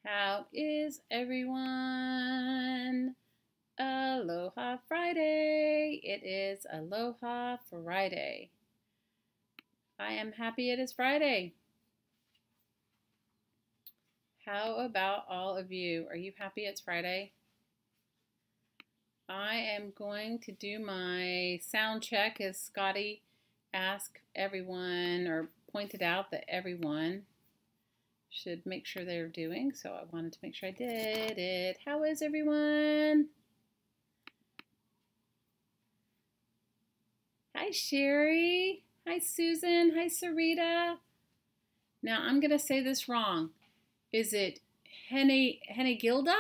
How is everyone? Aloha Friday. It is Aloha Friday. I am happy it is Friday. How about all of you? Are you happy it's Friday? I am going to do my sound check as Scotty asked everyone or pointed out that everyone should make sure they're doing. So I wanted to make sure I did it. How is everyone? Hi, Sherry. Hi, Susan. Hi, Sarita. Now, I'm going to say this wrong. Is it Henegilda?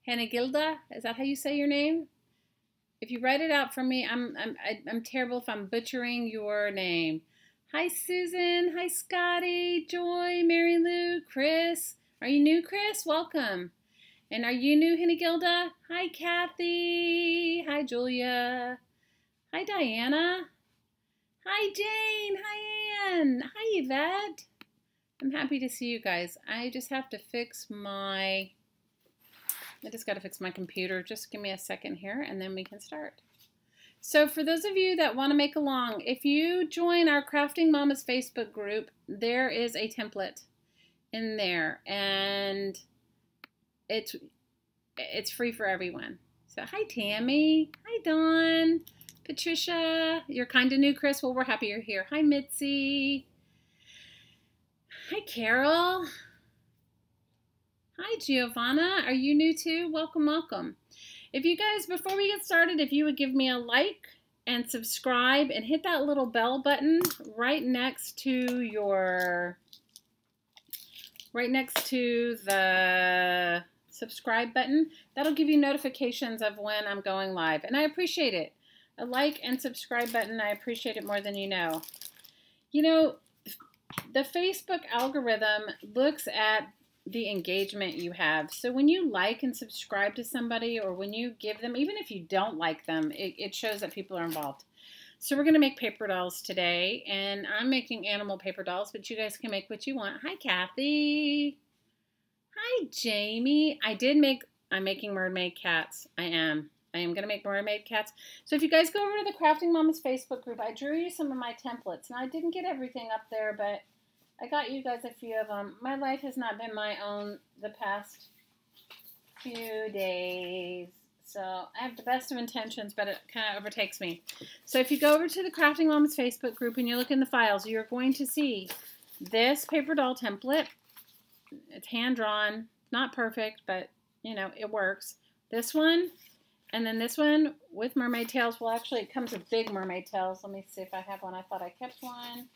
Henegilda? Is that how you say your name? If you write it out for me, I'm terrible if I'm butchering your name. Hi, Susan. Hi, Scotty, Joy, Mary Lou, Chris. Are you new, Chris? Welcome. And are you new, Henegilda? Hi, Kathy. Hi, Julia. Hi, Diana. Hi, Jane. Hi, Ann. Hi, Yvette. I'm happy to see you guys. I just have to fix my... I just got to fix my computer. Just give me a second here, and then we can start. So for those of you that want to make along, if you join our Crafting Mamas Facebook group, there is a template in there, and it's free for everyone. So hi, Tammy. Hi, Dawn. Patricia. You're kind of new, Chris. Well, we're happy you're here. Hi, Mitzi. Hi, Carol. Hi, Giovanna. Are you new too? Welcome, welcome. If you guys, before we get started, if you would give me a like and subscribe and hit that little bell button right next to the subscribe button, that'll give you notifications of when I'm going live. And I appreciate it. A like and subscribe button, I appreciate it more than you know. You know, the Facebook algorithm looks at the engagement you have. So when you like and subscribe to somebody, or when you give them, even if you don't like them, it shows that people are involved. So we're going to make paper dolls today, and I'm making animal paper dolls, but you guys can make what you want. Hi, Kathy. Hi, Jamie. I'm making mermaid cats. I am going to make mermaid cats. So if you guys go over to the Crafting Mamas Facebook group, I drew you some of my templates. Now, I didn't get everything up there, but I got you guys a few of them. My life has not been my own the past few days. So I have the best of intentions, but it kind of overtakes me. So if you go over to the Crafting Mamas Facebook group and you look in the files, you're going to see this paper doll template. It's hand-drawn. Not perfect, but, you know, it works. This one, and then this one with mermaid tails. Well, actually, it comes with big mermaid tails. Let me see if I have one. I thought I kept one.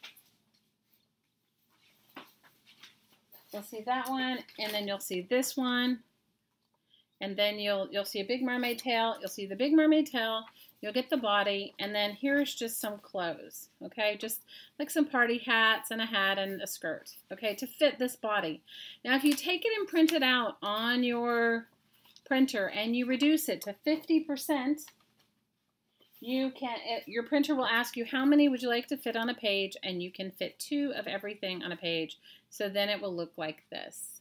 You'll see that one, and then you'll see this one, and then you'll see a big mermaid tail. You'll see the big mermaid tail. You'll get the body, and then here's just some clothes, okay? Just like some party hats and a hat and a skirt, okay, to fit this body. Now, if you take it and print it out on your printer and you reduce it to 50%, your printer will ask you how many would you like to fit on a page, and you can fit 2 of everything on a page. So then it will look like this.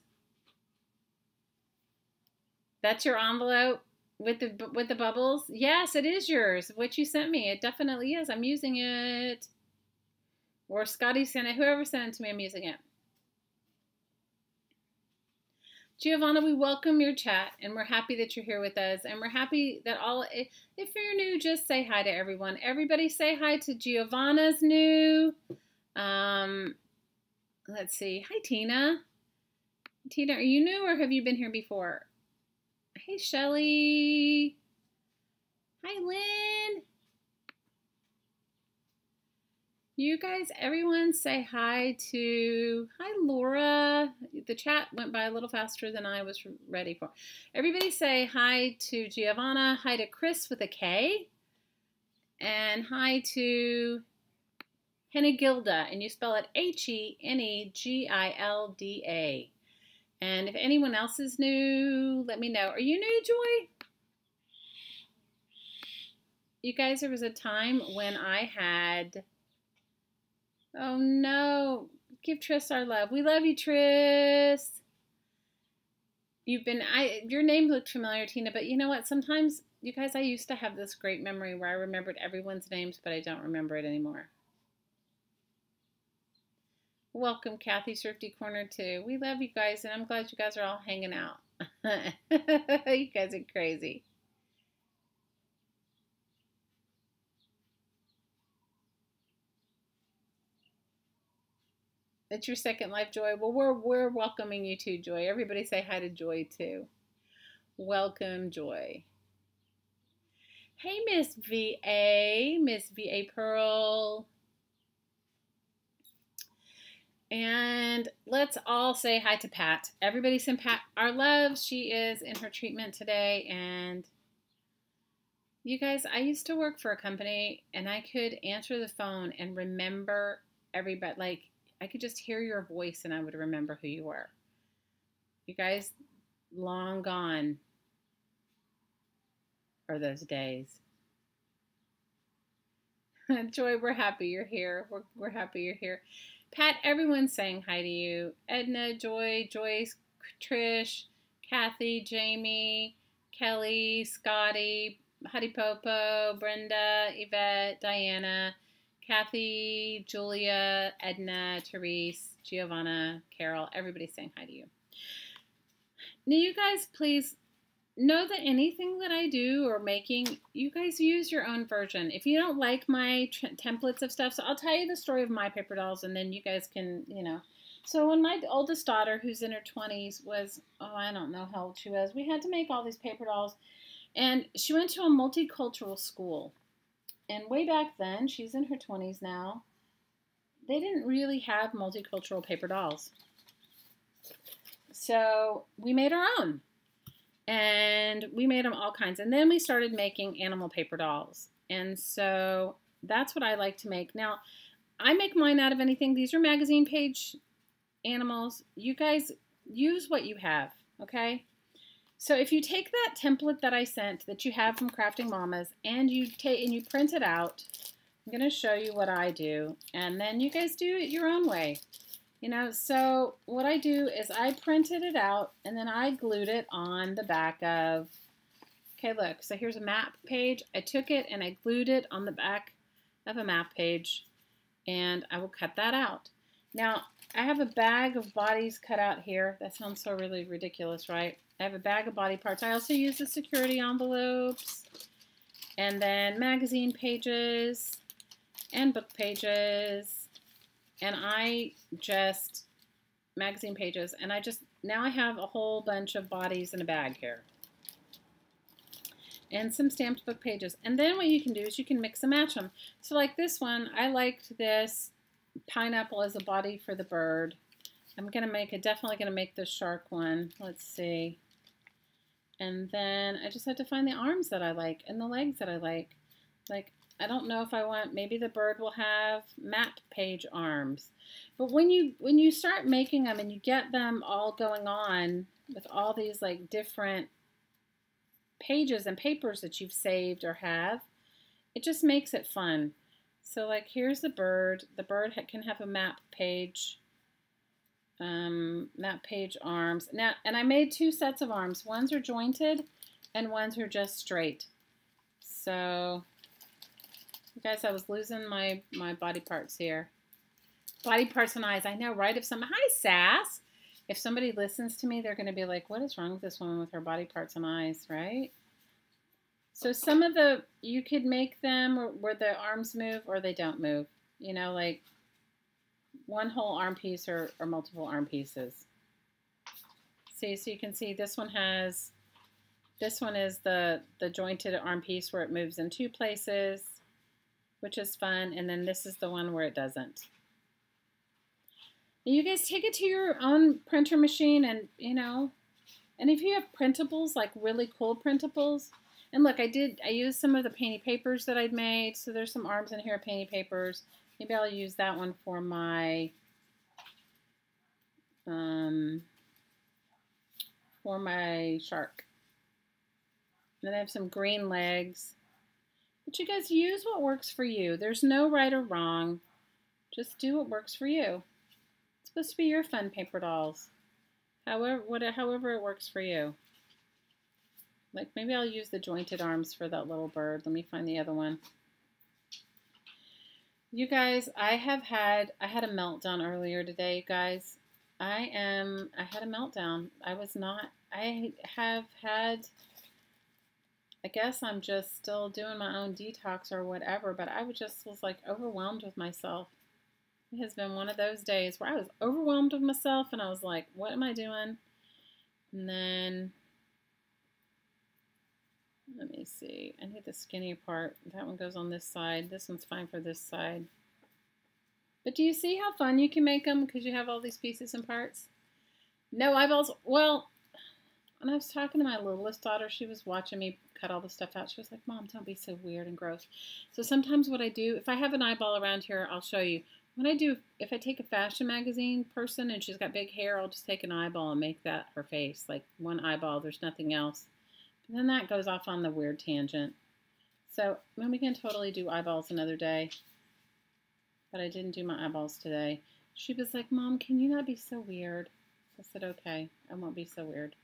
That's your envelope with the bubbles? Yes, it is yours. What you sent me. It definitely is. I'm using it. Or Scotty sent it. Whoever sent it to me, I'm using it. Giovanna, we welcome your chat, and we're happy that you're here with us, and we're happy that if you're new, just say hi to everyone. Everybody say hi to Giovanna's new. Let's see. Hi, Tina. Tina, are you new or have you been here before? Hey, Shelly. Hi, Lynn. You guys, everyone say hi to, hi, Laura. The chat went by a little faster than I was ready for. Everybody say hi to Giovanna, hi to Chris with a K, and hi to Henegilda, and you spell it Henegilda. And if anyone else is new, let me know. Are you new, Joy? You guys, there was a time when I had... Oh no, give Tris our love. We love you, Tris. Your name looked familiar, Tina, but you know what? Sometimes, you guys, I used to have this great memory where I remembered everyone's names, but I don't remember it anymore. Welcome, Kathy, Thrifty Corner, too. We love you guys, and I'm glad you guys are all hanging out. You guys are crazy. It's your second life, Joy. Well, we're welcoming you too, Joy. Everybody say hi to Joy too. Welcome, Joy. Hey, Miss VA Pearl. And let's all say hi to Pat. Everybody send Pat our love. She is in her treatment today. And you guys, I used to work for a company and I could answer the phone and remember everybody. Like, I could just hear your voice and I would remember who you were. You guys, long gone are those days. Joy, we're happy you're here. We're happy you're here. Pat, everyone's saying hi to you. Edna, Joy, Joyce, Trish, Kathy, Jamie, Kelly, Scotty, Huddy Popo, Brenda, Yvette, Diana, Kathy, Julia, Edna, Therese, Giovanna, Carol. Everybody's saying hi to you. Now, you guys, please know that anything that I do or making, you guys use your own version. If you don't like my templates of stuff, so I'll tell you the story of my paper dolls and then you guys can, you know. So when my oldest daughter, who's in her 20s, was, oh, I don't know how old she was, we had to make all these paper dolls. And she went to a multicultural school. And way back then, she's in her 20s now, they didn't really have multicultural paper dolls. So we made our own. And we made them all kinds. And then we started making animal paper dolls. And so that's what I like to make. Now, I make mine out of anything. These are magazine page animals. You guys use what you have, okay? So if you take that template that I sent that you have from Crafting Mamas and you print it out, I'm going to show you what I do. And then you guys do it your own way. You know, so what I do is I printed it out and then I glued it on the back of, okay, look, so here's a map page. I took it and I glued it on the back of a map page and I will cut that out. Now, I have a bag of bodies cut out here. That sounds so really ridiculous, right? I have a bag of body parts. I also use the security envelopes and then magazine pages and book pages. And magazine pages, and now I have a whole bunch of bodies in a bag here. And some stamped book pages. And then what you can do is you can mix and match them. So like this one, I liked this pineapple as a body for the bird. I'm definitely gonna make the shark one. Let's see. And then I just have to find the arms that I like and the legs that I like. Like, I don't know if I want, maybe the bird will have map page arms. But when you start making them and you get them all going on with all these like different pages and papers that you've saved or have, it just makes it fun. So like here's the bird. The bird can have a map page arms. Now, and I made two sets of arms. Ones are jointed and ones are just straight. So guys, I was losing my body parts here. Body parts and eyes. I know, right? Hi, Sass. If somebody listens to me, they're going to be like, what is wrong with this woman with her body parts and eyes, right? So some of you could make them where the arms move or they don't move. You know, like one whole arm piece or multiple arm pieces. See, so you can see this one is the jointed arm piece where it moves in two places, which is fun, and then this is the one where it doesn't. And you guys take it to your own printer machine and, you know, and if you have printables, like really cool printables, and look, I used some of the painty papers that I'd made, so there's some arms in here, painty papers. Maybe I'll use that one for my, shark. And then I have some green legs. But you guys use what works for you. There's no right or wrong. Just do what works for you. It's supposed to be your fun paper dolls. However it works for you. Like maybe I'll use the jointed arms for that little bird. Let me find the other one. You guys, I had a meltdown earlier today, you guys. I had a meltdown. I guess I'm just still doing my own detox or whatever, but I was like overwhelmed with myself. It has been one of those days where I was overwhelmed with myself and I was like, what am I doing? And then, let me see. I need the skinny part. That one goes on this side. This one's fine for this side. But do you see how fun you can make them because you have all these pieces and parts? No eyeballs. Well, when I was talking to my littlest daughter, she was watching me cut all the stuff out. She was like, Mom, don't be so weird and gross. So sometimes what I do, if I have an eyeball around here, I'll show you. If I take a fashion magazine person and she's got big hair, I'll just take an eyeball and make that her face. Like one eyeball, there's nothing else. But then that goes off on the weird tangent. So then we can totally do eyeballs another day. But I didn't do my eyeballs today. She was like, Mom, can you not be so weird? I said, okay, I won't be so weird.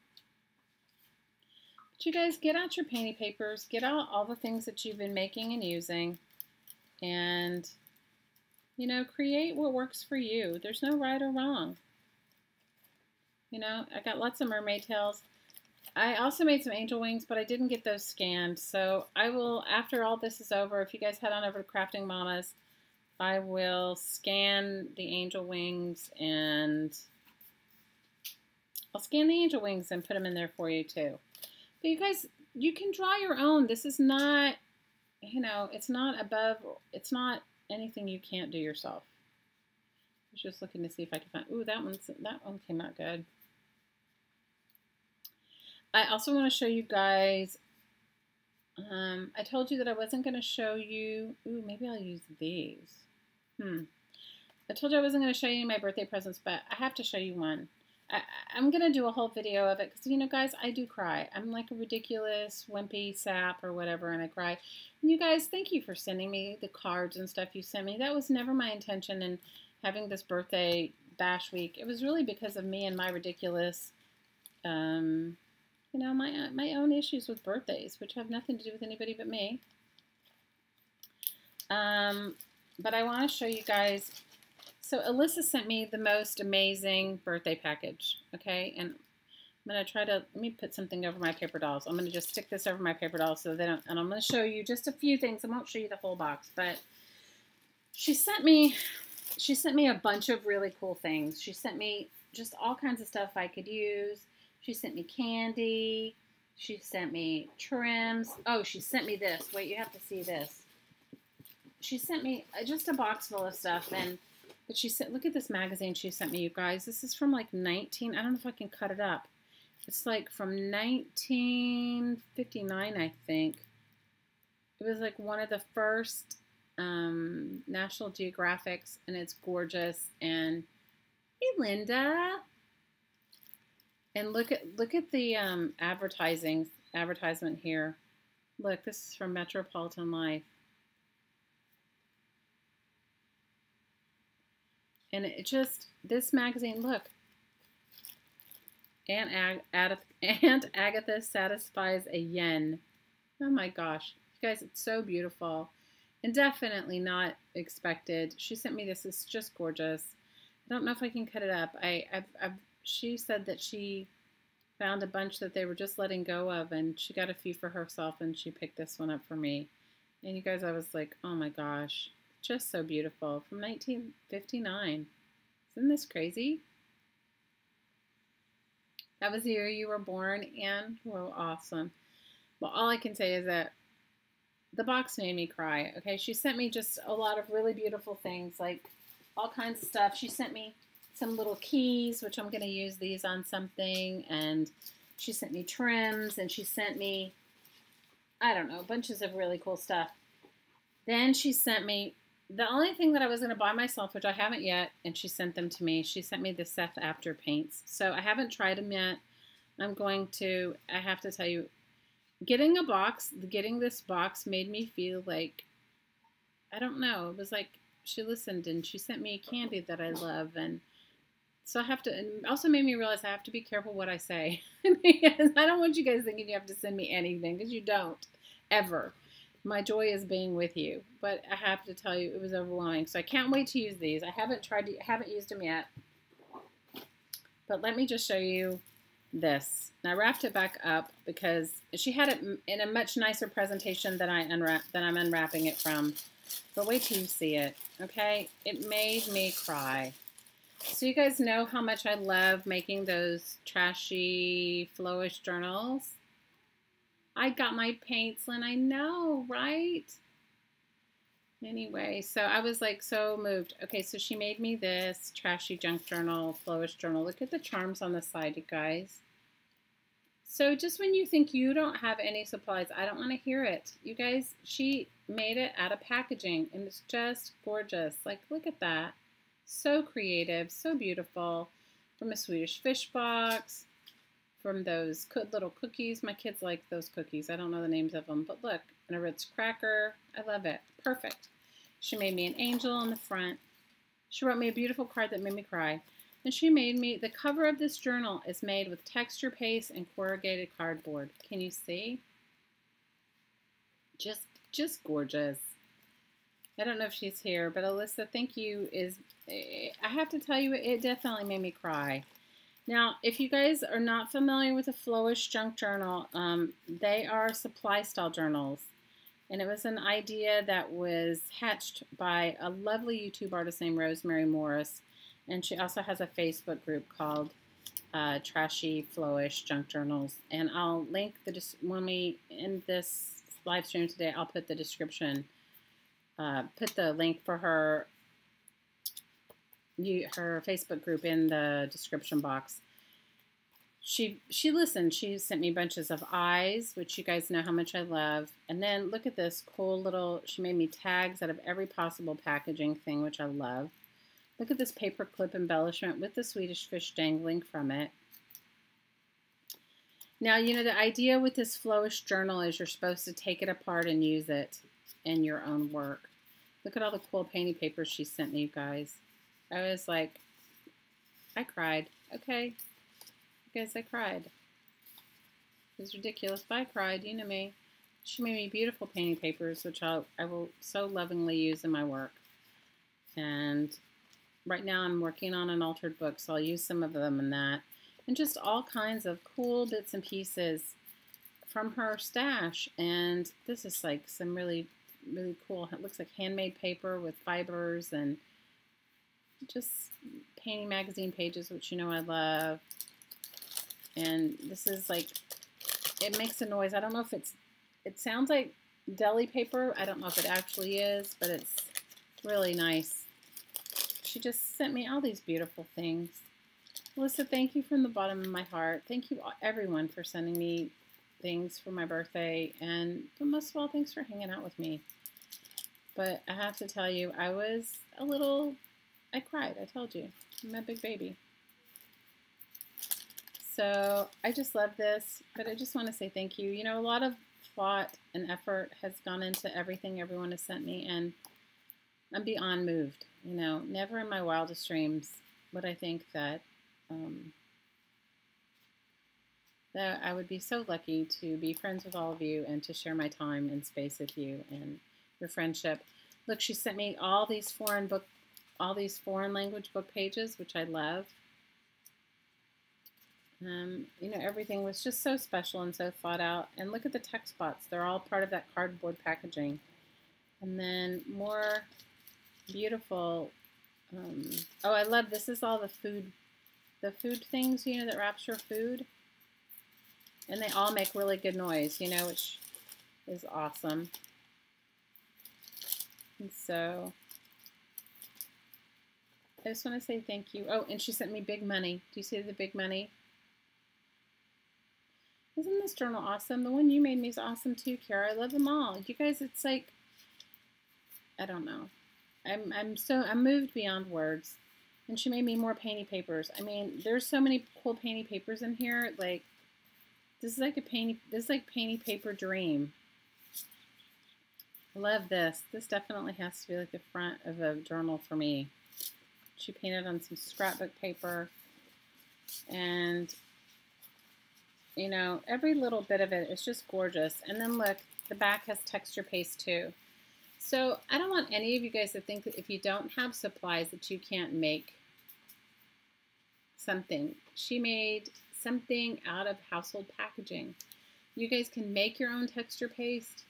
But you guys, get out your painting papers. Get out all the things that you've been making and using. And, you know, create what works for you. There's no right or wrong. You know, I got lots of mermaid tails. I also made some angel wings, but I didn't get those scanned. So I will, after all this is over, if you guys head on over to Crafting Mamas, I will scan the angel wings and I'll scan the angel wings and put them in there for you too. But you guys, you can draw your own. This is not, you know, it's not anything you can't do yourself. I was just looking to see if I can find, ooh, that one came out good. I also want to show you guys, I told you that I wasn't going to show you, ooh, maybe I'll use these. I told you I wasn't going to show you my birthday presents, but I have to show you one. I'm going to do a whole video of it because, you know, guys, I do cry. I'm like a ridiculous, wimpy sap or whatever, and I cry. And you guys, thank you for sending me the cards and stuff you sent me. That was never my intention in having this birthday bash week. It was really because of me and my ridiculous, you know, my own issues with birthdays, which have nothing to do with anybody but me. But I want to show you guys. So Alyssa sent me the most amazing birthday package, okay? And I'm going to try to, let me put something over my paper dolls. I'm going to just stick this over my paper dolls so they don't, and I'm going to show you just a few things. I won't show you the whole box, but she sent me a bunch of really cool things. She sent me just all kinds of stuff I could use. She sent me candy. She sent me trims. Oh, she sent me this. Wait, you have to see this. She sent me just a box full of stuff, but she said, look at this magazine she sent me, you guys. This is from like I don't know if I can cut it up. It's like from 1959, I think. It was like one of the first National Geographics, and it's gorgeous. And hey, Linda. And look at the advertisement here. Look, this is from Metropolitan Life. And it just, this magazine, look. Aunt Agatha satisfies a yen. Oh my gosh. You guys, it's so beautiful. And definitely not expected. She sent me this. It's just gorgeous. I don't know if I can cut it up. She said that she found a bunch that they were just letting go of, and she got a few for herself, and she picked this one up for me. And you guys, I was like, oh my gosh. Just so beautiful. From 1959. Isn't this crazy? That was the year you were born, Anne? Well, awesome. Well, all I can say is that the box made me cry. Okay, she sent me just a lot of really beautiful things, like all kinds of stuff. She sent me some little keys, which I'm going to use these on something, and she sent me trims, and she sent me, I don't know, bunches of really cool stuff. Then she sent me the only thing that I was going to buy myself, which I haven't yet, and she sent them to me. She sent me the Seth After paints. So I haven't tried them yet. I have to tell you, getting this box made me feel like, I don't know, it was like she listened and she sent me candy that I love, and So I have to, and also made me realize I have to be careful what I say. Because I don't want you guys thinking you have to send me anything, because you don't, ever. My joy is being with you. But I have to tell you, it was overwhelming. So I can't wait to use these. I haven't used them yet. But let me just show you this. And I wrapped it back up because she had it in a much nicer presentation than I'm unwrapping it from. But wait till you see it, okay? It made me cry. So you guys know how much I love making those trashy Flourish journals. I got my paints, and I know, right? Anyway, so I was like so moved. Okay, so she made me this trashy junk journal, Flourish journal. Look at the charms on the side, you guys. So just when you think you don't have any supplies, I don't want to hear it. You guys, she made it out of packaging, and it's just gorgeous. Like, look at that. So creative, so beautiful. From a Swedish fish box, from those little cookies. My kids like those cookies. I don't know the names of them, but look, and a Ritz cracker. I love it. Perfect. She made me an angel on the front. She wrote me a beautiful card that made me cry. And she made me, the cover of this journal is made with texture paste and corrugated cardboard. Can you see? Just gorgeous. I don't know if she's here, but Alyssa, thank you. I have to tell you, it definitely made me cry. Now, if you guys are not familiar with a Flourish junk journal, they are supply style journals. And it was an idea that was hatched by a lovely YouTube artist named Rosemary Morris. And she also has a Facebook group called Trashy Flourish Junk Journals. And I'll link when we end this live stream today, I'll put the description. Put the link for her Facebook group in the description box. She listened. She sent me bunches of eyes, which you guys know how much I love. And then look at this cool little, she made me tags out of every possible packaging thing, which I love. Look at this paper clip embellishment with the Swedish fish dangling from it. Now, you know, the idea with this Flourish journal is you're supposed to take it apart and use it in your own work. Look at all the cool painting papers she sent me, you guys. I was like, I cried. Okay. You guys, I cried. It was ridiculous, but I cried. You know me. She made me beautiful painting papers, which I will so lovingly use in my work. And right now I'm working on an altered book, so I'll use some of them in that. And just all kinds of cool bits and pieces from her stash. And this is like some really cool, it looks like handmade paper with fibers and just painting magazine pages, which you know I love. And this is like, it makes a noise. I don't know if it sounds like deli paper. I don't know if it actually is, but it's really nice. She just sent me all these beautiful things. Alyssa, thank you from the bottom of my heart. Thank you everyone for sending me things for my birthday, but most of all, thanks for hanging out with me. But I have to tell you, I cried. I told you, I'm a big baby. So I just love this, but I just want to say thank you. You know, a lot of thought and effort has gone into everything everyone has sent me, and I'm beyond moved. You know, never in my wildest dreams would I think that that I would be so lucky to be friends with all of you and to share my time and space with you and your friendship. Look, she sent me all these foreign language book pages, which I love. You know, everything was just so special and so thought out. And look at the text spots. They're all part of that cardboard packaging. And then more beautiful, oh, I love, this is all the food things, you know, that wraps your food. And they all make really good noise, you know, which is awesome. And so I just want to say thank you. Oh, and she sent me big money. Do you see the big money? Isn't this journal awesome? The one you made me is awesome too, Kara. I love them all. You guys, it's like, I don't know. I'm moved beyond words. And she made me more painting papers. I mean, there's so many cool painting papers in here. Like, this is like painting paper dream. I love this. This definitely has to be like the front of a journal for me. She painted on some scrapbook paper. And, you know, every little bit of it is just gorgeous. And then look, the back has texture paste too. So I don't want any of you guys to think that if you don't have supplies that you can't make something. She made something out of household packaging. You guys can make your own texture paste.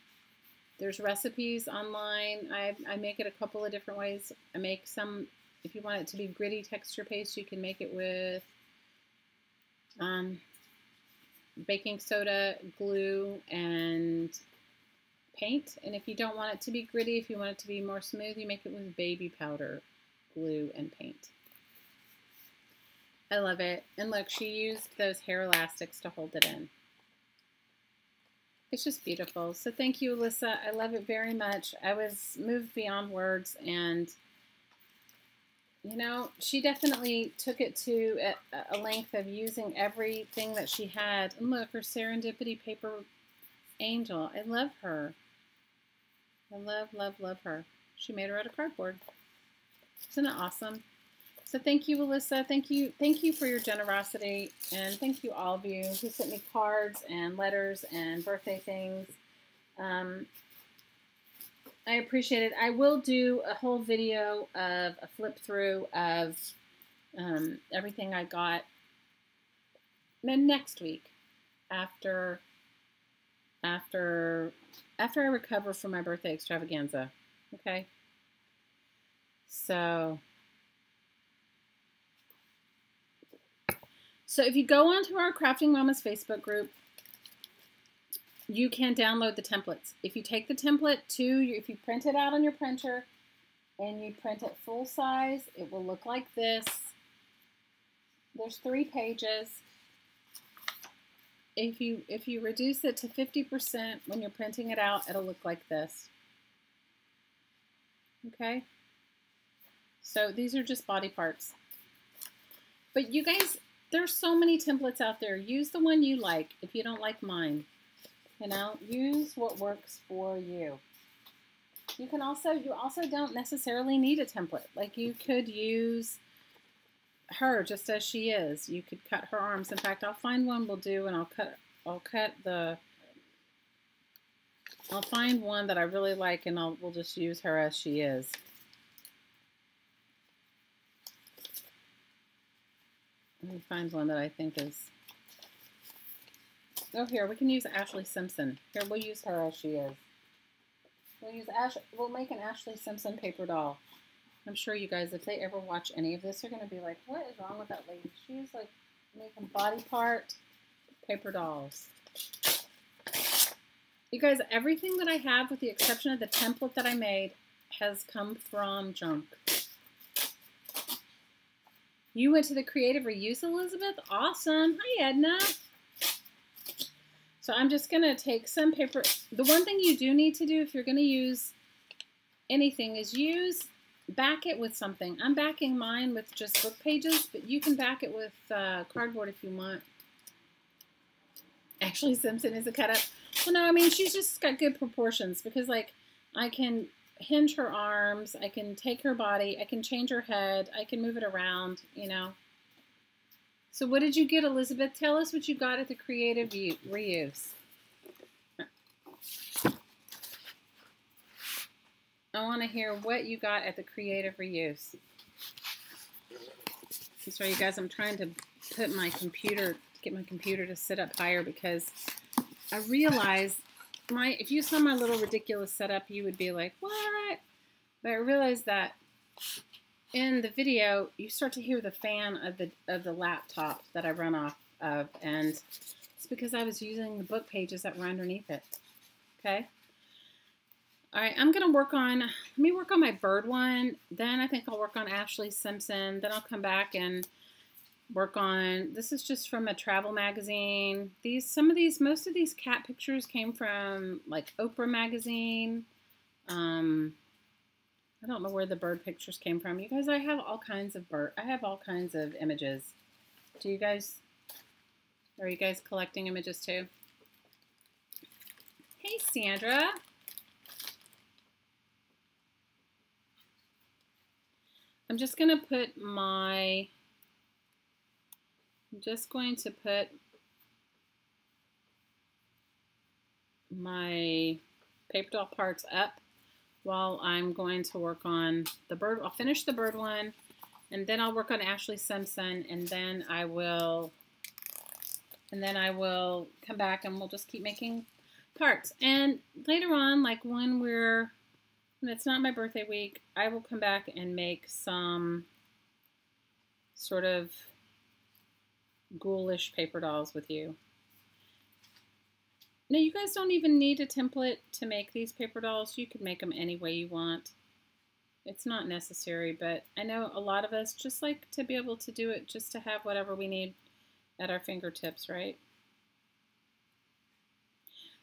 There's recipes online. I make it a couple of different ways. I make some, if you want it to be gritty texture paste, you can make it with baking soda, glue, and paint. And if you don't want it to be gritty, if you want it to be more smooth, you make it with baby powder, glue, and paint. I love it. And look, she used those hair elastics to hold it in. It's just beautiful. So thank you, Alyssa. I love it very much. I was moved beyond words, and you know, she definitely took it to a length of using everything that she had. And look, her Serendipity paper angel. I love her. I love, love, love her. She made her out of cardboard. Isn't it awesome? So thank you, Alyssa. Thank you for your generosity, and thank you all of you who sent me cards and letters and birthday things. I appreciate it. I will do a whole video of a flip through of everything I got then next week after I recover from my birthday extravaganza. Okay. So if you go onto our Crafting Mamas Facebook group, you can download the templates. If you take the template if you print it out on your printer and you print it full size, it will look like this. There's 3 pages. If you reduce it to 50% when you're printing it out, it'll look like this. Okay? So these are just body parts. But you guys, there's so many templates out there. Use the one you like. If you don't like mine, you know, use what works for you. You also don't necessarily need a template. Like, you could use her just as she is. You could cut her arms. In fact, I'll find one we'll do, and I'll find one that I really like, and we'll just use her as she is. Let me find one that I think is... Oh, here, we can use Ashley Simpson. Here, we'll use her as she is. We'll make an Ashley Simpson paper doll. I'm sure you guys, if they ever watch any of this, are going to be like, what is wrong with that lady? She's like making body part paper dolls. You guys, everything that I have, with the exception of the template that I made, has come from junk. You went to the creative reuse, Elizabeth? Awesome. Hi, Edna. So I'm just going to take some paper. The one thing you do need to do if you're going to use anything is back it with something. I'm backing mine with just book pages, but you can back it with cardboard if you want. Ashley Simpson is a cut up. Well, no, I mean, she's just got good proportions, because, like, I can hinge her arms, I can take her body, I can change her head, I can move it around, you know. So what did you get, Elizabeth? Tell us what you got at the Creative Reuse. I want to hear what you got at the Creative Reuse. I'm sorry, you guys, I'm trying to put my computer, get my computer to sit up higher, because I realize if you saw my little ridiculous setup, you would be like, what? But I realized that in the video, you start to hear the fan of the laptop that I run off of, and it's because I was using the book pages that were underneath it. Okay. All right, I'm gonna let me work on my bird one. Then I think I'll work on Ashley Simpson. Then I'll come back and work on, this is just from a travel magazine. Most of these cat pictures came from like Oprah magazine. I don't know where the bird pictures came from. You guys, I have all kinds of images. Are you guys collecting images too? Hey, Sandra. I'm just going to put my, I'm just going to put my paper doll parts up while I'm going to work on the bird. I'll finish the bird one, and then I'll work on Ashley Simpson, and then I will come back and we'll just keep making parts. And later on, like when it's not my birthday week, I will come back and make some sort of ghoulish paper dolls with you. Now, you guys don't even need a template to make these paper dolls. You can make them any way you want. It's not necessary, but I know a lot of us just like to be able to do it just to have whatever we need at our fingertips, right?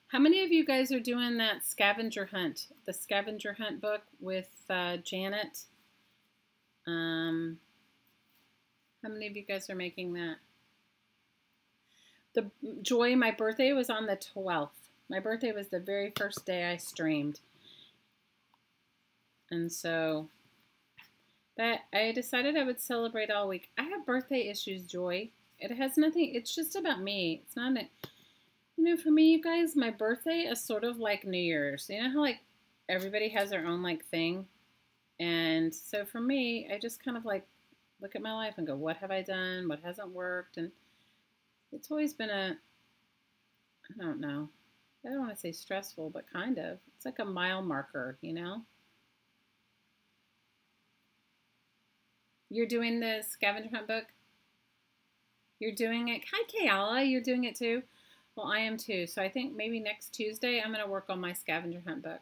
How many of you guys are doing that scavenger hunt, the scavenger hunt book with Janet? How many of you guys are making that? Joy, my birthday was on the 12th. My birthday was the very first day I streamed. And so I decided I would celebrate all week. I have birthday issues, Joy. It has nothing, it's just about me. It's not, you know, for me, you guys, my birthday is sort of like New Year's. You know how like everybody has their own like thing? And so for me, I just kind of like look at my life and go, what have I done? What hasn't worked? And it's always been I don't know. I don't want to say stressful, but kind of. It's like a mile marker, you know? You're doing the scavenger hunt book? You're doing it? Hi, Kayala. You're doing it too? Well, I am too. So I think maybe next Tuesday I'm going to work on my scavenger hunt book.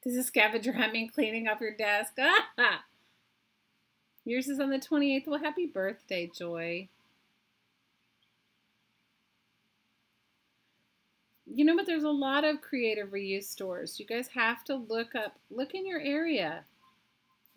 Does a scavenger hunt mean cleaning up your desk? Ah! Yours is on the 28th. Well, happy birthday, Joy. You know what? There's a lot of creative reuse stores. You guys have to look in your area.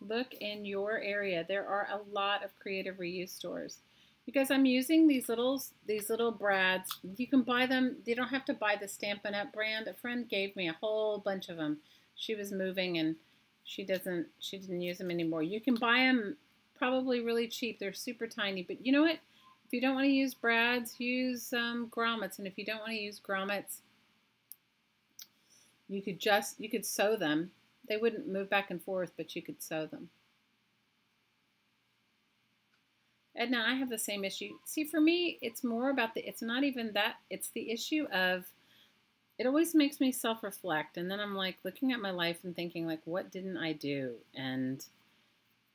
Look in your area. There are a lot of creative reuse stores. Because I'm using these little brads. You can buy them. You don't have to buy the Stampin' Up! Brand. A friend gave me a whole bunch of them. She was moving and she didn't use them anymore. You can buy them probably really cheap. They're super tiny. But you know what? If you don't want to use brads, use grommets. And if you don't want to use grommets, you could sew them. They wouldn't move back and forth, but you could sew them. Edna, I have the same issue. See, for me, it's more about it's not even that. It's the issue of, it always makes me self-reflect. And then I'm like looking at my life and thinking like, what didn't I do? And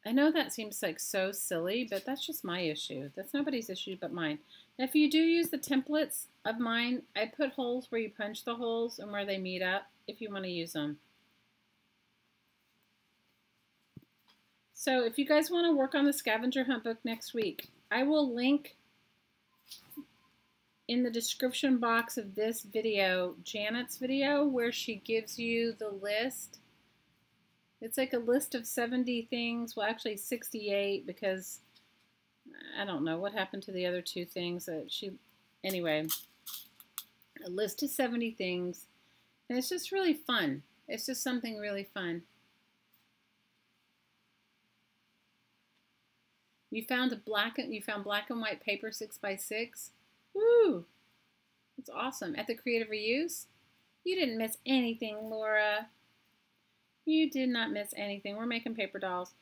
I know that seems like so silly, but that's just my issue. That's nobody's issue but mine. Now, if you do use the templates of mine, I put holes where you punch the holes and where they meet up if you want to use them. So if you guys want to work on the scavenger hunt book next week, I will link in the description box of this video, Janet's video, where she gives you the list. It's like a list of 70 things. Well, actually 68, because I don't know what happened to the other 2 things that anyway, a list of 70 things. And it's just really fun. It's just something really fun. You found black and white paper 6x6. Woo! That's awesome. At the Creative Reuse, you didn't miss anything, Laura. You did not miss anything. We're making paper dolls.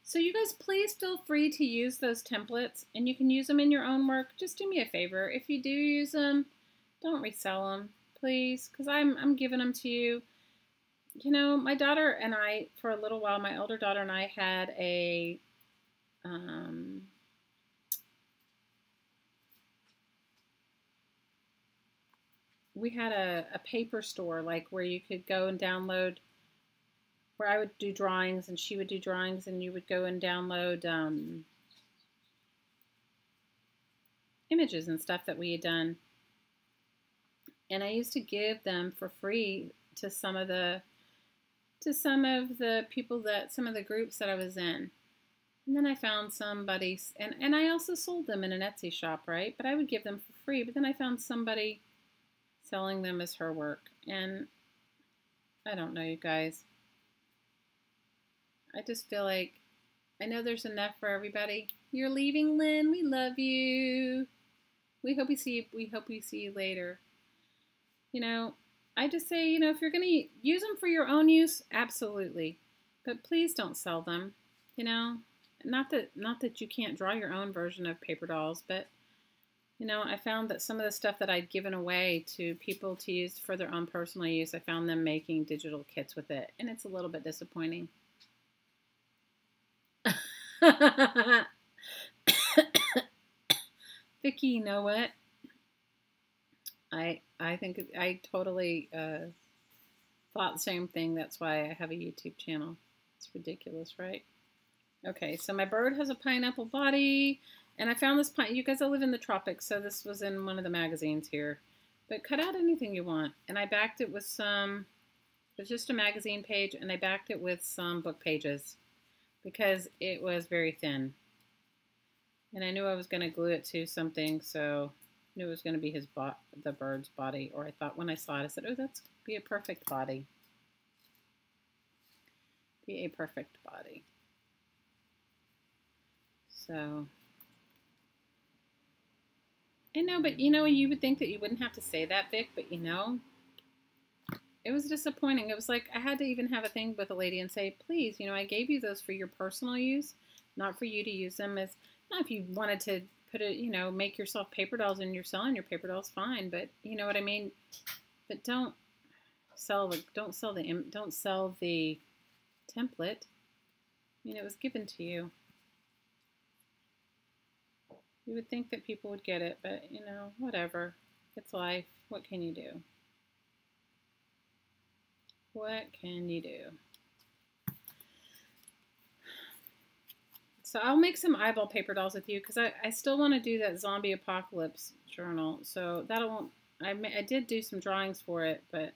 So you guys, please feel free to use those templates, and you can use them in your own work. Just do me a favor. If you do use them, don't resell them, please, because I'm giving them to you. You know, my daughter and I, for a little while, my older daughter and I had a we had a paper store, like where you could go and download, where I would do drawings and she would do drawings, and you would go and download images and stuff that we had done. And I used to give them for free to some of the people some of the groups that I was in. And then I found somebody, and I also sold them in an Etsy shop, right? But I would give them for free. But then I found somebody selling them as her work. And I don't know, you guys. I just feel like I know there's enough for everybody. You're leaving, Lynn. We love you. We hope we see you. We hope we see you later. You know, I just say, you know, if you're going to use them for your own use, absolutely. But please don't sell them. You know, not that you can't draw your own version of paper dolls, but you know, I found that some of the stuff that I'd given away to people to use for their own personal use, I found them making digital kits with it, and it's a little bit disappointing. Vicky, you know what? I think I totally thought the same thing. That's why I have a YouTube channel. It's ridiculous, right? Okay, so my bird has a pineapple body, and I found this pine. You guys all live in the tropics, so this was in one of the magazines here. But cut out anything you want, and I backed it with some. It was just a magazine page, and I backed it with some book pages because it was very thin. And I knew I was going to glue it to something, so I knew it was going to be the bird's body. Or I thought when I saw it, I said, "Oh, that's be a perfect body. Be a perfect body." So I know, but you know, you would think that you wouldn't have to say that, Vic, but you know, it was disappointing. It was like I had to even have a thing with a lady and say, please, you know, I gave you those for your personal use, not for you to use them as, not if you wanted to put it, you know, make yourself paper dolls and you're selling your paper dolls, fine, but you know what I mean? But don't sell the template. I mean, it was given to you. You would think that people would get it, but, you know, whatever. It's life. What can you do? What can you do? So I'll make some eyeball paper dolls with you because I still want to do that zombie apocalypse journal. So I did do some drawings for it, but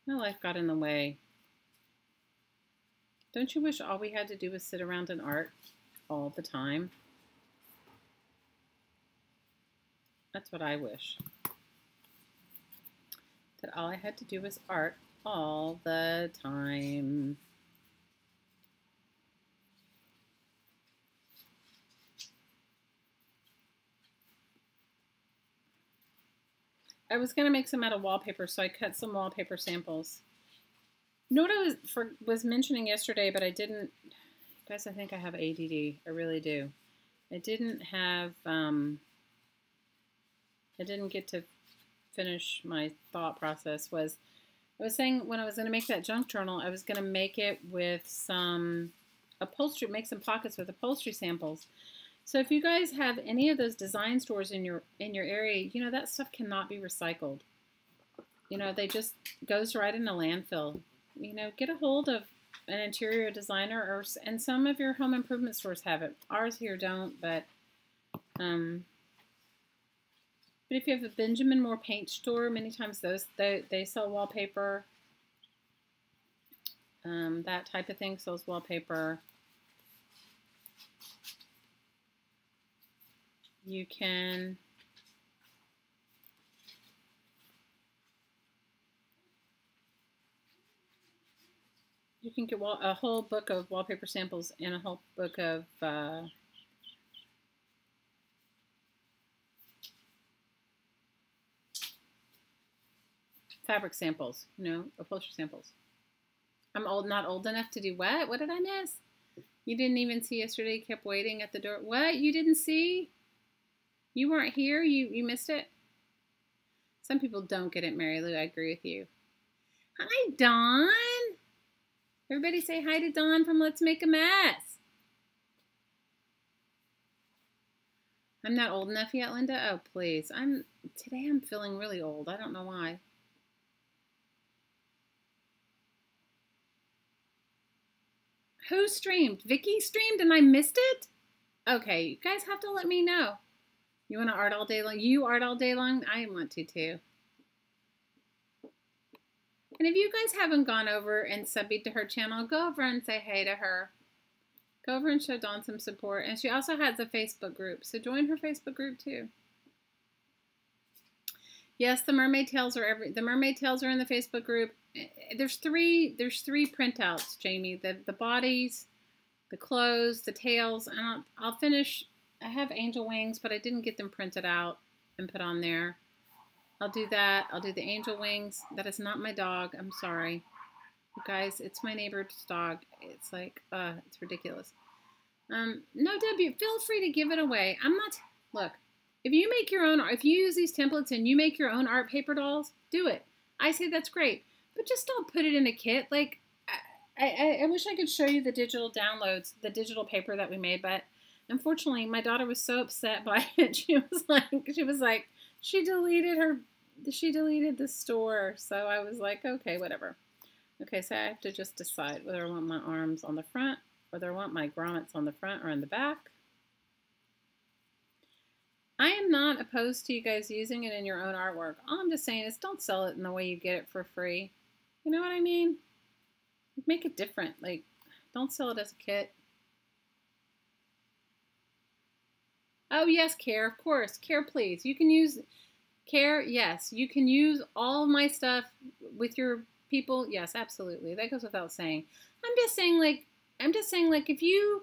my life got in the way. Don't you wish all we had to do was sit around and art all the time? That's what I wish. That all I had to do was art all the time. I was going to make some out of wallpaper, so I cut some wallpaper samples. You know what I was mentioning yesterday, but I didn't. Guys, I think I have ADD. I really do. I didn't have. I didn't get to finish my thought process. I was saying when I was going to make that junk journal, I was going to make it with some upholstery, make some pockets with upholstery samples. So if you guys have any of those design stores in your area, you know, that stuff cannot be recycled. You know, they just goes right in a landfill. You know, get a hold of an interior designer, and some of your home improvement stores have it. Ours here don't, but if you have a Benjamin Moore paint store, many times they sell wallpaper. That type of thing sells wallpaper. You can get a whole book of wallpaper samples and a whole book of fabric samples, you know, upholstery samples. I'm not old enough to do what? What did I miss? You didn't even see yesterday, kept waiting at the door. What? You didn't see? You weren't here? You missed it? Some people don't get it, Mary Lou. I agree with you. Hi, Dawn. Everybody say hi to Dawn from Let's Make a Mess. I'm not old enough yet, Linda? Oh, please. Today I'm feeling really old. I don't know why. Who streamed? Vicky streamed and I missed it? Okay, you guys have to let me know. You want to art all day long? You art all day long? I want to too. And if you guys haven't gone over and subbed to her channel, go over and say hey to her. Go over and show Dawn some support. And she also has a Facebook group, so join her Facebook group too. Yes, the mermaid tails are in the Facebook group. There's three printouts, Jamie. The bodies, the clothes, the tails, and I'll finish. I have angel wings, but I didn't get them printed out and put on there. I'll do that. I'll do the angel wings. That is not my dog. I'm sorry. You guys, it's my neighbor's dog. It's like, it's ridiculous. No, Debbie, feel free to give it away. I'm not, look, if you make your own, if you use these templates and you make your own art paper dolls, do it. I say that's great, but just don't put it in a kit. Like, I wish I could show you the digital downloads, the digital paper that we made, but unfortunately, my daughter was so upset by it. She was like, she deleted the store. So I was like, okay, whatever. Okay, so I have to just decide whether I want my arms on the front, whether I want my grommets on the front or in the back. I am not opposed to you guys using it in your own artwork. All I'm just saying is don't sell it in the way you get it for free. You know what I mean? Make it different. Like, don't sell it as a kit. Oh, yes, Care, of course. Care, please. You can use Care, yes. You can use all of my stuff with your people. Yes, absolutely. That goes without saying. I'm just saying, like, if you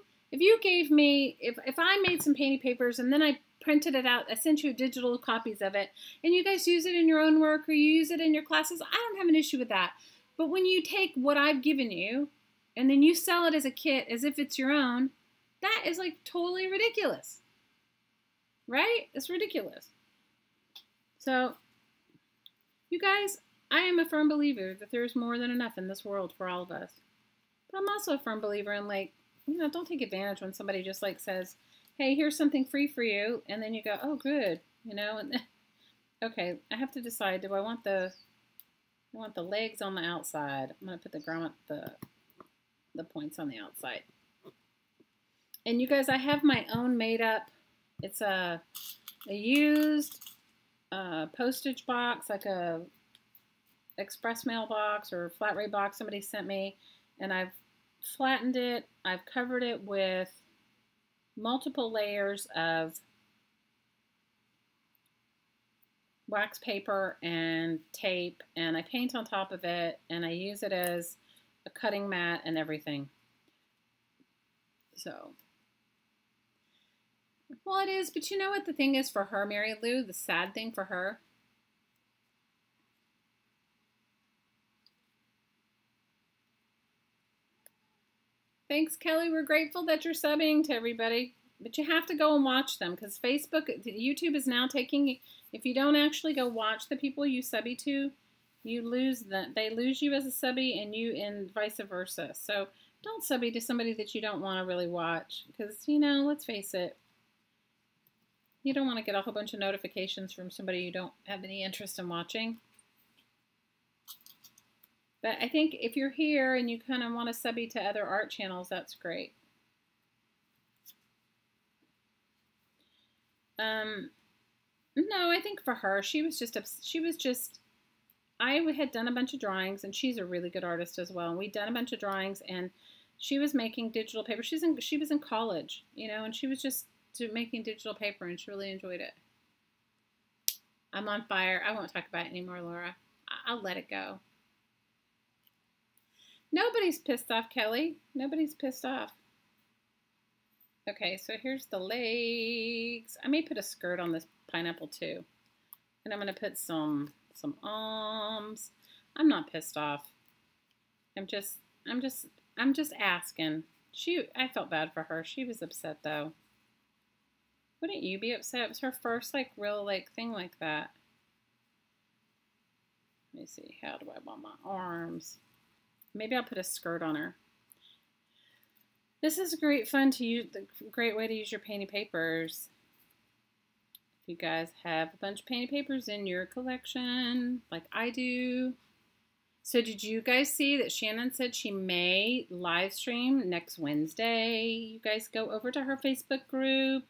gave me, if I made some painting papers and then I printed it out, I sent you digital copies of it, and you guys use it in your own work or you use it in your classes, I don't have an issue with that. But when you take what I've given you and then you sell it as a kit as if it's your own, that is like totally ridiculous. Right? It's ridiculous. So, you guys, I am a firm believer that there's more than enough in this world for all of us. But I'm also a firm believer in, like, you know, don't take advantage when somebody just like says, hey, here's something free for you, and then you go, oh, good, you know. And then, okay, I have to decide, do I want the legs on the outside? I'm gonna put the grommet, the points on the outside. And you guys, I have my own made up. It's a used postage box, like a express mail box or flat rate box somebody sent me, and I've flattened it. I've covered it with multiple layers of wax paper and tape, and I paint on top of it, and I use it as a cutting mat and everything. So, well, it is, but you know what the thing is for her, Mary Lou, the sad thing for her? Thanks, Kelly. We're grateful that you're subbing to everybody. But you have to go and watch them because YouTube is now taking, if you don't actually go watch the people you subby to, you lose them. They lose you as a subby and vice versa. So don't subby to somebody that you don't want to really watch because, you know, let's face it, you don't want to get a whole bunch of notifications from somebody you don't have any interest in watching. But I think if you're here and you kind of want to subby to other art channels, that's great. No, I think for her, I had done a bunch of drawings, and she's a really good artist as well. And we'd done a bunch of drawings, and she was making digital paper. She was in college, you know, and she was just making digital paper, and she really enjoyed it. I'm on fire. I won't talk about it anymore, Laura. I'll let it go. Nobody's pissed off, Kelly. Nobody's pissed off. Okay, so here's the legs. I may put a skirt on this pineapple too. And I'm going to put some arms. I'm not pissed off. I'm just asking. I felt bad for her. She was upset though. Wouldn't you be upset? It was her first like real like thing like that. Let me see. How do I want my arms? Maybe I'll put a skirt on her. This is great fun to use, a great way to use your painting papers. If you guys have a bunch of painting papers in your collection, like I do. So did you guys see that Shannon said she may live stream next Wednesday? You guys go over to her Facebook group,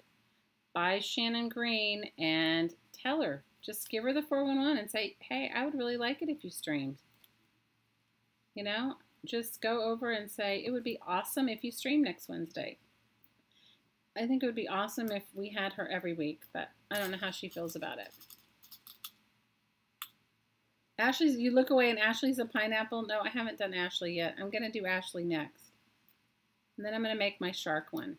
by Shannon Green, and tell her. Just give her the 411 and say, hey, I would really like it if you streamed. You know, just go over and say, it would be awesome if you stream next Wednesday. I think it would be awesome if we had her every week, but I don't know how she feels about it. Ashley's, you look away and Ashley's a pineapple. No, I haven't done Ashley yet. I'm going to do Ashley next. And then I'm going to make my shark one.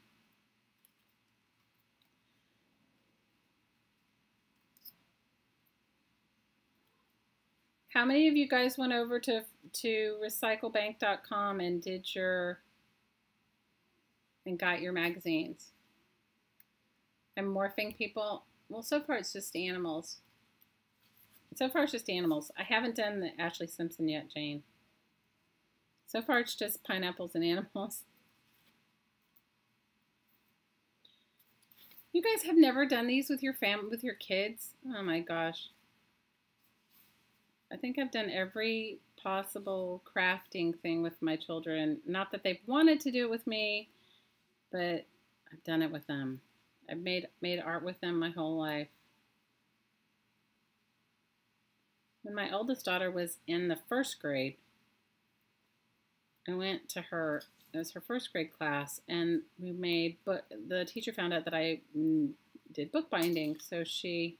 How many of you guys went over to recyclebank.com and got your magazines? I'm morphing people. Well, so far it's just animals. So far it's just animals. I haven't done the Ashley Simpson yet, Jane. So far it's just pineapples and animals. You guys have never done these with your family, with your kids? Oh my gosh. I think I've done every possible crafting thing with my children. Not that they've wanted to do it with me, but I've done it with them. I've made art with them my whole life. When my oldest daughter was in the first grade, I went to her, it was her first grade class, and we made book. The teacher found out that I did bookbinding, so she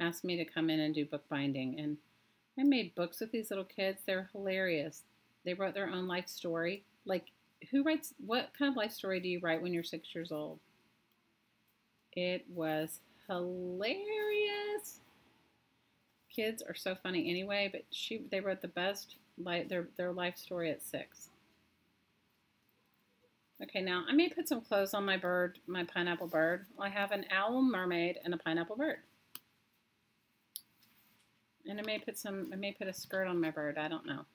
asked me to come in and do bookbinding. And I made books with these little kids. They're hilarious. They wrote their own life story. Like, what kind of life story do you write when you're 6 years old? It was hilarious. Kids are so funny anyway, but they wrote the best their life story at 6. Okay, now I may put some clothes on my bird, my pineapple bird. I have an owl, mermaid, and a pineapple bird. And I may put a skirt on my bird. I don't know.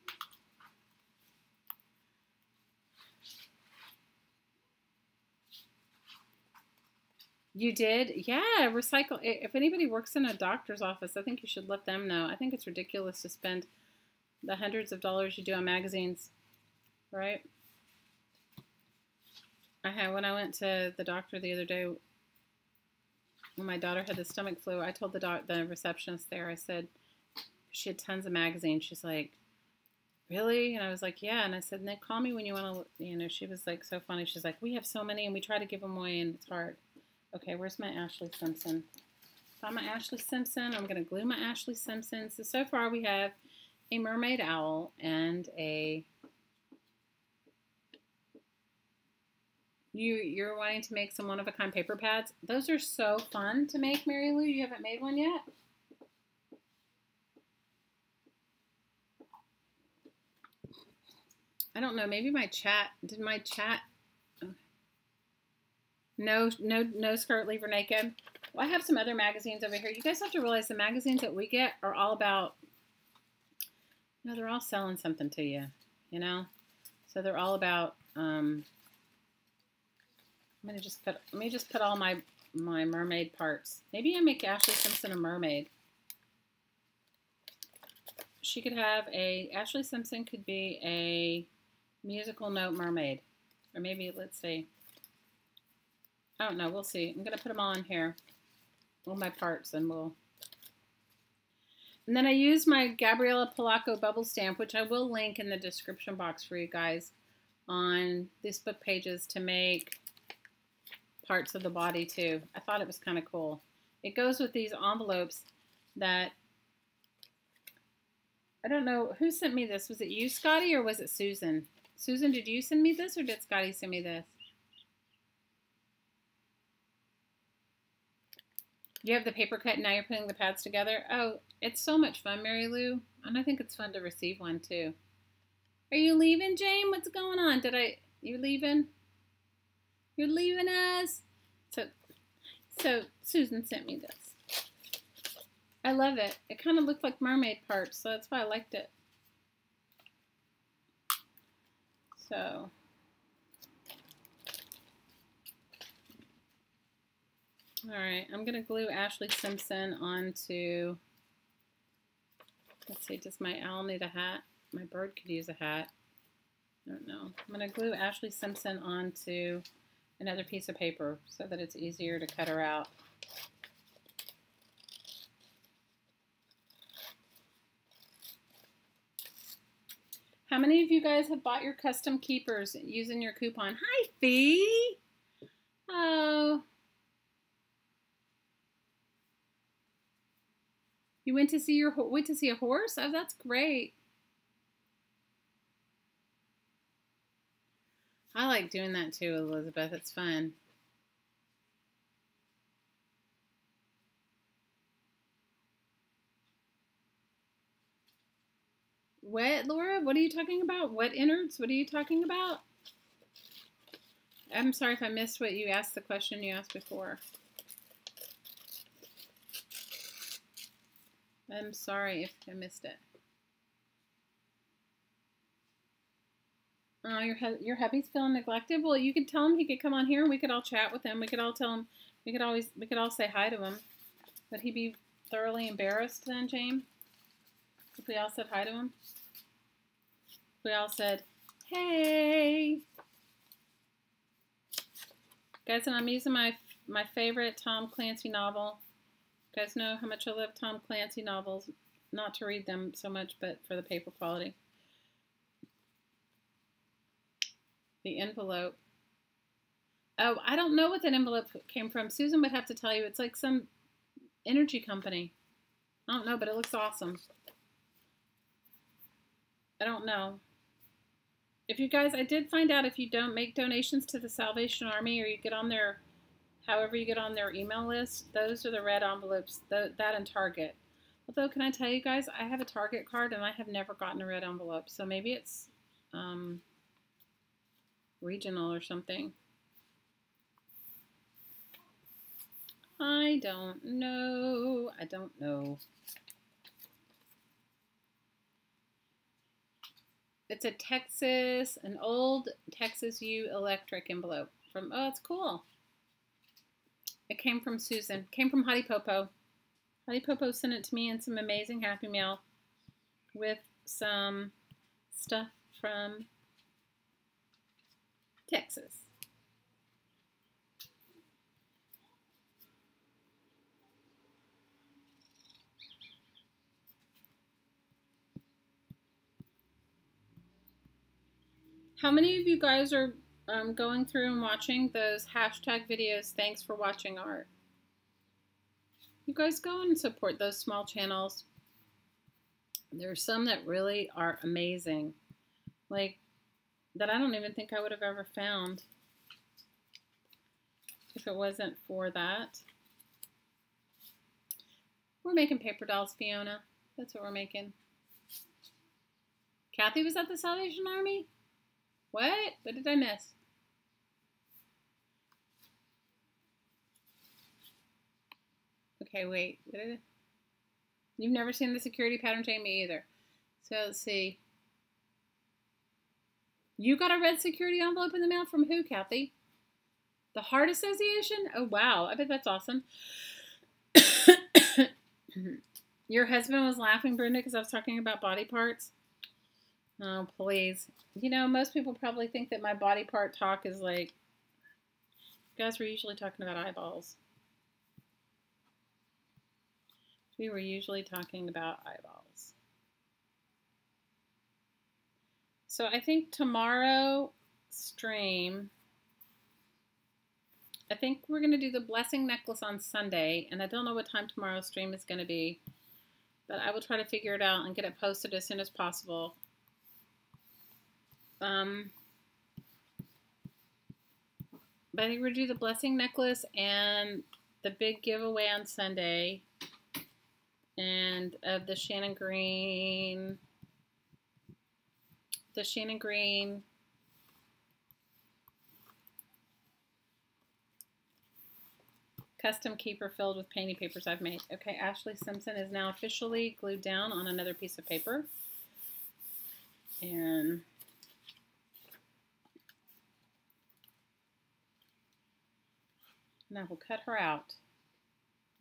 You did? Yeah, recycle. If anybody works in a doctor's office, I think you should let them know. I think it's ridiculous to spend the hundreds of dollars you do on magazines, right? When I went to the doctor the other day, when my daughter had the stomach flu, I told the receptionist there, I said, she had tons of magazines. She's like, really? And I was like, yeah. And I said, and then call me when you want to, she was like so funny. She's like, we have so many and we try to give them away and it's hard. Okay, where's my Ashley Simpson? Found my Ashley Simpson. I'm going to glue my Ashley Simpson. So far we have a mermaid owl and a... You're wanting to make some one-of-a-kind paper pads. Those are so fun to make, Mary Lou. You haven't made one yet? I don't know. Maybe my chat... Did my chat... No skirt, leave her naked. Well, I have some other magazines over here. You guys have to realize the magazines that we get are all about, they're all selling something to you, So they're all about, let me just put all my mermaid parts. Maybe I make Ashley Simpson a mermaid. Ashley Simpson could be a musical note mermaid. Or maybe, let's see. I don't know. We'll see. I'm going to put them all in here. All my parts, and then I use my Gabriella Polacco bubble stamp, which I will link in the description box for you guys on these book pages to make parts of the body too. I thought it was kind of cool. It goes with these envelopes that, I don't know, who sent me this? Was it you, Scotty, or was it Susan? Susan, did you send me this, or did Scotty send me this? You have the paper cut and now you're putting the pads together? Oh, it's so much fun, Mary Lou. And I think it's fun to receive one too. Are you leaving, Jane? What's going on? You leaving? You're leaving us? So Susan sent me this. I love it. It kind of looked like mermaid parts, so that's why I liked it. So... Alright, I'm going to glue Ashley Simpson onto, let's see, does my owl need a hat? My bird could use a hat. I don't know. I'm going to glue Ashley Simpson onto another piece of paper so that it's easier to cut her out. How many of you guys have bought your custom keepers using your coupon? Hi, Fee! Oh... You went to see a horse? Oh, that's great. I like doing that too, Elizabeth. It's fun. What, Laura? What are you talking about? What innards? What are you talking about? I'm sorry if I missed what you asked, the question you asked before. I'm sorry if I missed it. Oh, your hubby's feeling neglected? Well, you could tell him he could come on here and we could all chat with him. We could all tell him, we could all say hi to him. Would he be thoroughly embarrassed then, James? If we all said hi to him? If we all said, hey. Guys, and I'm using my favorite Tom Clancy novel. You guys know how much I love Tom Clancy novels. Not to read them so much, but for the paper quality. The envelope. Oh, I don't know what that envelope came from. Susan would have to tell you. It's like some energy company. I don't know, but it looks awesome. I don't know. If you guys, I did find out if you don't make donations to the Salvation Army or you get on their, however you get on their email list, those are the red envelopes, that and Target. Although, can I tell you guys, I have a Target card and I have never gotten a red envelope. So maybe it's regional or something. I don't know. I don't know. It's a Texas, an old Texas U electric envelope from, oh, it's cool. It came from Susan. It came from Hottie Popo. Hottie Popo sent it to me in some amazing Happy Mail with some stuff from Texas. How many of you guys are going through and watching those hashtag videos, thanks for watching art? You guys go and support those small channels. There are some that really are amazing. Like, that I don't even think I would have ever found if it wasn't for that. We're making paper dolls, Fiona. That's what we're making. Kathy was at the Salvation Army? What? What did I miss? Okay, wait. You've never seen the security pattern, Jamie, either. So let's see. You got a red security envelope in the mail from who, Kathy? The Heart Association? Oh, wow. I bet that's awesome. Your husband was laughing, Brenda, because I was talking about body parts. Oh, please. You know, most people probably think that my body part talk is like, guys, we're usually talking about eyeballs. We were usually talking about eyeballs. So I think tomorrow stream, I think we're going to do the blessing necklace on Sunday, and I don't know what time tomorrow's stream is going to be, but I will try to figure it out and get it posted as soon as possible. But I think we're going to do the blessing necklace and the big giveaway on Sunday, and of the Shannon Green custom keeper filled with painting papers I've made. Okay, Ashley Simpson is now officially glued down on another piece of paper. And now we'll cut her out.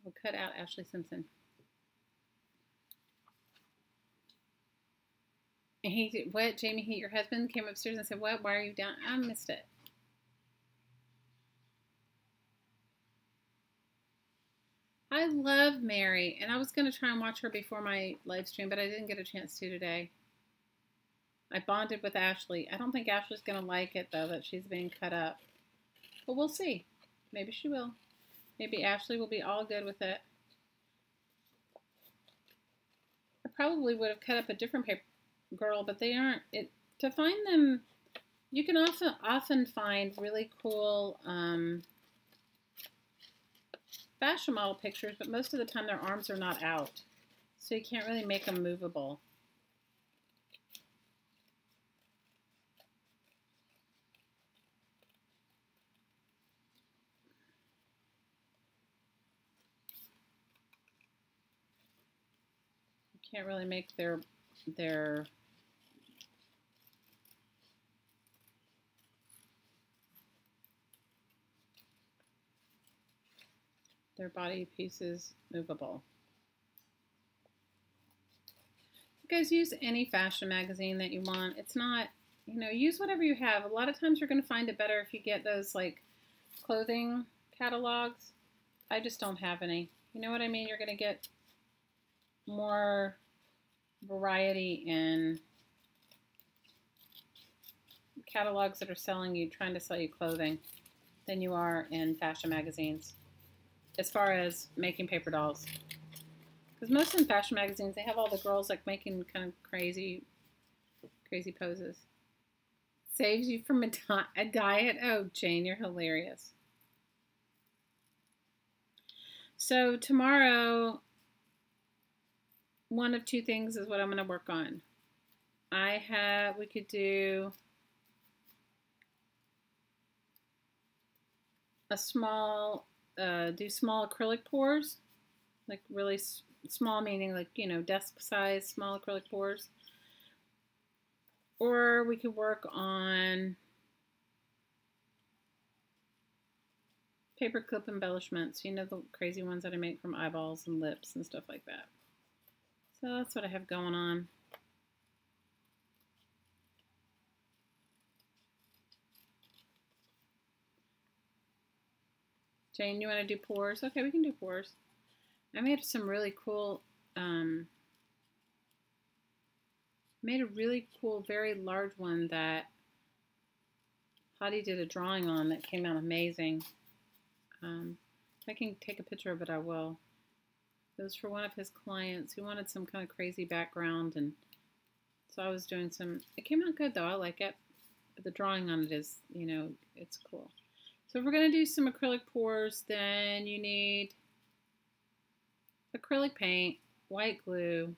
We'll cut out Ashley Simpson. And he, what, Jamie, your husband came upstairs and said, what, why are you down? I missed it. I love Mary, and I was going to try and watch her before my live stream, but I didn't get a chance to today. I bonded with Ashley. I don't think Ashley's going to like it, though, that she's being cut up. But we'll see. Maybe she will. Maybe Ashley will be all good with it. I probably would have cut up a different paper girl, but they aren't. To find them, You can often find really cool fashion model pictures, but most of the time their arms are not out, so you can't really make them movable. You can't really make their body pieces movable. You guys use any fashion magazine that you want. It's not, you know, use whatever you have. A lot of times you're going to find it better if you get those like clothing catalogs. I just don't have any. You know what I mean? You're going to get more variety in catalogs that are trying to sell you clothing than you are in fashion magazines as far as making paper dolls. Because most in fashion magazines, they have all the girls like making kind of crazy poses. Saves you from a diet? Oh, Jane, you're hilarious. So tomorrow, one of two things is what I'm going to work on. We could do a small acrylic pours, like really small, meaning like, you know, desk size, small acrylic pours. Or we could work on paper clip embellishments, you know, the crazy ones that I make from eyeballs and lips and stuff like that. So that's what I have going on. Jane, you want to do pours? Okay, we can do pours. I made some really cool, made a really cool, very large one that Hadi did a drawing on that came out amazing. If I can take a picture of it, I will. It was for one of his clients who wanted some kind of crazy background, and so I was doing some. It came out good though. I like it. But the drawing on it is, you know, it's cool. So if we're going to do some acrylic pours, then you need acrylic paint, white glue,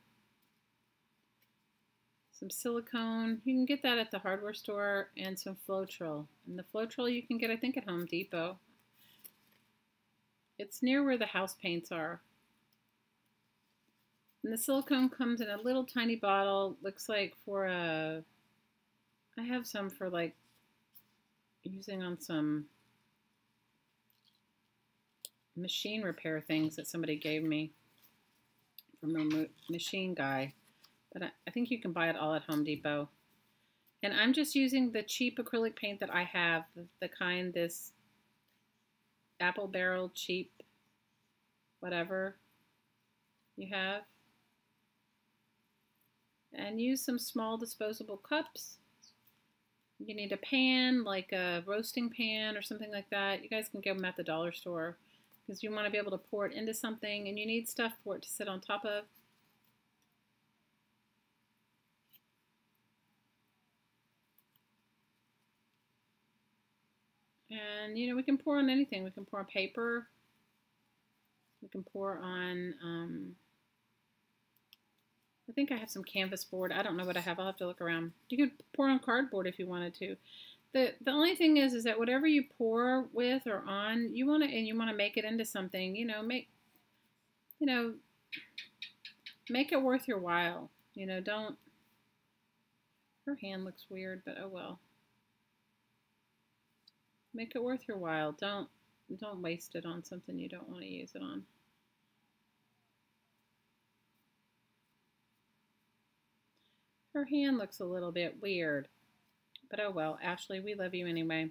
some silicone. You can get that at the hardware store, and some Flourish. And the Flourish you can get, I think, at Home Depot. It's near where the house paints are. And the silicone comes in a little tiny bottle. Looks like for a, I have some for like using on some machine repair things that somebody gave me from a machine guy. But I think you can buy it all at Home Depot. And I'm just using the cheap acrylic paint that I have, the kind, this apple barrel cheap, whatever you have. And use some small disposable cups. You need a pan, like a roasting pan or something like that. You guys can get them at the dollar store because you want to be able to pour it into something, and you need stuff for it to sit on top of. And, you know, we can pour on anything. We can pour on paper. We can pour on, I think I have some canvas board. I don't know what I have. I'll have to look around. You could pour on cardboard if you wanted to. The only thing is that whatever you pour with or on, you want to make it into something, you know, make it worth your while. You know, don't, her hand looks weird, but oh well. Make it worth your while. Don't waste it on something you don't want to use it on. Her hand looks a little bit weird, but oh well. Ashley, we love you anyway.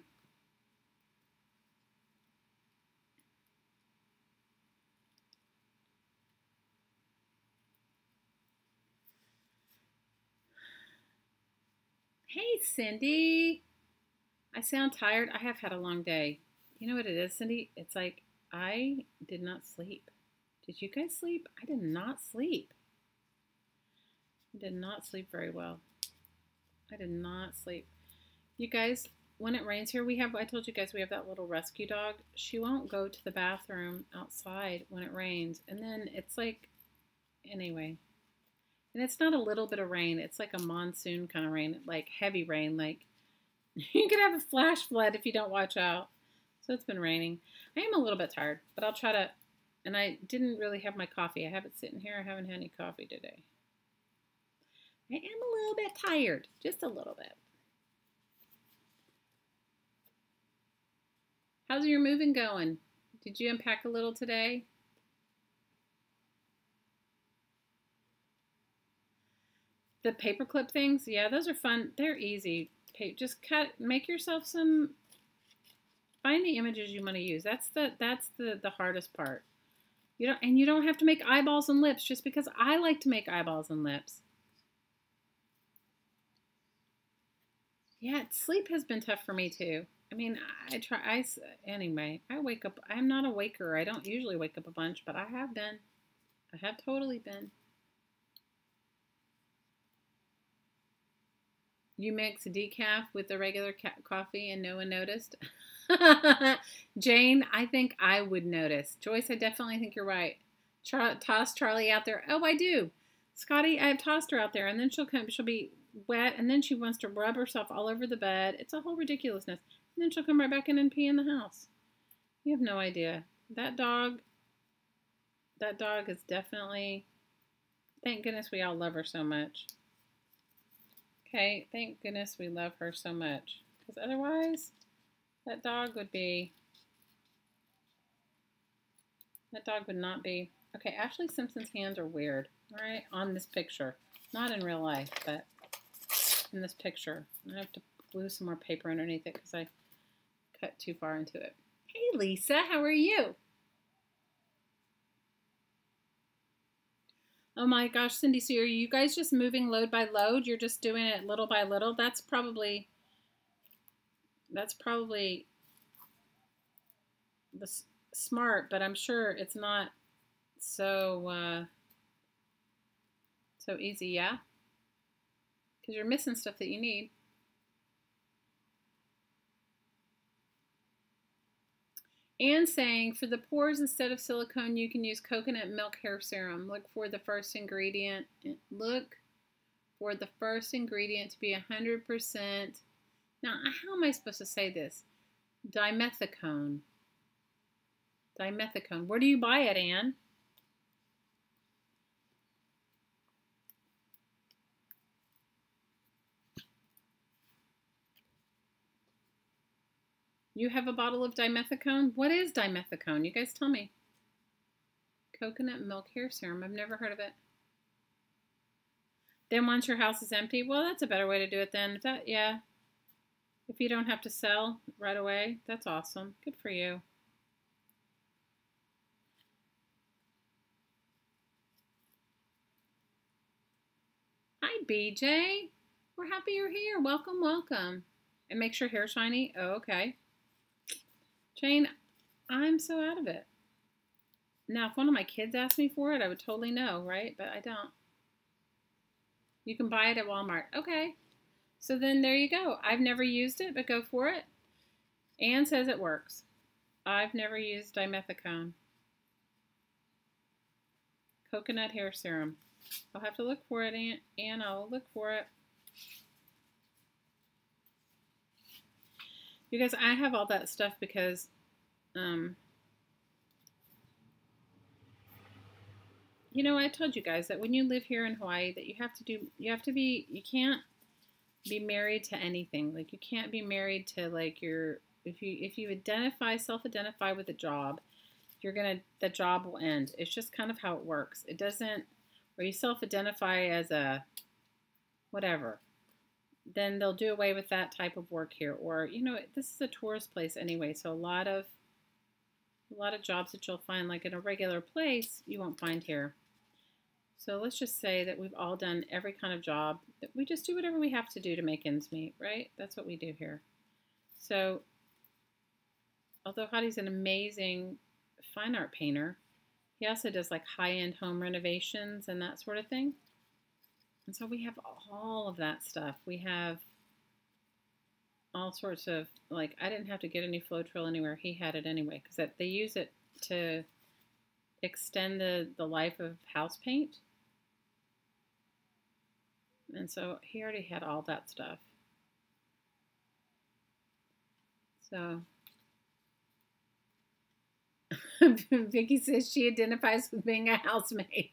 Hey, Cindy. I sound tired. I have had a long day. You know what it is, Cindy? It's like I did not sleep. Did you guys sleep? I did not sleep. I did not sleep very well. I did not sleep. You guys, when it rains here, I told you guys we have that little rescue dog. She won't go to the bathroom outside when it rains. And then it's like, anyway. And it's not a little bit of rain. It's like a monsoon kind of rain, like heavy rain. Like you could have a flash flood if you don't watch out. So it's been raining. I am a little bit tired, but I'll try to, and I didn't really have my coffee. I have it sitting here. I haven't had any coffee today. I am a little bit tired, just a little bit. How's your moving going? Did you unpack a little today? The paperclip things, yeah, those are fun. They're easy. Just make yourself some, find the images you want to use. That's the hardest part. You don't have to make eyeballs and lips just because I like to make eyeballs and lips. Yeah, sleep has been tough for me too. I mean, anyway, I wake up, I'm not a waker. I don't usually wake up a bunch, but I have been. I have totally been. You mix decaf with the regular coffee and no one noticed? Jane, I think I would notice. Joyce, I definitely think you're right. Toss Charlie out there. Oh, I do. Scotty, I have tossed her out there, and then she'll be wet, and then she wants to rub herself all over the bed. It's a whole ridiculousness. And then she'll come right back in and pee in the house. You have no idea. That dog is definitely, thank goodness we all love her so much. Okay, thank goodness we love her so much. Because otherwise, that dog would not be. Okay, Ashley Simpson's hands are weird, right? On this picture. Not in real life, but in this picture. I have to glue some more paper underneath it because I cut too far into it. Hey, Lisa, how are you? Oh my gosh, Cindy, so are you guys just moving load by load? You're just doing it little by little? That's probably the smart, but I'm sure it's not so so easy, yeah? Because you're missing stuff that you need. And saying, for the pores, instead of silicone, you can use coconut milk hair serum. Look for the first ingredient. Look for the first ingredient to be 100%. Now, how am I supposed to say this? Dimethicone. Dimethicone. Where do you buy it, Anne? You have a bottle of dimethicone? What is dimethicone? You guys tell me. Coconut milk hair serum. I've never heard of it. Then once your house is empty, well, that's a better way to do it then. Yeah. If you don't have to sell right away, that's awesome. Good for you. Hi, BJ. We're happy you're here. Welcome, welcome. It makes your hair shiny? Oh, okay. Jane, I'm so out of it. Now, if one of my kids asked me for it, I would totally know, right? But I don't. You can buy it at Walmart. Okay. So then there you go. I've never used it, but go for it. Anne says it works. I've never used dimethicone. Coconut hair serum. I'll have to look for it, Anne. I'll look for it. You guys, I have all that stuff because, you know, I told you guys that when you live here in Hawaii, that you can't be married to anything. Like, you can't be married to, like, if you self-identify with a job, the job will end. It's just kind of how it works. It doesn't, or you self-identify as a whatever, then they'll do away with that type of work here. Or, you know, this is a tourist place anyway, so a lot of jobs that you'll find like in a regular place, you won't find here. So let's just say that we've all done every kind of job. That we just do whatever we have to do to make ends meet, right? That's what we do here. So, although Hottie's an amazing fine art painter, he also does like high-end home renovations and that sort of thing. And so we have all of that stuff. We have all sorts of, like, I didn't have to get any Floetrol anywhere. He had it anyway, because they use it to extend the life of house paint. And so he already had all that stuff. So Vicky says she identifies with being a housemaid.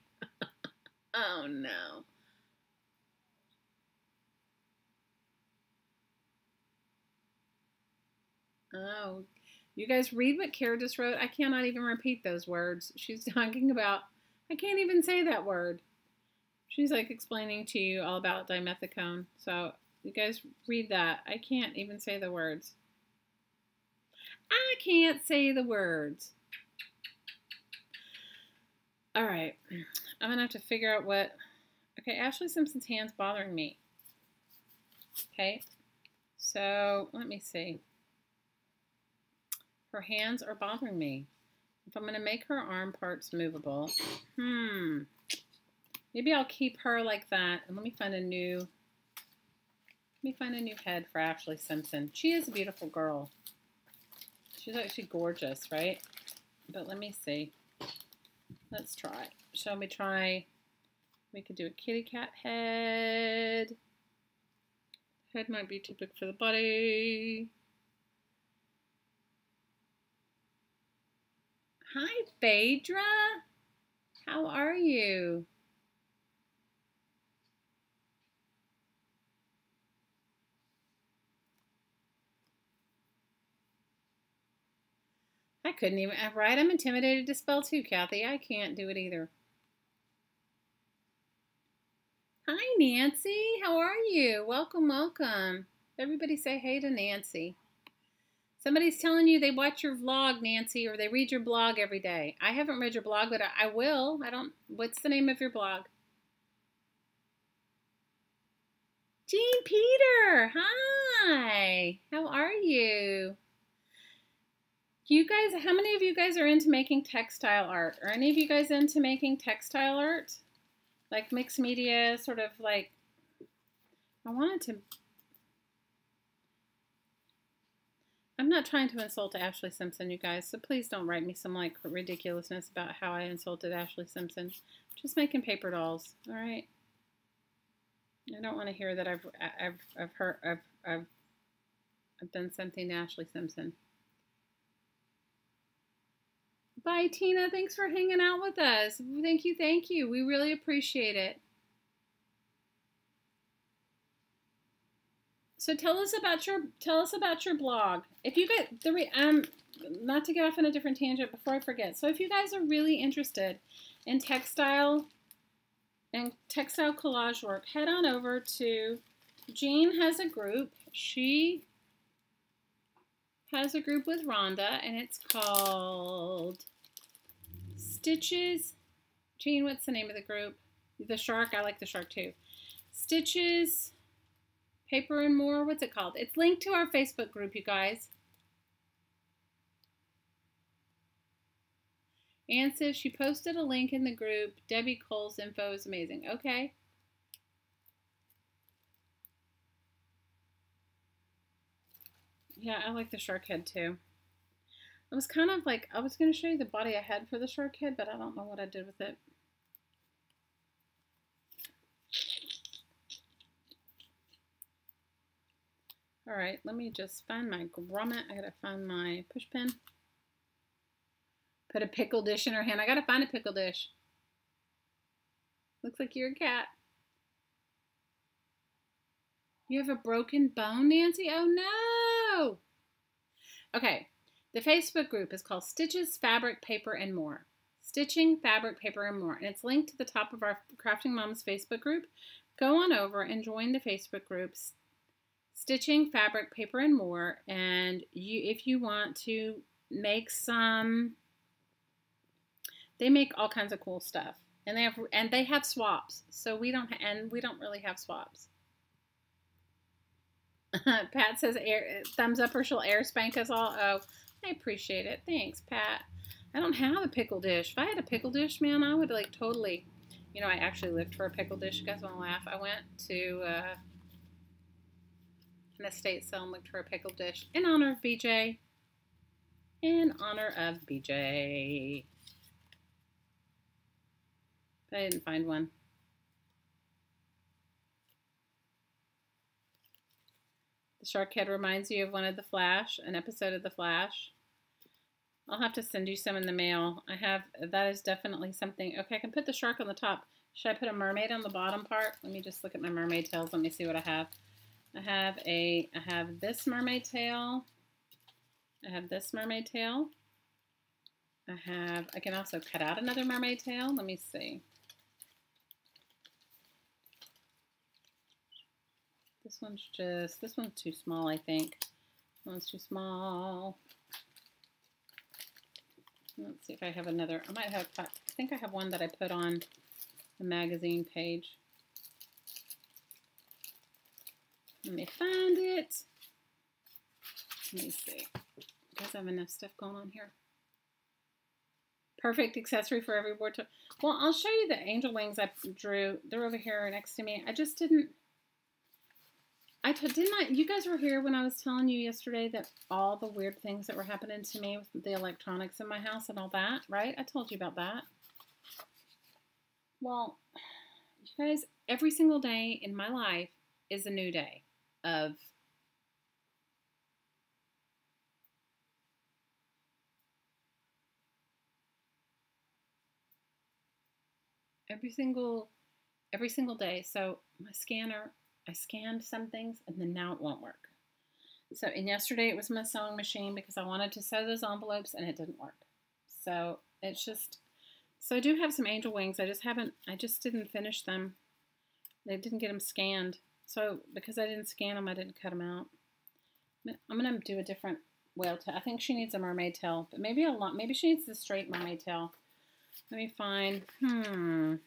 Oh no. Oh, you guys read what Kara just wrote? I cannot even repeat those words. She's talking about, I can't even say that word. She's like explaining to you all about dimethicone. So you guys read that. I can't even say the words. I can't say the words. All right. I'm going to have to figure out what. Okay, Ashley Simpson's hand's bothering me. Okay. So let me see. Her hands are bothering me. If I'm going to make her arm parts movable, maybe I'll keep her like that. And let me find a new head for Ashley Simpson. She is a beautiful girl. She's actually gorgeous, right? But let me see. Let's try. Shall we try? We could do a kitty cat head. Head might be too big for the body. Hi, Phaedra. How are you? I couldn't even, right? I'm intimidated to spell too, Kathy. I can't do it either. Hi, Nancy. How are you? Welcome, welcome. Everybody say hey to Nancy. Somebody's telling you they watch your vlog, Nancy, or they read your blog every day. I haven't read your blog, but I will. What's the name of your blog? Jean Peter. Hi. How are you? You guys, how many of you guys are into making textile art? Are any of you guys into making textile art? Like mixed media, sort of like, I'm not trying to insult Ashley Simpson, you guys, so please don't write me some like ridiculousness about how I insulted Ashley Simpson. Just making paper dolls, all right? I don't want to hear that I've done something to Ashley Simpson. Bye, Tina. Thanks for hanging out with us. Thank you, thank you. We really appreciate it. So tell us about your blog. If you get not to get off on a different tangent before I forget. So if you guys are really interested in textile and textile collage work, head on over to Jean has a group. She has a group with Rhonda, and it's called Stitches. Jean, what's the name of the group? The Shark. I like the Shark too. Stitches, Paper and More. What's it called? It's linked to our Facebook group, you guys. Anne says she posted a link in the group. Debbie Cole's info is amazing. Okay. Yeah, I like the shark head too. I was kind of like, I was going to show you the body I had for the shark head, but I don't know what I did with it. All right, let me just find my grommet. I gotta find my push pin. Put a pickle dish in her hand. I gotta find a pickle dish. Looks like you're a cat. You have a broken bone, Nancy? Oh no! Okay, the Facebook group is called Stitches, Fabric, Paper, and More. Stitching, Fabric, Paper, and More. And it's linked to the top of our Crafting Moms Facebook group. Go on over and join the Facebook groups. Stitching, Fabric, Paper, and More. And if you want to make some, they make all kinds of cool stuff. And they have swaps. So we don't really have swaps. Pat says thumbs up or she'll air spank us all. Oh, I appreciate it. Thanks, Pat. I don't have a pickle dish. If I had a pickle dish, man, I would like totally, you know, I actually looked for a pickle dish. You guys want to laugh? I went to an estate sale and looked for a pickle dish in honor of BJ. In honor of BJ. But I didn't find one. The shark head reminds you of one of The Flash, an episode of The Flash. I'll have to send you some in the mail. That is definitely something. Okay, I can put the shark on the top. Should I put a mermaid on the bottom part? Let me just look at my mermaid tails. Let me see what I have. I have this mermaid tail. I have this mermaid tail. I can also cut out another mermaid tail. Let me see. This one's too small, I think. This one's too small. Let's see if I have another. I think I have one that I put on the magazine page. Let me find it. Let me see. Does have enough stuff going on here? Perfect accessory for every board. Well, I'll show you the angel wings I drew. They're over here next to me. I just didn't. You guys were here when I was telling you yesterday that all the weird things that were happening to me with the electronics in my house and all that, right? I told you about that. Well, you guys, every single day in my life is a new day of every single day. So my scanner, I scanned some things and then now it won't work. So, and yesterday it was my sewing machine because I wanted to sew those envelopes and it didn't work. So it's just, so I do have some angel wings. I just didn't finish them. They didn't get them scanned. So because I didn't scan them, I didn't cut them out. I'm going to do a different whale tail. I think she needs a mermaid tail, but maybe maybe she needs the straight mermaid tail. Let me find, let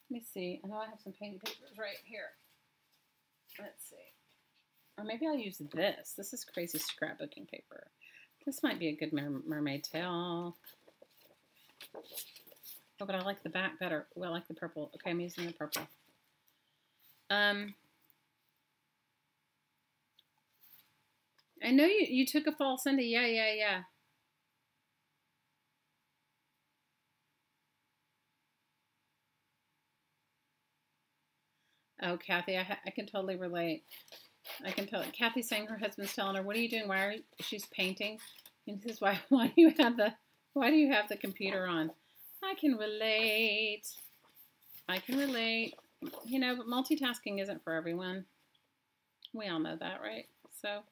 me see. I know I have some painting papers right here. Let's see. Or maybe I'll use this. This is crazy scrapbooking paper. This might be a good mermaid tail. Oh, but I like the back better. Oh, I like the purple. Okay, I'm using the purple. I know you took a fall Sunday. Yeah. Oh, Kathy, I can totally relate. I can tell. Kathy's saying her husband's telling her, "What are you doing? She's painting?" And he says, "Why do you have the computer on?" I can relate. You know, but multitasking isn't for everyone. We all know that, right? So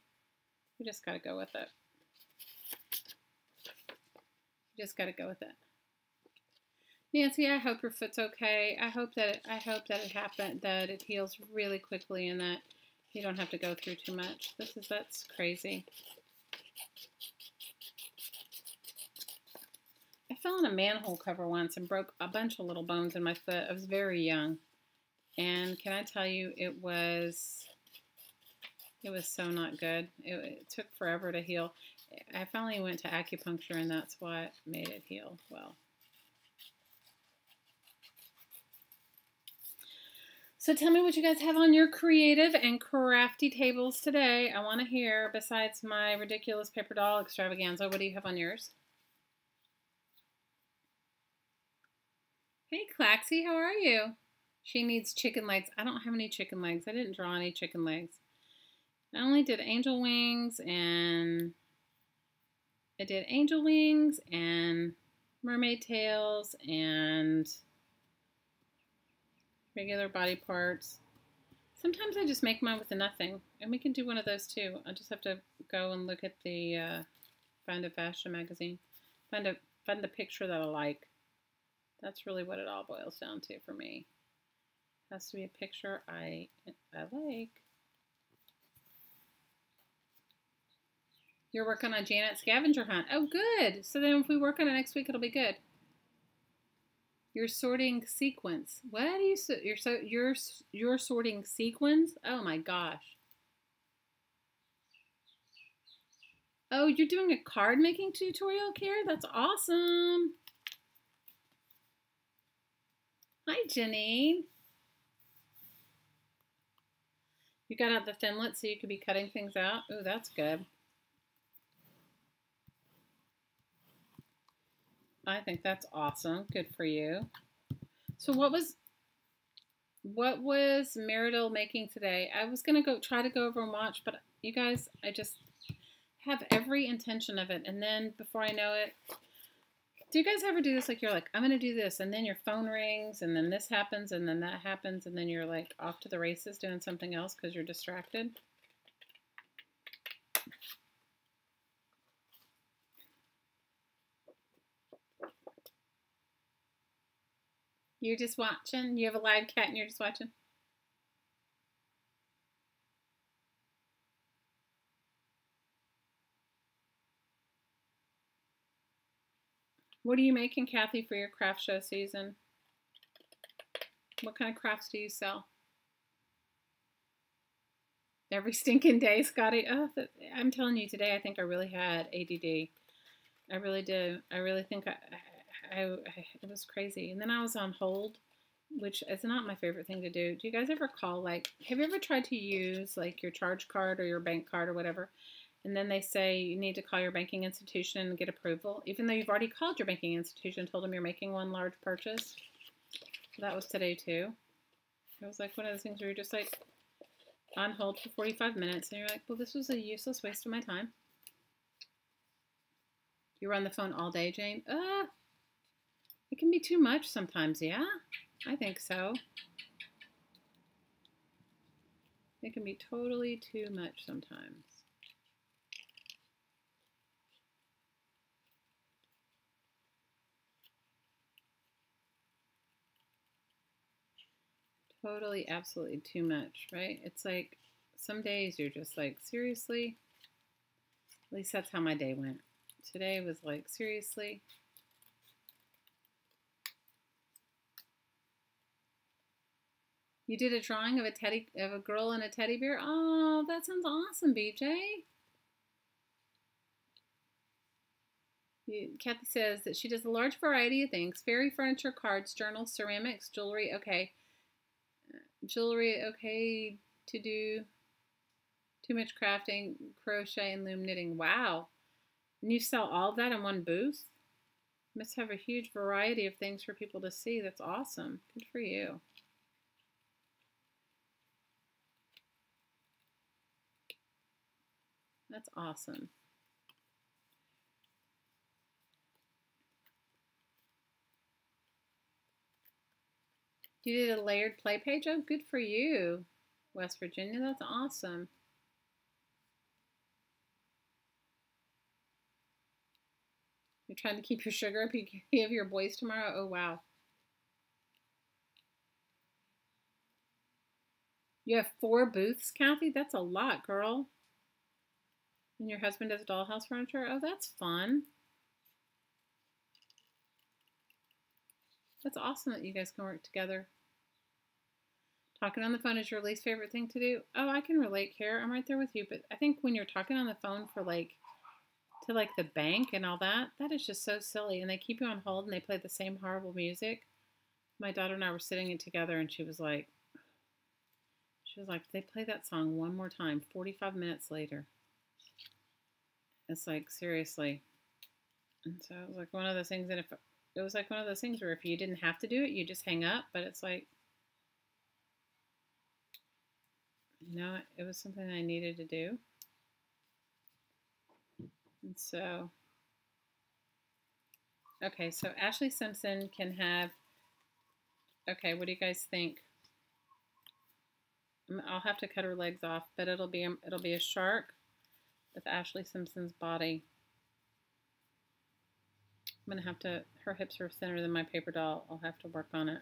we just got to go with it. Nancy, I hope your foot's okay. I hope that it heals really quickly and that you don't have to go through too much. That's crazy. I fell on a manhole cover once and broke a bunch of little bones in my foot. I was very young. And can I tell you, it was so not good. It took forever to heal. I finally went to acupuncture and that's what made it heal well. So tell me what you guys have on your creative and crafty tables today. I want to hear, besides my ridiculous paper doll extravaganza, what do you have on yours? Hey, Claxie, how are you? She needs chicken legs. I don't have any chicken legs. I didn't draw any chicken legs. I only did angel wings and mermaid tails and regular body parts. Sometimes I just make mine with nothing, and we can do one of those too. I just have to go and look at the find a fashion magazine, find the picture that I like. That's really what it all boils down to for me. It has to be a picture I like. You're working on Janet's scavenger hunt. Oh, good. So then if we work on it next week, it'll be good. You're sorting sequins. What do you say? You're sorting sequins? Oh my gosh. Oh, you're doing a card making tutorial, Kara? That's awesome. Hi, Janine. You got out the Thinlet so you could be cutting things out? Ooh, that's good. I think that's awesome. Good for you. So what was Meridel making today? I was gonna try to go over and watch, but you guys, I just have every intention of it, and then before I know it, do you guys ever do this? Like you're like, I'm gonna do this, and then your phone rings, and then this happens, and then that happens, and then you're like off to the races doing something else because you're distracted. You're just watching. You have a live cat, and you're just watching. What are you making, Kathy, for your craft show season? What kind of crafts do you sell? Every stinking day, Scotty. Oh, I'm telling you, today I think I really had ADD. I really do. I really think it was crazy. And then I was on hold, which is not my favorite thing to do. Do you guys ever call, like, have you ever tried to use, like, your charge card or your bank card or whatever, and then they say you need to call your banking institution and get approval, even though you've already called your banking institution and told them you're making one large purchase? That was today, too. It was like one of those things where you're just, like, on hold for 45 minutes, and you're like, well, this was a useless waste of my time. You were on the phone all day, Jane? It can be too much sometimes, yeah? I think so. It can be totally too much sometimes. Totally, absolutely too much, right? It's like some days you're just like, seriously? At least that's how my day went. Today was like, seriously? You did a drawing of a girl and a teddy bear? Oh, that sounds awesome, BJ. Kathy says that she does a large variety of things. Fairy furniture, cards, journals, ceramics, jewelry. Okay. Jewelry, okay to do. Too much crafting, crochet, and loom knitting. Wow. And you sell all of that in one booth? You must have a huge variety of things for people to see. That's awesome. Good for you. That's awesome. You did a layered play page? Oh, good for you, West Virginia. That's awesome. You're trying to keep your sugar up. You have your boys tomorrow? Oh, wow. You have 4 booths, Kathy? That's a lot, girl. And your husband does dollhouse furniture? Oh, that's fun. That's awesome that you guys can work together. Talking on the phone is your least favorite thing to do? Oh, I can relate, Kara. I'm right there with you. But I think when you're talking on the phone for to the bank and all that, that is just so silly. And they keep you on hold and they play the same horrible music. My daughter and I were sitting together and she was like, they play that song one more time, 45 minutes later. It's like, seriously. And so it was like one of those things that it was like one of those things where if you didn't have to do it, you just hang up. But it's like, no, it was something I needed to do. And so, okay, so Ashley Simpson can have, okay, what do you guys think? I'll have to cut her legs off, but it'll be a shark with Ashley Simpson's body. I'm going to have to, her hips are thinner than my paper doll. I'll have to work on it.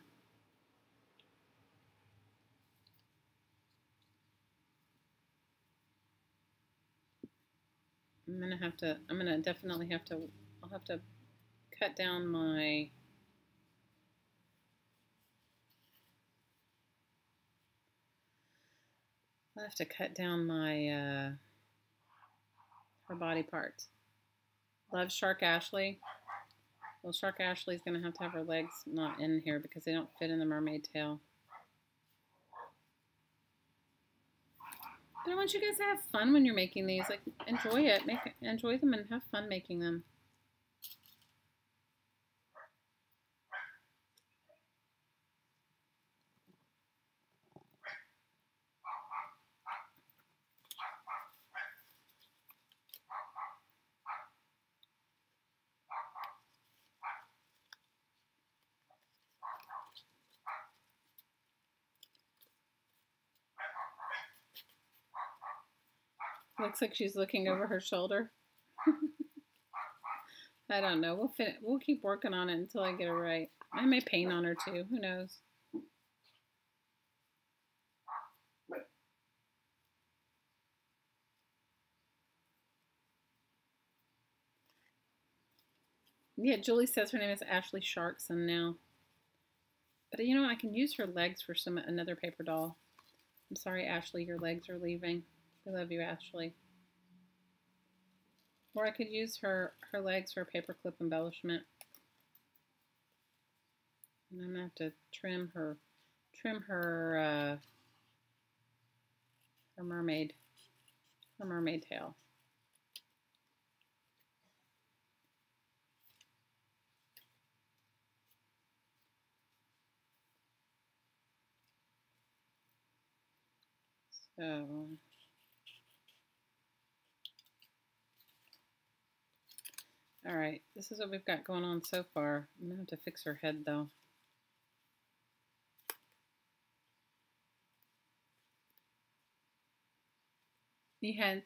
I'll have to cut down my, her body parts. Love Shark Ashley. Well, Shark Ashley's going to have her legs not in here because they don't fit in the mermaid tail. But I want you guys to have fun when you're making these. Like, enjoy it. Enjoy them and have fun making them. Looks like she's looking over her shoulder. I don't know. We'll keep working on it until I get it right. I may paint on her too. Who knows? Yeah, Julie says her name is Ashley Sharkson now. But you know, I can use her legs for another paper doll. I'm sorry, Ashley, your legs are leaving. I love you, Ashley. Or I could use her legs for a paperclip embellishment. And I'm gonna have to trim her mermaid tail. So all right, this is what we've got going on so far. I'm gonna have to fix her head though. Yeah,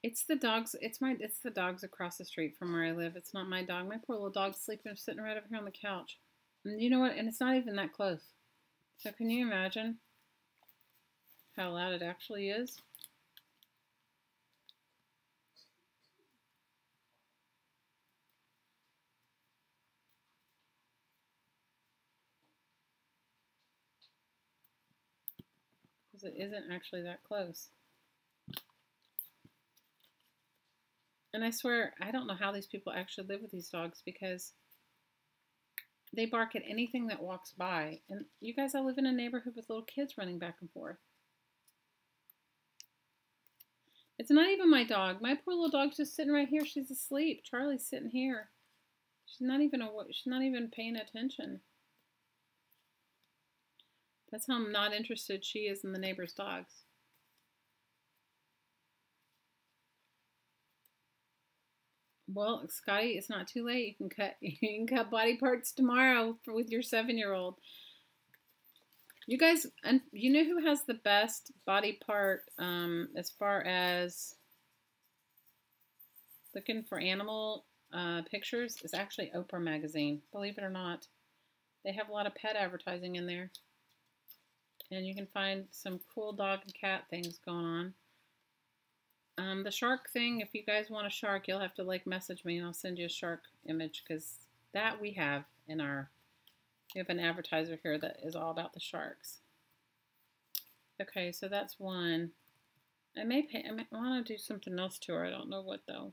it's the dogs. It's the dogs across the street from where I live. It's not my dog. My poor little dog's sleeping, sitting right over here on the couch. And you know what? And it's not even that close. So can you imagine how loud it actually is? Because it isn't actually that close. And I swear, I don't know how these people actually live with these dogs because they bark at anything that walks by. And you guys all live in a neighborhood with little kids running back and forth. It's not even my dog. My poor little dog's just sitting right here. She's asleep. Charlie's sitting here. She's not even paying attention. That's how not interested she is in the neighbor's dogs. Well, Scotty, it's not too late. You can cut body parts tomorrow with your 7-year-old. You guys, and you know who has the best body part as far as looking for animal pictures is actually Oprah magazine. Believe it or not, they have a lot of pet advertising in there, and you can find some cool dog and cat things going on. The shark thing, if you guys want a shark, you'll have to like message me and I'll send you a shark image because that we have in we have an advertiser here that is all about the sharks. Okay, so that's one. I want to do something else to her. I don't know what though.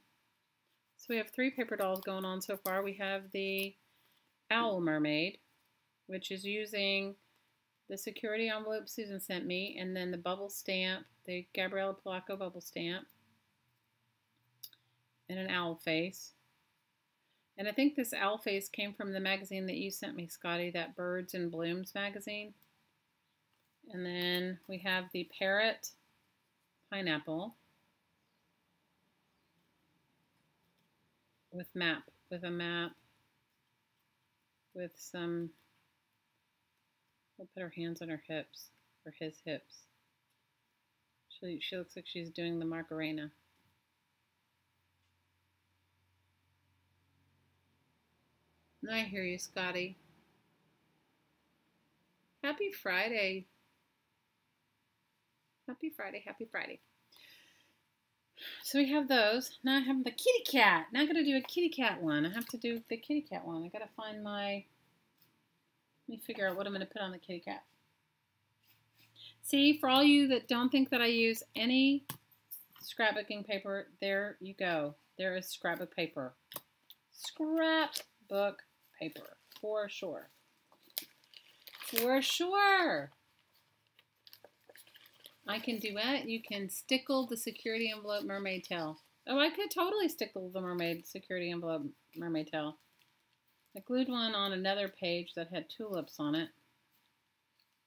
So we have 3 paper dolls going on so far. We have the owl mermaid, which is using the security envelope Susan sent me, and then the bubble stamp, the Gabriella Polacco bubble stamp, and an owl face. And I think this owl face came from the magazine that you sent me, Scotty, that Birds and Blooms magazine. And then we have the parrot pineapple with a map with some, we'll put her hands on her hips, or his hips. She looks like she's doing the Macarena. I hear you, Scotty. Happy Friday. Happy Friday, happy Friday. So we have those. Now I have the kitty cat. Now I'm going to do a kitty cat one. I have to do the kitty cat one. I got to find let me figure out what I'm going to put on the kitty cat. See, for all you that don't think that I use any scrapbooking paper, there you go. There is scrapbook paper. Scrapbook paper, for sure. For sure. I can duet. You can stickle the security envelope mermaid tail. Oh, I could totally stickle the mermaid security envelope mermaid tail. I glued one on another page that had tulips on it.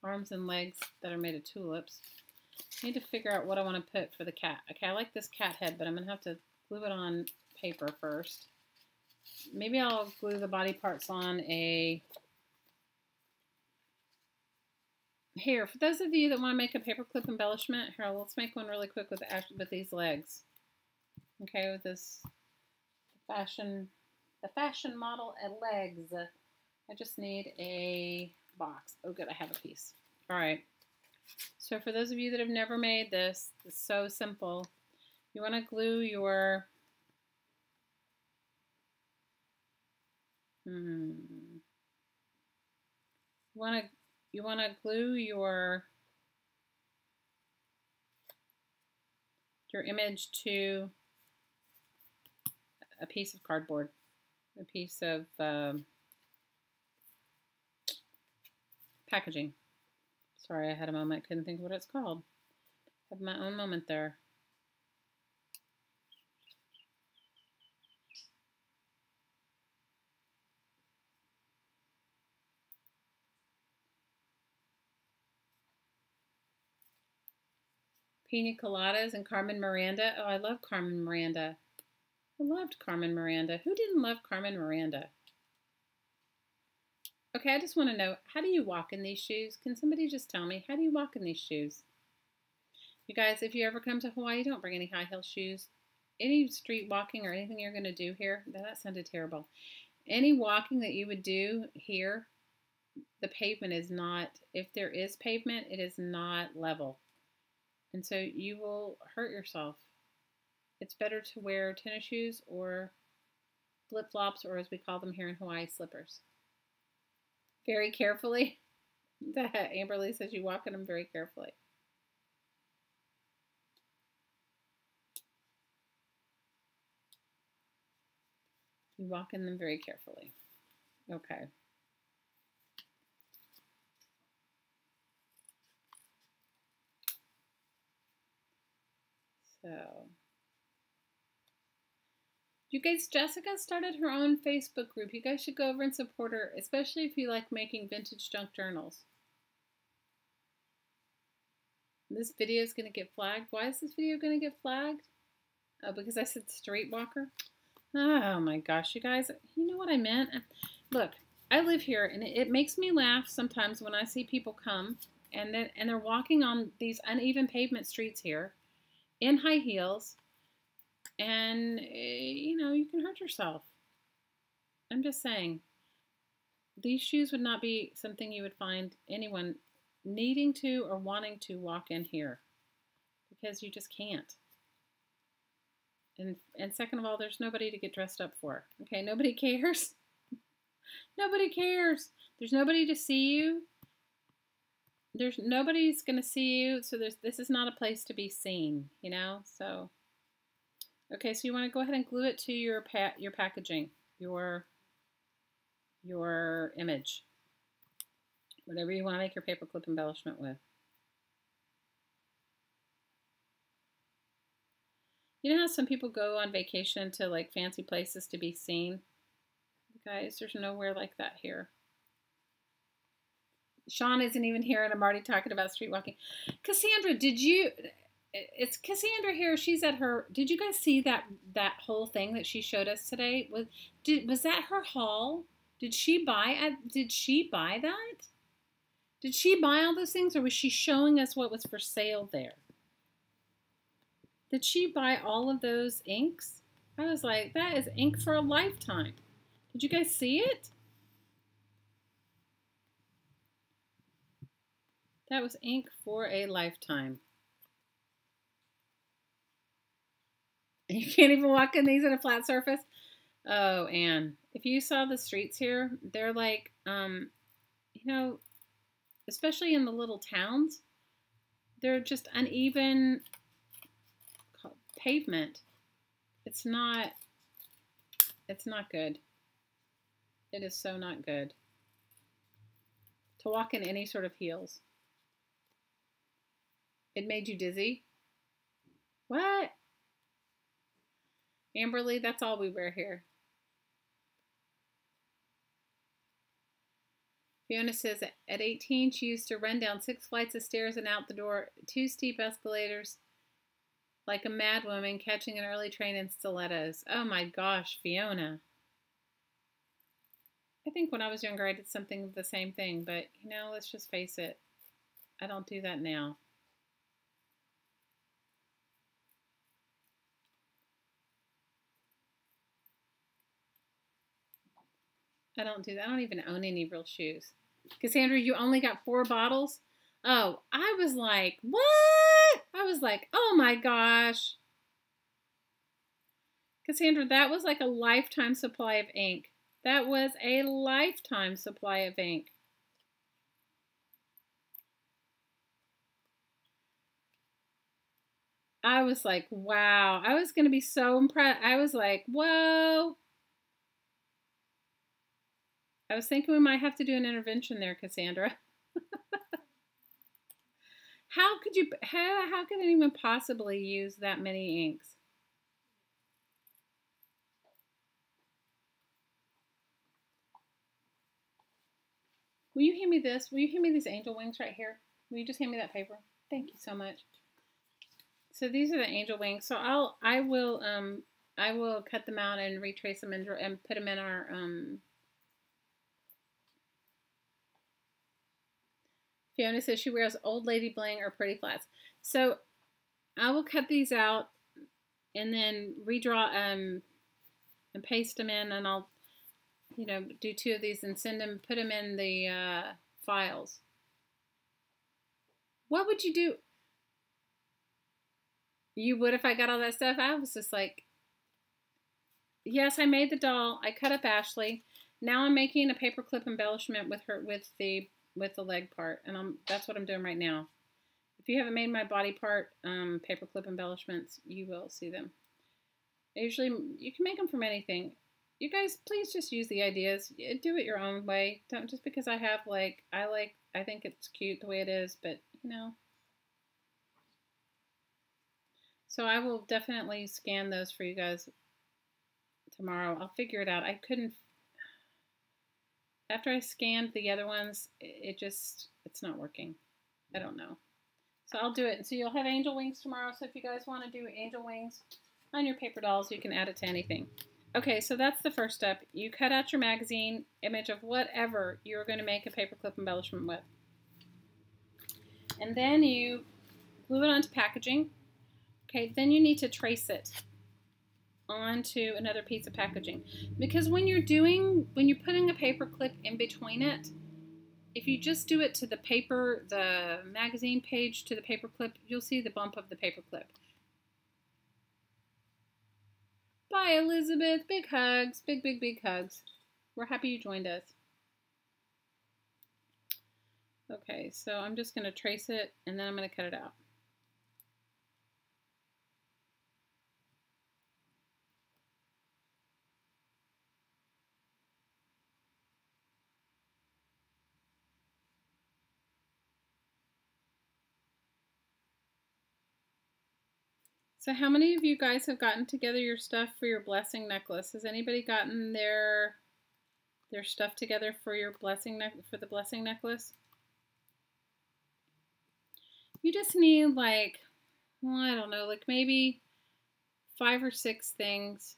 Arms and legs that are made of tulips. I need to figure out what I want to put for the cat. Okay, I like this cat head, but I'm going to have to glue it on paper first. Maybe I'll glue the body parts on a... Here, for those of you that want to make a paperclip embellishment, here, let's make one really quick with these legs. Okay, with this fashion model and legs. I just need a box. Oh, good, I have a piece. All right. So for those of you that have never made this, it's so simple. You want to glue your you want to glue your image to a piece of cardboard, a piece of packaging. Sorry, I had a moment. Couldn't think of what it's called. Have my own moment there. Pina Coladas and Carmen Miranda. Oh, I love Carmen Miranda. I loved Carmen Miranda. Who didn't love Carmen Miranda? Okay, I just want to know, how do you walk in these shoes? Can somebody just tell me, how do you walk in these shoes? You guys, if you ever come to Hawaii, don't bring any high heel shoes. Any street walking or anything you're going to do here, that sounded terrible. Any walking that you would do here, the pavement is not, if there is pavement, it is not level. And so you will hurt yourself. It's better to wear tennis shoes or flip-flops, or as we call them here in Hawaii, slippers. Very carefully. Amberly says you walk in them very carefully. You walk in them very carefully. Okay. So, you guys, Jessica started her own Facebook group. You guys should go over and support her, especially if you like making vintage junk journals. This video is going to get flagged. Why is this video going to get flagged? Oh, because I said streetwalker. Oh my gosh, you guys, you know what I meant? Look, I live here, and it makes me laugh sometimes when I see people come and they're walking on these uneven pavement streets here in high heels, and you know, you can hurt yourself. I'm just saying, these shoes would not be something you would find anyone needing to or wanting to walk in here, because you just can't. And second of all, there's nobody to get dressed up for. Okay, nobody cares. Nobody cares. There's nobody to see you. Nobody's going to see you, so this is not a place to be seen, you know? So, okay, so you want to go ahead and glue it to your packaging, your image, whatever you want to make your paperclip embellishment with. You know how some people go on vacation to like fancy places to be seen? Guys, there's nowhere like that here. Sean isn't even here, and I'm already talking about street walking. Cassandra, it's Cassandra here. She's at her, did you guys see that whole thing that she showed us today? Was that her haul? Did she buy that? Did she buy all those things, or was she showing us what was for sale there? Did she buy all of those inks? I was like, that is ink for a lifetime. Did you guys see it? That was ink for a lifetime. You can't even walk in these on a flat surface? Oh, Anne, if you saw the streets here, they're like, you know, especially in the little towns, they're just uneven pavement. It's not good. It is so not good to walk in any sort of heels. It made you dizzy? What? Amberly, that's all we wear here. Fiona says at 18, she used to run down 6 flights of stairs and out the door, 2 steep escalators, like a madwoman catching an early train in stilettos. Oh my gosh, Fiona. I think when I was younger, I did something of the same thing, but you know, let's just face it. I don't do that now. I don't do that. I don't even own any real shoes. Cassandra, you only got 4 bottles? Oh, I was like, what? I was like, oh my gosh. Cassandra, that was like a lifetime supply of ink. That was a lifetime supply of ink. I was like, wow. I was going to be so impressed. I was like, whoa. I was thinking we might have to do an intervention there, Cassandra. How could anyone possibly use that many inks? Will you hand me this? Will you hand me these angel wings right here? Will you just hand me that paper? Thank you so much. So these are the angel wings. So I will cut them out and retrace them and put them in our Fiona says she wears old lady bling or pretty flats. So I will cut these out and then redraw and paste them in, and I'll, you know, do 2 of these and put them in the files. What would you do? You would if I got all that stuff? I was just like, yes, I made the doll. I cut up Ashley. Now I'm making a paperclip embellishment with the leg part, and that's what I'm doing right now. If you haven't made my body part paperclip embellishments, you will see them. Usually, you can make them from anything. You guys, please just use the ideas. Do it your own way. Don't just because I have I think it's cute the way it is, but you know. So I will definitely scan those for you guys tomorrow. I'll figure it out. I couldn't. After I scanned the other ones, it's not working. I don't know. So I'll do it. So you'll have angel wings tomorrow. So if you guys want to do angel wings on your paper dolls, you can add it to anything. Okay, so that's the first step. You cut out your magazine image of whatever you're going to make a paperclip embellishment with. And then you glue it onto packaging. Okay, then you need to trace it onto another piece of packaging, because when you're putting a paper clip in between it, if you just do it to the magazine page to the paper clip, you'll see the bump of the paper clip. Bye, Elizabeth. Big hugs. Big hugs. We're happy you joined us. Okay, so I'm just going to trace it and then I'm going to cut it out. So how many of you guys have gotten together your stuff for your blessing necklace? Has anybody gotten their stuff together for your the blessing necklace? You just need like, well, I don't know, like maybe 5 or 6 things.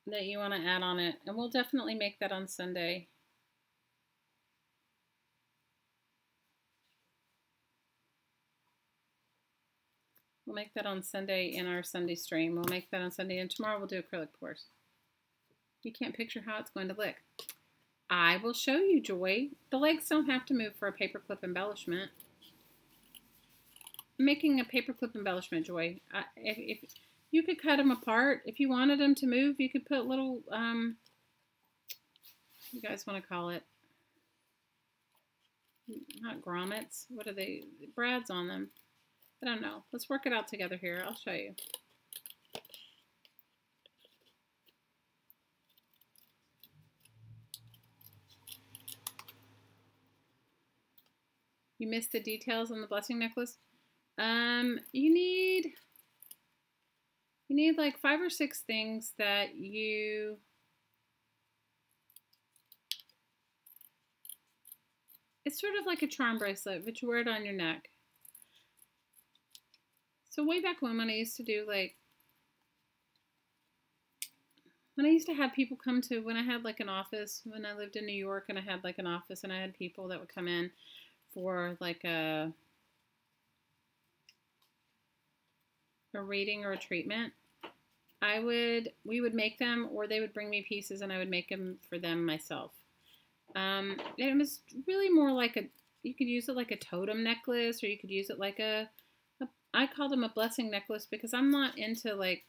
That you want to add on it, and we'll definitely make that on Sunday. We'll make that on Sunday in our Sunday stream. We'll make that on Sunday, and tomorrow we'll do acrylic pours. You can't picture how it's going to look. I will show you, Joy. The legs don't have to move for a paperclip embellishment. I'm making a paperclip embellishment, Joy. If you could cut them apart. If you wanted them to move, you could put little, you guys want to call it, not grommets. What are they? Brads on them. I don't know. Let's work it out together here. I'll show you. You missed the details on the blessing necklace? You need like 5 or 6 things that you it's sort of like a charm bracelet, but you wear it on your neck. So way back when I used to do like, when I used to have people come to, when I had like an office, when I lived in New York and I had like an office and I had people that would come in for like a reading or a treatment, we would make them, or they would bring me pieces and I would make them for them myself. It was really more like you could use it like a totem necklace, or you could use it like I called them a blessing necklace because I'm not into like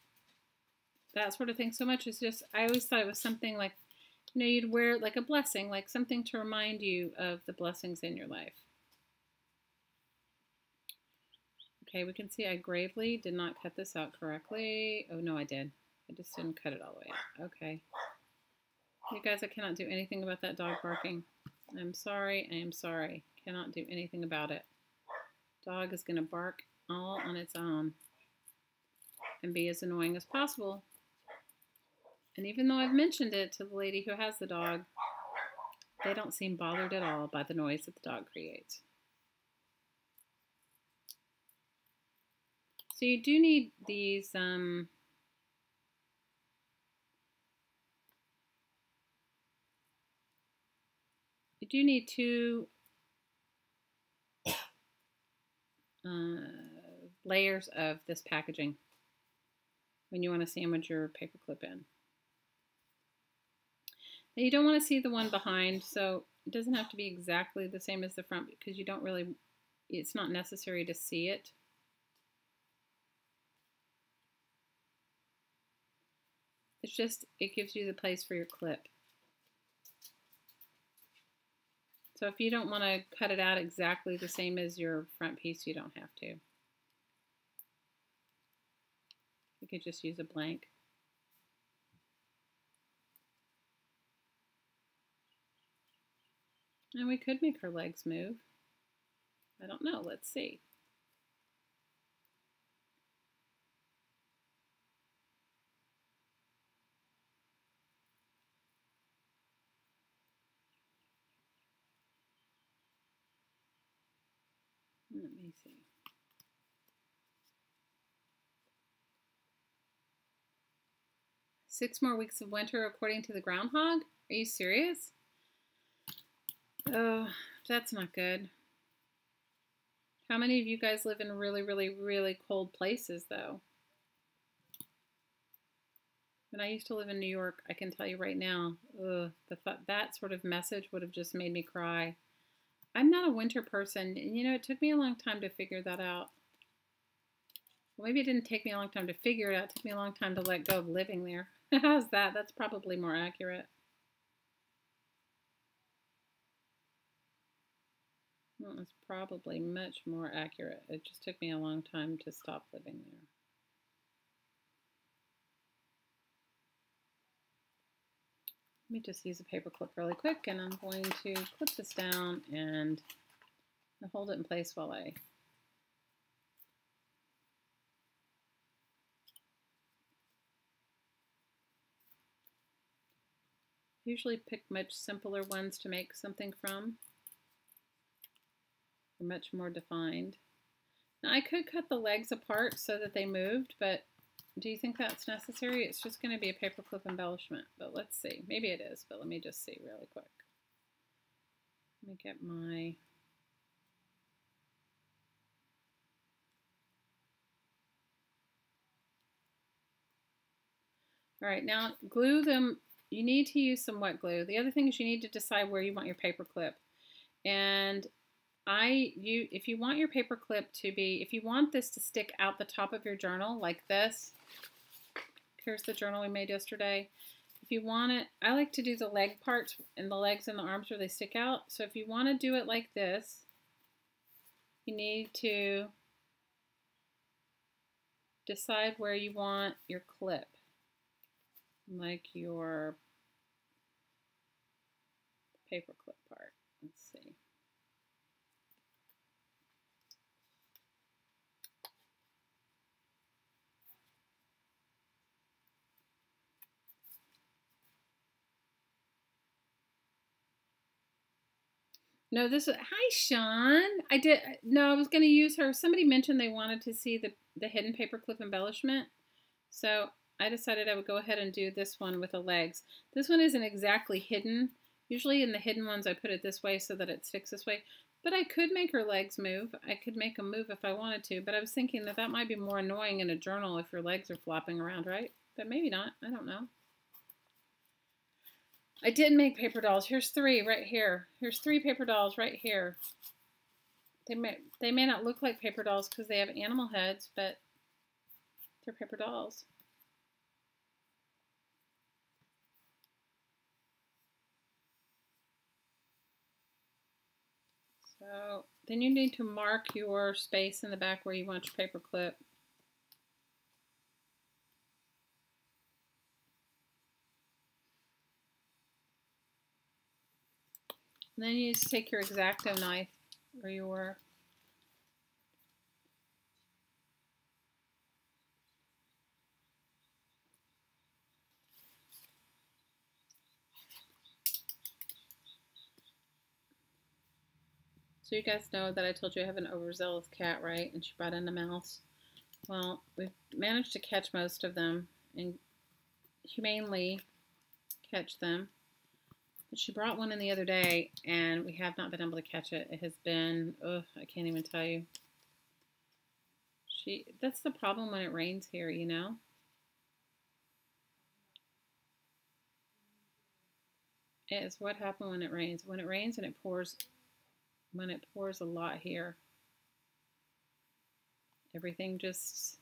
that sort of thing so much. It's just, I always thought it was something like, you'd wear it like a blessing, like something to remind you of the blessings in your life. Okay, we can see I gravely did not cut this out correctly. Oh no, I did. I just didn't cut it all the way out. Okay. You guys, I cannot do anything about that dog barking. I'm sorry. I am sorry. Cannot do anything about it. Dog is going to bark all on its own and be as annoying as possible. And even though I've mentioned it to the lady who has the dog, they don't seem bothered at all by the noise that the dog creates. So you do need these you do need 2 layers of this packaging when you want to sandwich your paper clip in. Now you don't want to see the one behind, so it doesn't have to be exactly the same as the front because you don't really, it's not necessary to see it. It's just, it gives you the place for your clip. So if you don't want to cut it out exactly the same as your front piece, you don't have to. You could just use a blank. And we could make her legs move. I don't know, let's see. Let me see. Six more weeks of winter according to the groundhog? Are you serious? Oh, that's not good. How many of you guys live in really, really, really cold places though? When I used to live in New York, I can tell you right now, that sort of message would have just made me cry. I'm not a winter person, and it took me a long time to figure that out. Well, maybe it didn't take me a long time to figure it out. It took me a long time to let go of living there. How's that? That's probably more accurate. Well, it's probably much more accurate. It just took me a long time to stop living there. Let me just use a paper clip really quick, and I'm going to clip this down and hold it in place while I usually pick much simpler ones to make something from. They're much more defined. Now I could cut the legs apart so that they moved, but do you think that's necessary? It's just going to be a paperclip embellishment, but let's see. Maybe it is, but let me just see really quick. Let me get my... All right, now glue them. You need to use some wet glue. The other thing is you need to decide where you want your paper clip. And if you want your paper clip to be, if you want this to stick out the top of your journal like this, here's the journal we made yesterday. If you want it, I like to do the leg parts and the legs and the arms where they stick out. So if you want to do it like this, you need to decide where you want your clip, like your paper clip part. Let's see. No, this is, hi, Sean. No, I was going to use her. Somebody mentioned they wanted to see the hidden paperclip embellishment. So I decided I would go ahead and do this one with the legs. This one isn't exactly hidden. Usually in the hidden ones, I put it this way so that it sticks this way. But I could make her legs move. I could make them move if I wanted to. But I was thinking that that might be more annoying in a journal if your legs are flopping around, right? But maybe not. I don't know. I did make paper dolls. Here's 3 right here. Here's 3 paper dolls right here. They may not look like paper dolls because they have animal heads, but they're paper dolls. So then you need to mark your space in the back where you want your paper clip. And then you just take your X-Acto knife or your So you guys know that I told you I have an overzealous cat, right? And she brought in a mouse. Well, we've managed to catch most of them and humanely catch them. But she brought one in the other day, and we have not been able to catch it. It has been, I can't even tell you. That's the problem when it rains here, you know? It is what happened when it rains. When it rains and it pours a lot here, everything just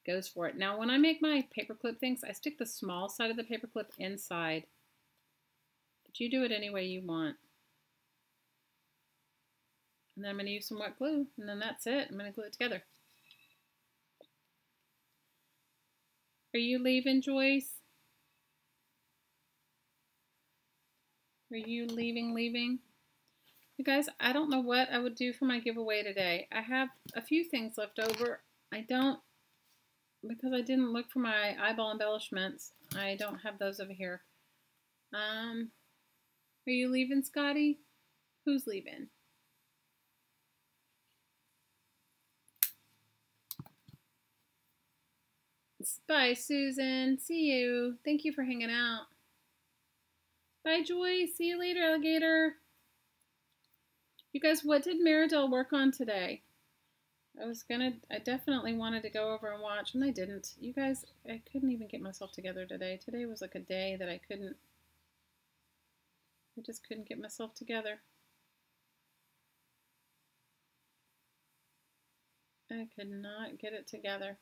goes for it. Now, when I make my paperclip things, I stick the small side of the paperclip inside. But you do it any way you want. And then I'm going to use some wet glue, and then that's it. I'm going to glue it together. Are you leaving, Joyce? Are you leaving? You guys, I don't know what I would do for my giveaway today. I have a few things left over. Because I didn't look for my eyeball embellishments, I don't have those over here. Are you leaving, Scotty? Who's leaving? Bye, Susan. See you. Thank you for hanging out. Bye, Joy. See you later, alligator. You guys, what did Meridel work on today? I definitely wanted to go over and watch, and I didn't. You guys, I couldn't even get myself together today. Today was like a day that I just couldn't get myself together. I could not get it together.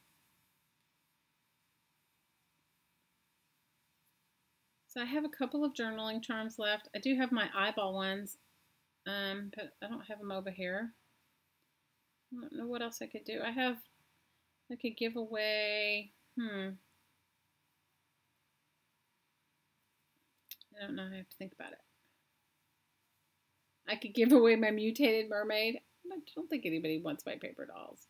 So I have a couple of journaling charms left. I do have my eyeball ones, but I don't have them over here. I don't know what else I could do. I could give away, I don't know. I have to think about it. I could give away my mutated mermaid. I don't think anybody wants my paper dolls.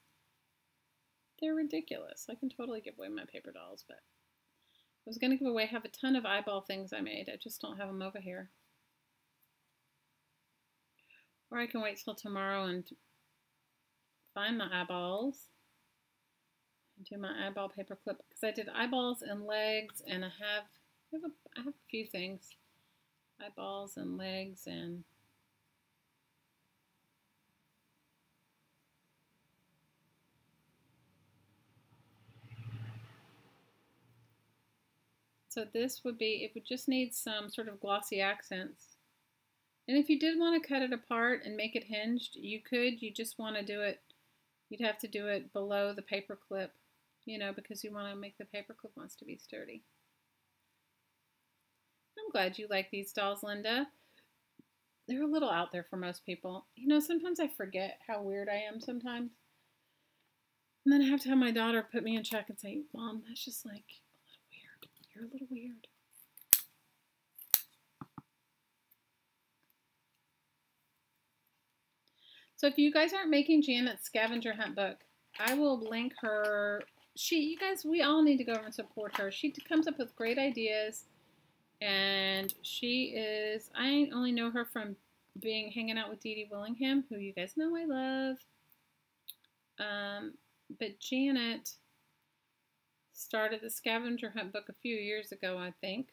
They're ridiculous. I can totally give away my paper dolls, but I was going to give away, have a ton of eyeball things I made. I just don't have them over here. Or I can wait till tomorrow and find my eyeballs and do my eyeball paper clip, because I did eyeballs and legs, and I have a few things. Eyeballs and legs and so this would be, it would just need some sort of glossy accents. And if you did want to cut it apart and make it hinged, you could. You just want to do it, you'd have to do it below the paper clip, you know, because you want to make the paper clip wants to be sturdy. I'm glad you like these dolls, Linda. They're a little out there for most people. You know, sometimes I forget how weird I am sometimes. And then I have to have my daughter put me in check and say, Mom, that's just like a little weird. You're a little weird. So if you guys aren't making Janet's scavenger hunt book, I will link her. You guys, we all need to go over and support her. She comes up with great ideas, and she is, I only know her from hanging out with Dee Dee Willingham, who you guys know I love. But Janet started the Scavenger Hunt book a few years ago, I think.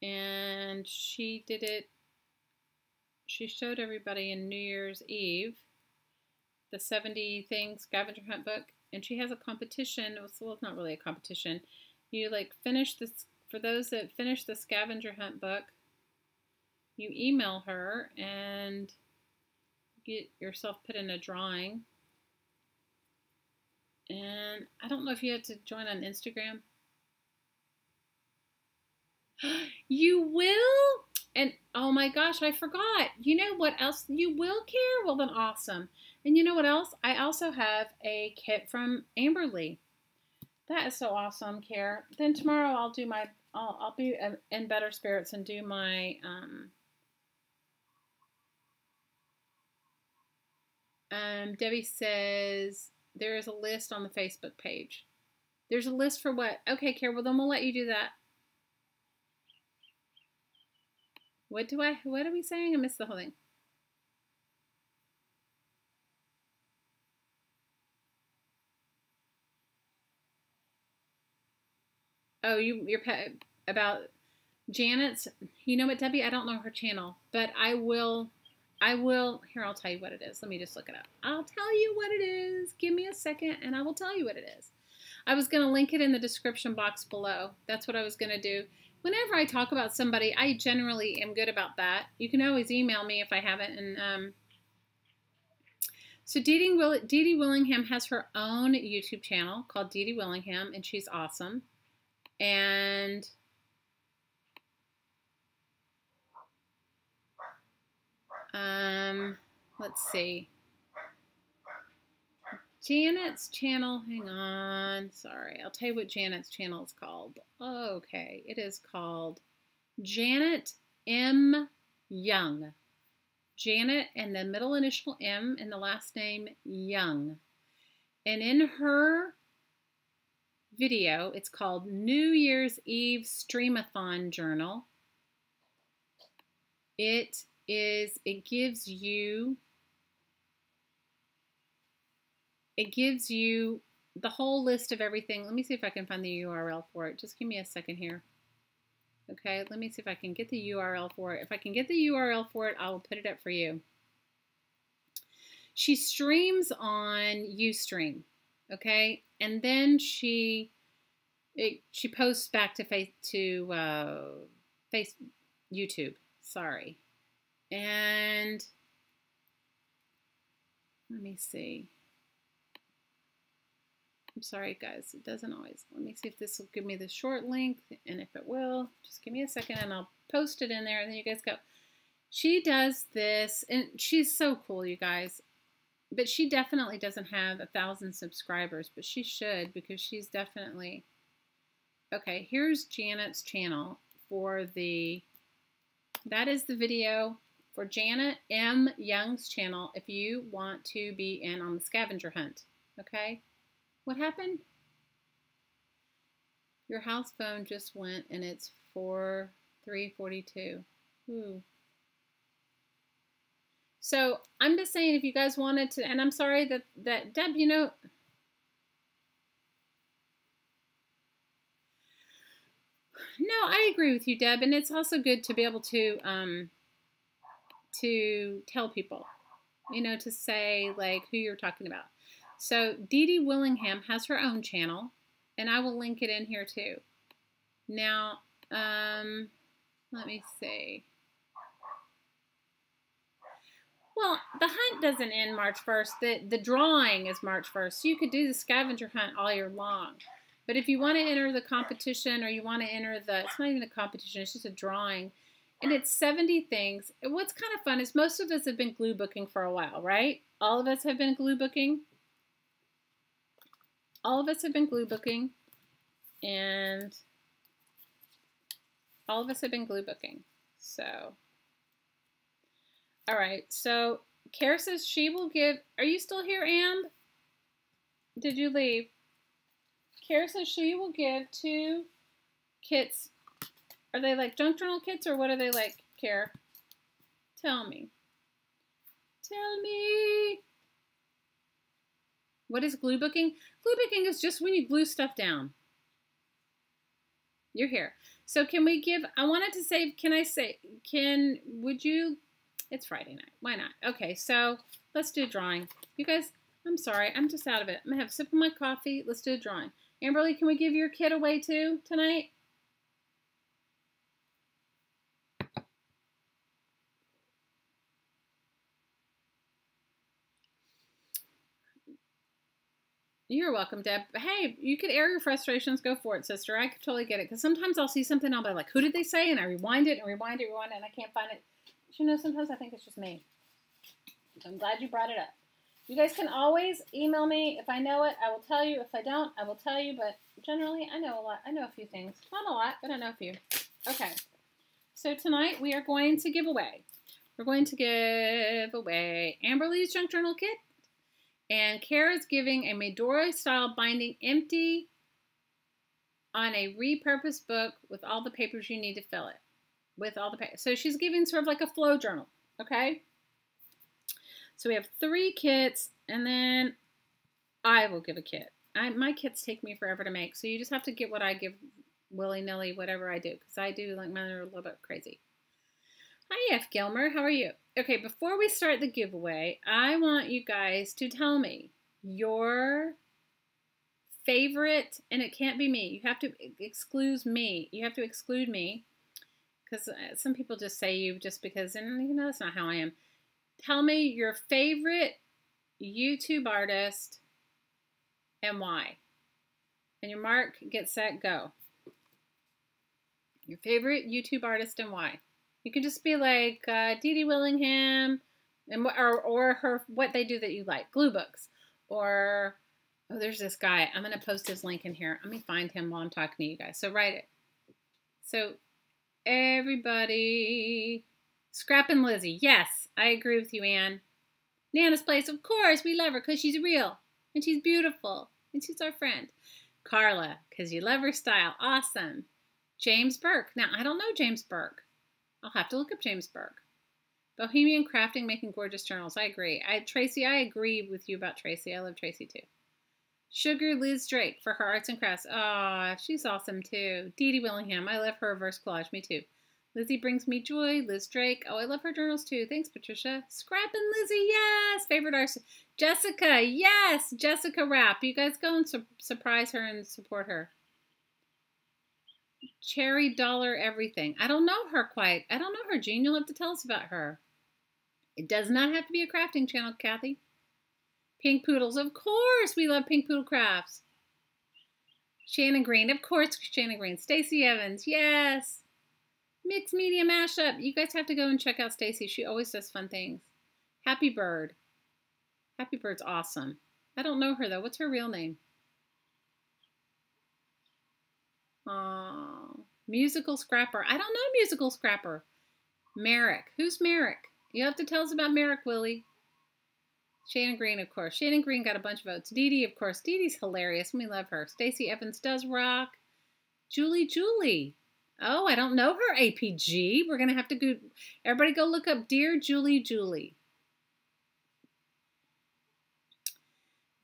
And she did it, she showed everybody in New Year's Eve the 70 things Scavenger Hunt book. And she has a competition. Well, it's not really a competition. You like finish this, for those that finish the Scavenger Hunt book, you email her and get yourself put in a drawing. And I don't know if you had to join on Instagram. You will? And oh my gosh, I forgot. You know what else? You will, care? Well then awesome. And you know what else? I also have a kit from Amberly. That is so awesome, Care. Then tomorrow I'll do my, I'll be in better spirits and do my, Debbie says there is a list on the Facebook page. There's a list for what? Okay, Care, well then we'll let you do that. What are we saying? I missed the whole thing. Oh, you're about Janet's, you know what, Debbie, I don't know her channel, but I will, here, I'll tell you what it is. Let me just look it up. I'll tell you what it is. Give me a second and I will tell you what it is. I was going to link it in the description box below. That's what I was going to do. Whenever I talk about somebody, I generally am good about that. You can always email me if I haven't. And so Dee Dee Willingham has her own YouTube channel called Dee Dee Willingham, and she's awesome. And let's see. Janet's channel, hang on, sorry. I'll tell you what Janet's channel is called. Okay, it is called Janet M. Young. Janet and the middle initial M and the last name Young. And in her video, it's called New Year's Eve Streamathon Journal. It gives you the whole list of everything. Let me see if I can find the URL for it. Just give me a second here. Okay, let me see if I can get the URL for it. If I can get the URL for it, I will put it up for you. She streams on Ustream, okay? And then she posts back to YouTube, sorry. And let me see. I'm sorry, guys. It doesn't always. Let me see if this will give me the short link. And if it will, just give me a second and I'll post it in there. And then you guys go. She does this. And she's so cool, you guys. But she definitely doesn't have 1,000 subscribers. But she should, because she's definitely. Okay, here's Janet's channel for the. That is the video for Janet M. Young's channel if you want to be in on the scavenger hunt. Okay? What happened? Your house phone just went and it's 342. Ooh. So I'm just saying if you guys wanted to, and I'm sorry that Deb, you know, no, I agree with you, Deb, and it's also good to be able to tell people, you know, to say like who you're talking about. So Dee Dee Willingham has her own channel, and I will link it in here too. Now, let me see. Well, the hunt doesn't end March 1st. The drawing is March 1st. So you could do the scavenger hunt all year long. But if you want to enter the competition or you want to enter it's not even a competition, it's just a drawing. And it's 70 things. And what's kind of fun is most of us have been glue booking for a while, right? All of us have been glue booking. All of us have been glue booking. And all of us have been glue booking. So, all right. So, Kara says she will give, are you still here, Amb? Did you leave? Kara says she will give 2 kits Are they like junk journal kits or what are they like, Care? Tell me. Tell me. What is glue booking? Glue booking is just when you glue stuff down. You're here. So can we give, I wanted to say, would you, it's Friday night. Why not? Okay, so let's do a drawing. You guys, I'm sorry. I'm just out of it. I'm going to have a sip of my coffee. Let's do a drawing. Amberly, can we give your kid away too tonight? You're welcome, Deb. Hey, you could air your frustrations. Go for it, sister. I could totally get it. Because sometimes I'll see something, I'll be like, who did they say? And I rewind it and rewind it, and I can't find it. But you know, sometimes I think it's just me. So I'm glad you brought it up. You guys can always email me. If I know it, I will tell you. If I don't, I will tell you. But generally, I know a lot. I know a few things. Not a lot, but I know a few. Okay. So tonight, we are going to give away. We're going to give away Amberly's Junk Journal Kit. And Kara's giving a Midori-style binding empty on a repurposed book with all the papers you need to fill it. With all the papers. So she's giving sort of like a flow journal, okay? So we have 3 kits, and then I will give a kit. My kits take me forever to make, so you just have to get what I give willy-nilly, whatever I do, because I do, like, mine are a little bit crazy. Hi, F. Gilmer. How are you? Okay, before we start the giveaway, I want you guys to tell me your favorite, and it can't be me. You have to exclude me. You have to exclude me, because some people just say you just because, and you know, that's not how I am. Tell me your favorite YouTube artist and why. And your mark, get set, go. Your favorite YouTube artist and why. You could just be like Dee Dee Willingham, and or her what they do that you like, glue books, or oh, there's this guy. I'm gonna post his link in here. Let me find him while I'm talking to you guys. So write it. So everybody, Scrap and Lizzie. Yes, I agree with you, Anne. Nana's Place, of course, we love her because she's real and she's beautiful and she's our friend. Carla, because you love her style, awesome. James Burke. Now I don't know James Burke. I'll have to look up James Burke. Bohemian Crafting, making gorgeous journals. I agree. Tracy, I agree with you about Tracy. I love Tracy too. Sugar Liz Drake for her arts and crafts. Oh, she's awesome too. Dee Dee Willingham. I love her reverse collage. Me too. Lizzie brings me joy. Liz Drake. Oh, I love her journals too. Thanks, Patricia. Scrap and Lizzie. Yes. Favorite artist. Jessica. Yes. Jessica Rapp. You guys go and surprise her and support her. Cherry Dollar Everything. I don't know her quite. I don't know her, Jean. You'll have to tell us about her. It does not have to be a crafting channel, Kathy. Pink Poodles. Of course, we love Pink Poodle Crafts. Shannon Green. Of course, Shannon Green. Stacey Evans. Yes. Mixed Media Mashup. You guys have to go and check out Stacey. She always does fun things. Happy Bird. Happy Bird's awesome. I don't know her, though. What's her real name? Musical Scrapper. I don't know Musical Scrapper. Merrick. Who's Merrick? You have to tell us about Merrick, Willie. Shannon Green, of course. Shannon Green got a bunch of votes. Dee Dee, of course. Dee Dee's hilarious. We love her. Stacey Evans does rock. Julie. Oh, I don't know her, APG. We're going to have to go. Everybody go look up Dear Julie.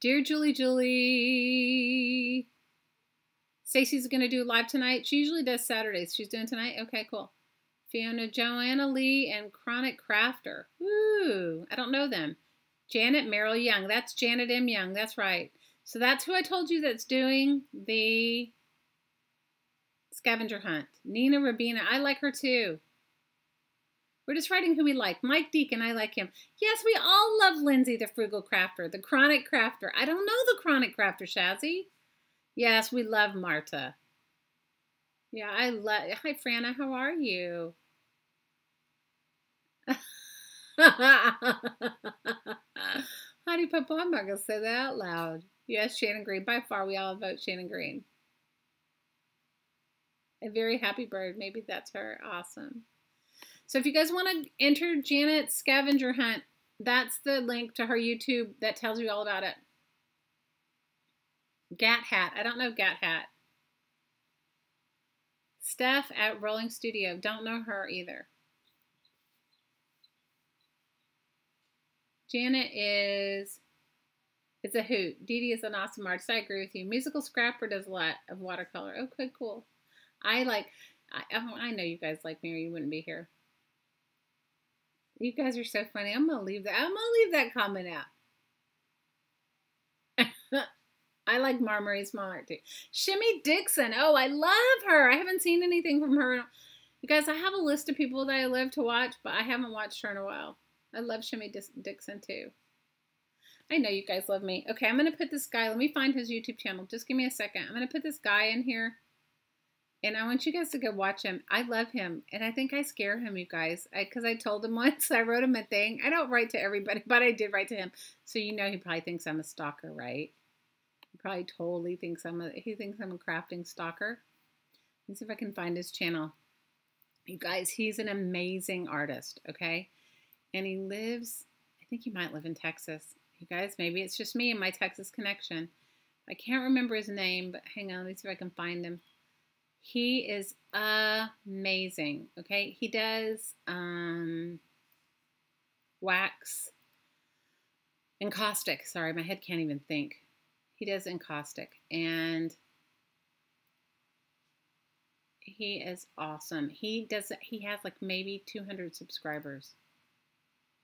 Dear Julie. Stacey's going to do live tonight. She usually does Saturdays. She's doing tonight? Okay, cool. Fiona, Joanna Lee, and Chronic Crafter. Ooh, I don't know them. Janet Merrill Young. That's Janet M. Young. That's right. So that's who I told you that's doing the scavenger hunt. Nina Rabina. I like her too. We're just writing who we like. Mike Deacon. I like him. Yes, we all love Lindsay, the Frugal Crafter. The Chronic Crafter. I don't know the Chronic Crafter, Shazzy. Yes, we love Marta. Yeah, I love. Hi, Franna. How are you? Honey Papa, I'm not going to say that out loud. Yes, Shannon Green. By far, we all vote Shannon Green. A very happy bird. Maybe that's her. Awesome. So if you guys want to enter Janet's scavenger hunt, that's the link to her YouTube that tells you all about it. Gat Hat. I don't know Gat Hat. Steph at Rolling Studio. Don't know her either. Janet is, it's a hoot. Dee Dee is an awesome artist. I agree with you. Musical Scrapper does a lot of watercolor. Okay, cool. I know you guys like me or you wouldn't be here. You guys are so funny. I'm gonna leave that comment out. I like Marmory Small Art too. Shimmy Dixon. Oh, I love her. I haven't seen anything from her. You guys, I have a list of people that I live to watch, but I haven't watched her in a while. I love Shimmy Dixon too. I know you guys love me. Okay, I'm going to put this guy. Let me find his YouTube channel. Just give me a second. I'm going to put this guy in here. And I want you guys to go watch him. I love him. And I think I scare him, you guys. Because I told him once. I wrote him a thing. I don't write to everybody, but I did write to him. So you know he probably thinks I'm a stalker, right? He probably totally thinks he thinks I'm a crafting stalker. Let's see if I can find his channel. You guys, he's an amazing artist, okay? And he lives, I think he might live in Texas. You guys, maybe it's just me and my Texas connection. I can't remember his name, but hang on, let me see if I can find him. He is amazing, okay? He does wax, encaustic. Sorry, my head can't even think. He does encaustic, and he is awesome. He has like maybe 200 subscribers.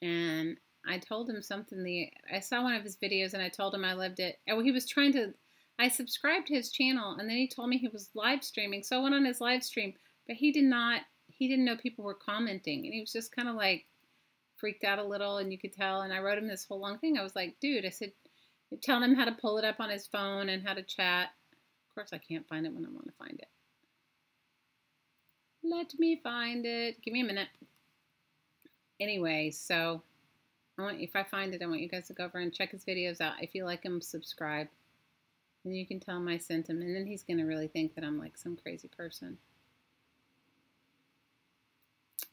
And I told him something, I saw one of his videos and I told him I loved it. Oh, he was trying to, I subscribed to his channel and then he told me he was live streaming. So I went on his live stream, but he didn't know people were commenting. And he was just kind of like freaked out a little, and you could tell. And I wrote him this whole long thing. I was like, dude, I said, telling him how to pull it up on his phone and how to chat. Of course, I can't find it when I want to find it. Let me find it. Give me a minute. Anyway, so if I find it, I want you guys to go over and check his videos out. If you like him, subscribe. And you can tell him I sent him. And then he's going to really think that I'm like some crazy person.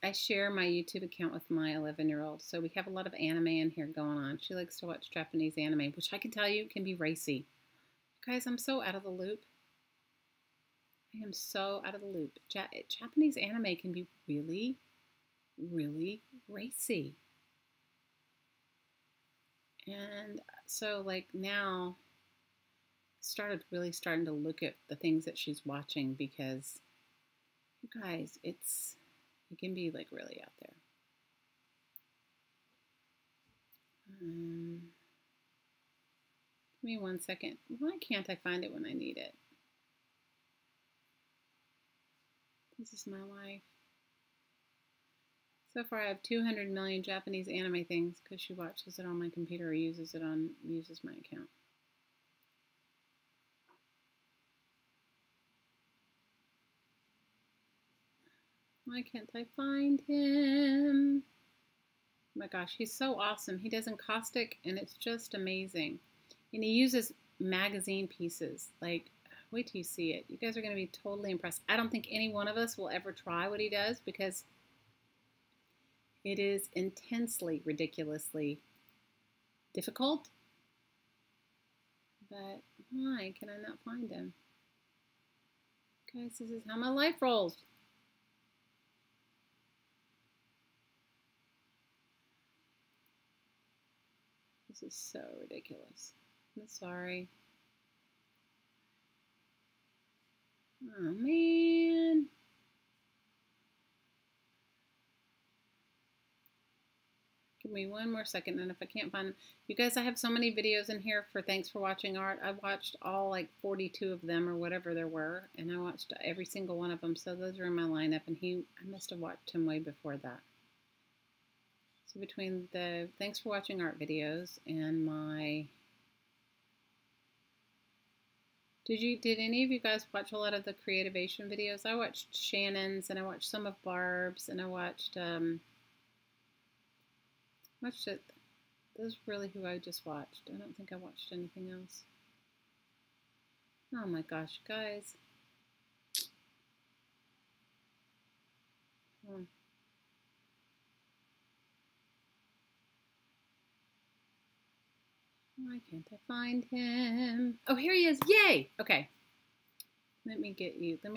I share my YouTube account with my 11-year-old. So we have a lot of anime in here going on. She likes to watch Japanese anime, which I can tell you can be racy. Guys, I'm so out of the loop. I am so out of the loop. Japanese anime can be really, really racy. And so like now starting to look at the things that she's watching, because you guys, it can be like really out there. Give me 1 second. Why can't I find it when I need it? This is my life. So far I have 200 million Japanese anime things because she watches it on my computer or uses my account. Why can't I find him? Oh my gosh, he's so awesome. He does encaustic and it's just amazing. And he uses magazine pieces. Like, wait till you see it. You guys are going to be totally impressed. I don't think any one of us will ever try what he does because it is intensely, ridiculously difficult. But why can I not find him? Guys, this is how my life rolls. This is so ridiculous. I'm sorry. Oh, man. Give me 1 more second, and if I can't find them. You guys, I have so many videos in here for Thanks for Watching Art. I watched all like 42 of them or whatever there were, and I watched every single one of them. So those are in my lineup, and I must have watched him way before that. So between the Thanks for Watching Art videos and my... Did any of you guys watch a lot of the Creativation videos? I watched Shannon's, and I watched some of Barb's, and I watched it. Those are really who I just watched. I don't think I watched anything else. Oh my gosh, guys. Why can't I find him? Oh, here he is. Yay! Okay. Let me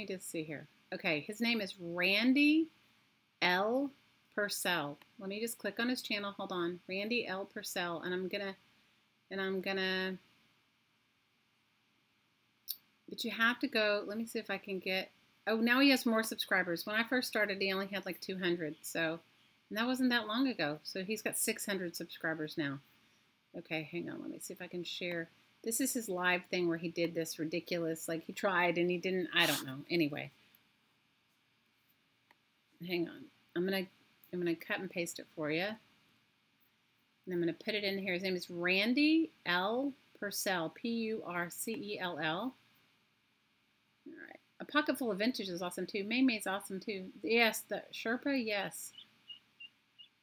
just see here. Okay, his name is Randy L. Purcell. Let me just click on his channel. Hold on. Randy L. Purcell. And I'm gonna, but you have to go, let me see if I can get, oh, now he has more subscribers. When I first started, he only had like 200. So, and that wasn't that long ago. So he's got 600 subscribers now. Okay, hang on. Let me see if I can share. This is his live thing where he did this ridiculous, like he tried and he didn't, I don't know. Anyway, hang on. I'm gonna cut and paste it for you. And I'm gonna put it in here. His name is Randy L. Purcell, P-U-R-C-E-L-L. All right. A Pocket Full of Vintage is awesome too. May's awesome too. Yes, the Sherpa, yes.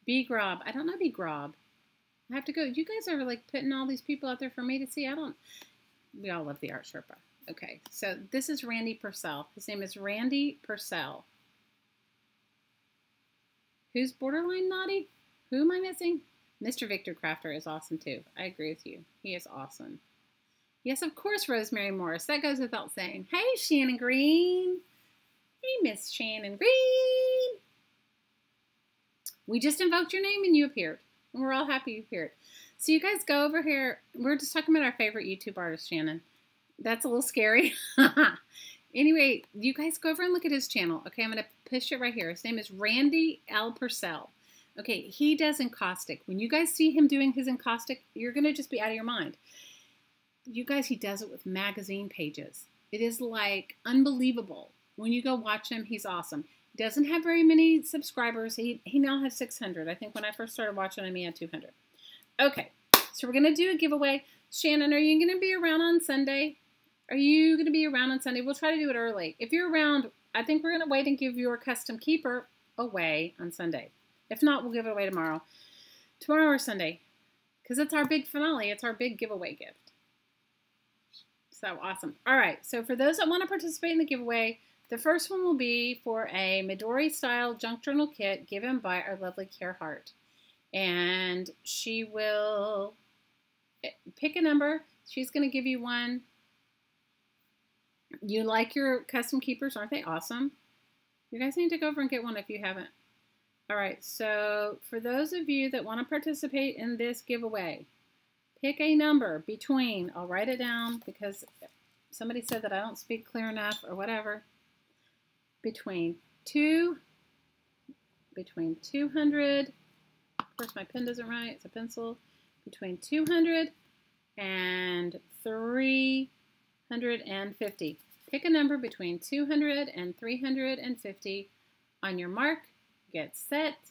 B Grob. I don't know B Grob. I have to go. You guys are like putting all these people out there for me to see. We all love the Art Sherpa. Okay, so this is Randy Purcell. His name is Randy Purcell. Who's borderline naughty? Who am I missing? Mr. Victor Crafter is awesome too. I agree with you. He is awesome. Yes, of course, Rosemary Morris. That goes without saying. Hey, Shannon Green. Hey, Miss Shannon Green. We just invoked your name and you appeared. And we're all happy you appeared. So you guys go over here. We're just talking about our favorite YouTube artist, Shannon. That's a little scary. Anyway, you guys go over and look at his channel. Okay, I'm going to push it right here. His name is Randy L. Purcell. Okay, he does encaustic. When you guys see him doing his encaustic, you're going to just be out of your mind. You guys, he does it with magazine pages. It is like unbelievable. When you go watch him, he's awesome. He doesn't have very many subscribers. He now has 600. I think when I first started watching him, he had 200. Okay, so we're going to do a giveaway. Shannon, are you going to be around on Sunday? Are you going to be around on Sunday? We'll try to do it early. If you're around, I think we're going to wait and give your custom keeper away on Sunday. If not, we'll give it away tomorrow. Tomorrow or Sunday. Because it's our big finale. It's our big giveaway gift. So awesome. All right. So for those that want to participate in the giveaway, the first one will be for a Midori style junk journal kit given by our lovely Care Heart. And she will pick a number. She's going to give you one. You like your custom keepers, aren't they awesome? You guys need to go over and get one if you haven't. All right, so for those of you that want to participate in this giveaway, pick a number between, I'll write it down because somebody said that I don't speak clear enough or whatever, between 200, of course my pen doesn't write, it's a pencil, between 200 and 350. Pick a number between 200 and 350. On your mark, get set,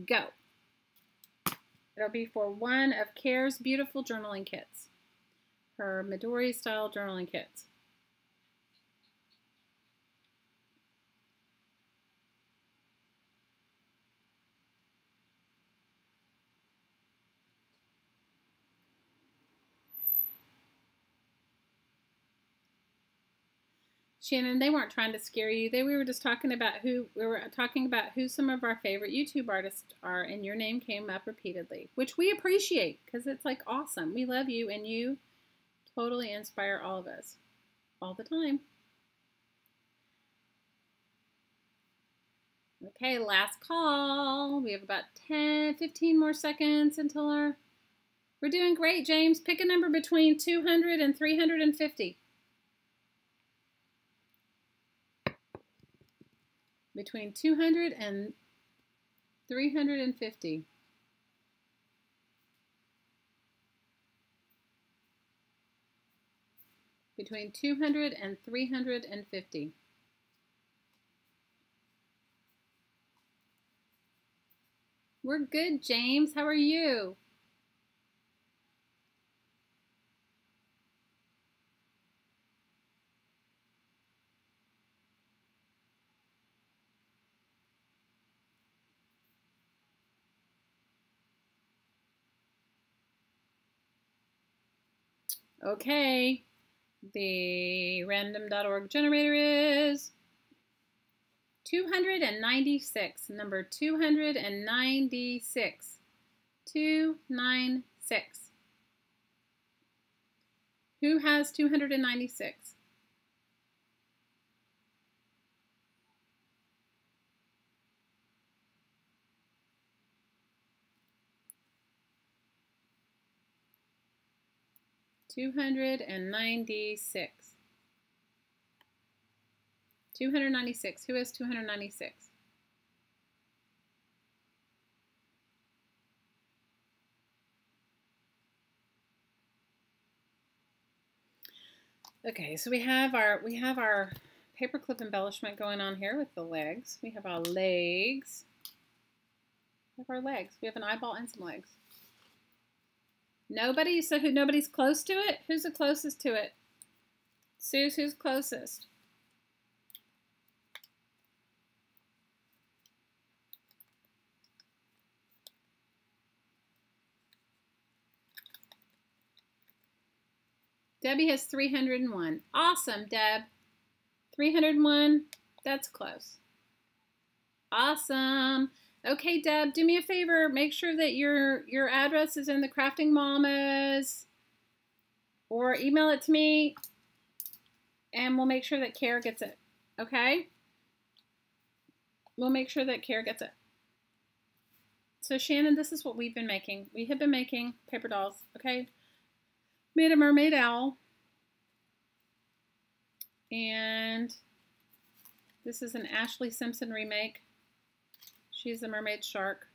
go. It'll be for one of Care's beautiful journaling kits. Her Midori style journaling kits. Shannon, they weren't trying to scare you. We were just talking about who some of our favorite YouTube artists are, and your name came up repeatedly, which we appreciate because it's like awesome. We love you, and you totally inspire all of us all the time. Okay, last call. We have about 15 more seconds until our... We're doing great, James. Pick a number between 200 and 350. Between 200 and 350. Between 200 and 350. We're good, James. How are you? Okay, the random.org generator is 296, number 296, 296. Who has 296? 296. 296. Who has 296? Okay, so we have our paperclip embellishment going on here with the legs. We have our legs. We have our legs. We have an eyeball and some legs. Nobody? So nobody's close to it? Who's the closest to it? Suze, who's closest? Debbie has 301. Awesome, Deb. 301. That's close. Awesome. Okay, Deb, do me a favor. Make sure that your address is in the Crafting Mamas, or email it to me, and we'll make sure that Kara gets it. Okay? We'll make sure that Kara gets it. So, Shannon, this is what we've been making. We have been making paper dolls, okay? Made a mermaid owl. And this is an Ashley Simpson remake. She's a mermaid shark.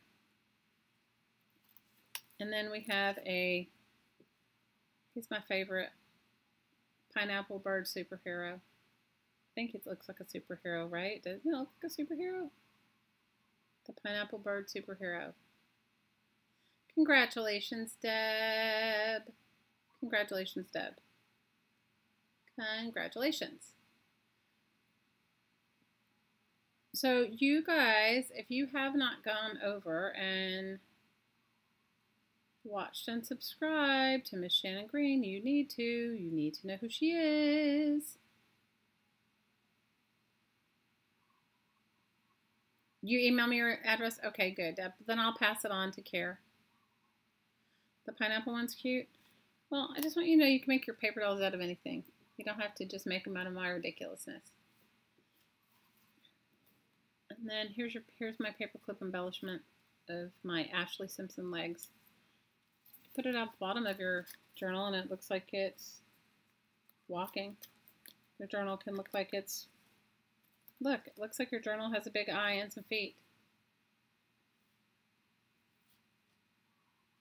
And then we have he's my favorite, pineapple bird superhero. I think it looks like a superhero, right? Doesn't it look like a superhero? The pineapple bird superhero. Congratulations, Deb. Congratulations, Deb. Congratulations. So you guys, if you have not gone over and watched and subscribed to Miss Shannon Green, you need to. You need to know who she is. You email me your address? Okay, good. Then I'll pass it on to Care. The pineapple one's cute. Well, I just want you to know you can make your paper dolls out of anything. You don't have to just make them out of my ridiculousness. And then here's my paperclip embellishment of my Ashley Simpson legs. Put it at the bottom of your journal and it looks like it's walking. Your journal can look like it's, look, it looks like your journal has a big eye and some feet.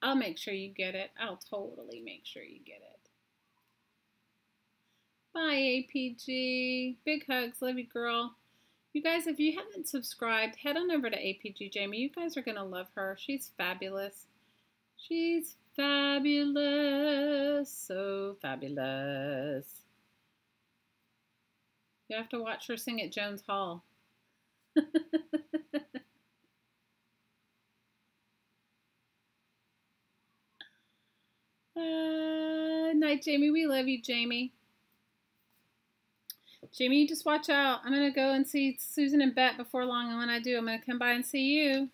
I'll make sure you get it. I'll totally make sure you get it. Bye, APG. Big hugs. Love you, girl. You guys, if you haven't subscribed, head on over to APG Jamie. You guys are going to love her. She's fabulous. She's fabulous. So fabulous. You have to watch her sing at Jones Hall. Night, Jamie. We love you, Jamie. Jamie, you just watch out. I'm going to go and see Susan and Bet before long, and when I do, I'm going to come by and see you.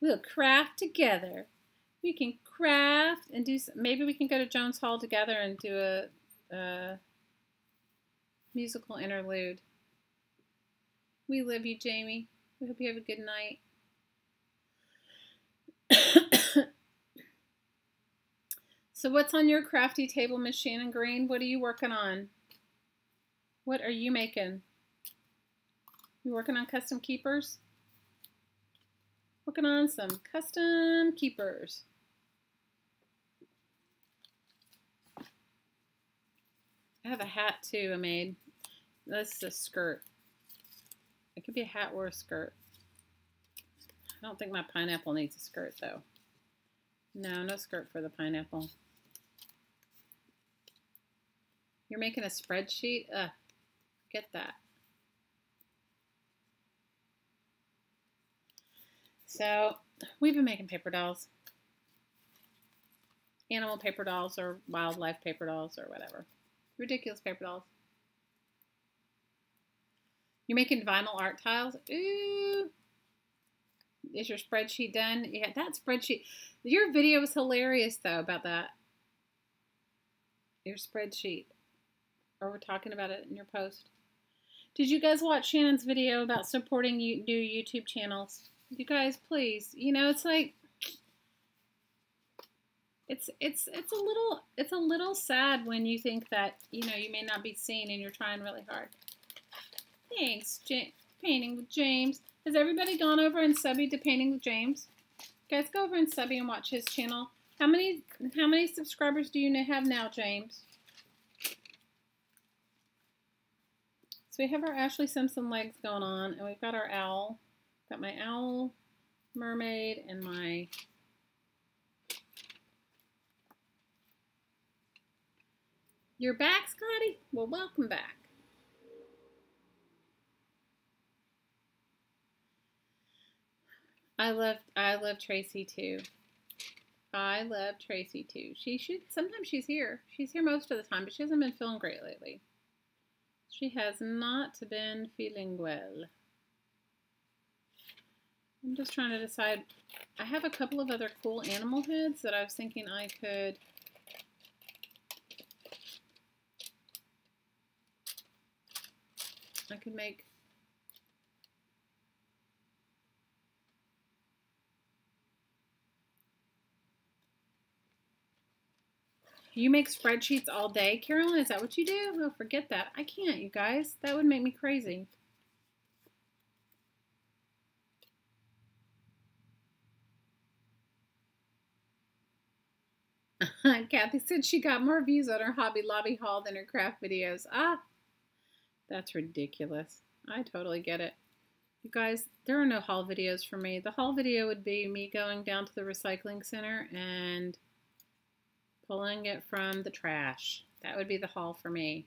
We'll craft together. We can craft and do, maybe we can go to Jones Hall together and do a musical interlude. We love you, Jamie. We hope you have a good night. So what's on your crafty table, Miss Shannon Green? What are you working on? What are you making? You working on custom keepers? Working on some custom keepers. I have a hat too I made. This is a skirt. It could be a hat or a skirt. I don't think my pineapple needs a skirt though. No, no skirt for the pineapple. You're making a spreadsheet? Ugh. Get that. So we've been making paper dolls. Animal paper dolls or wildlife paper dolls or whatever. Ridiculous paper dolls. You're making vinyl art tiles? Ooh. Is your spreadsheet done? Yeah, that spreadsheet. Your video was hilarious though about that. Your spreadsheet. Or we're talking about it in your post. Did you guys watch Shannon's video about supporting new YouTube channels? You guys, please. You know, it's like, It's a little sad when you think that, you know, you may not be seen and you're trying really hard. Thanks, Painting with James. Has everybody gone over and subbied to Painting with James? Guys, go over and subby and watch his channel. How many subscribers do you have now, James? So we have our Ashley Simpson legs going on, and we've got our owl. Got my owl, mermaid, and my You're back, Scotty? Well, welcome back. I love Tracy too. I love Tracy too. Sometimes she's here. She's here most of the time, but she hasn't been feeling great lately. She has not been feeling well. I'm just trying to decide. I have a couple of other cool animal heads that I was thinking I could make. You make spreadsheets all day, Carolyn? Is that what you do? Oh, forget that. I can't, you guys. That would make me crazy. Kathy said she got more views on her Hobby Lobby haul than her craft videos. Ah, that's ridiculous. I totally get it. You guys, there are no haul videos for me. The haul video would be me going down to the recycling center and pulling it from the trash. That would be the haul for me.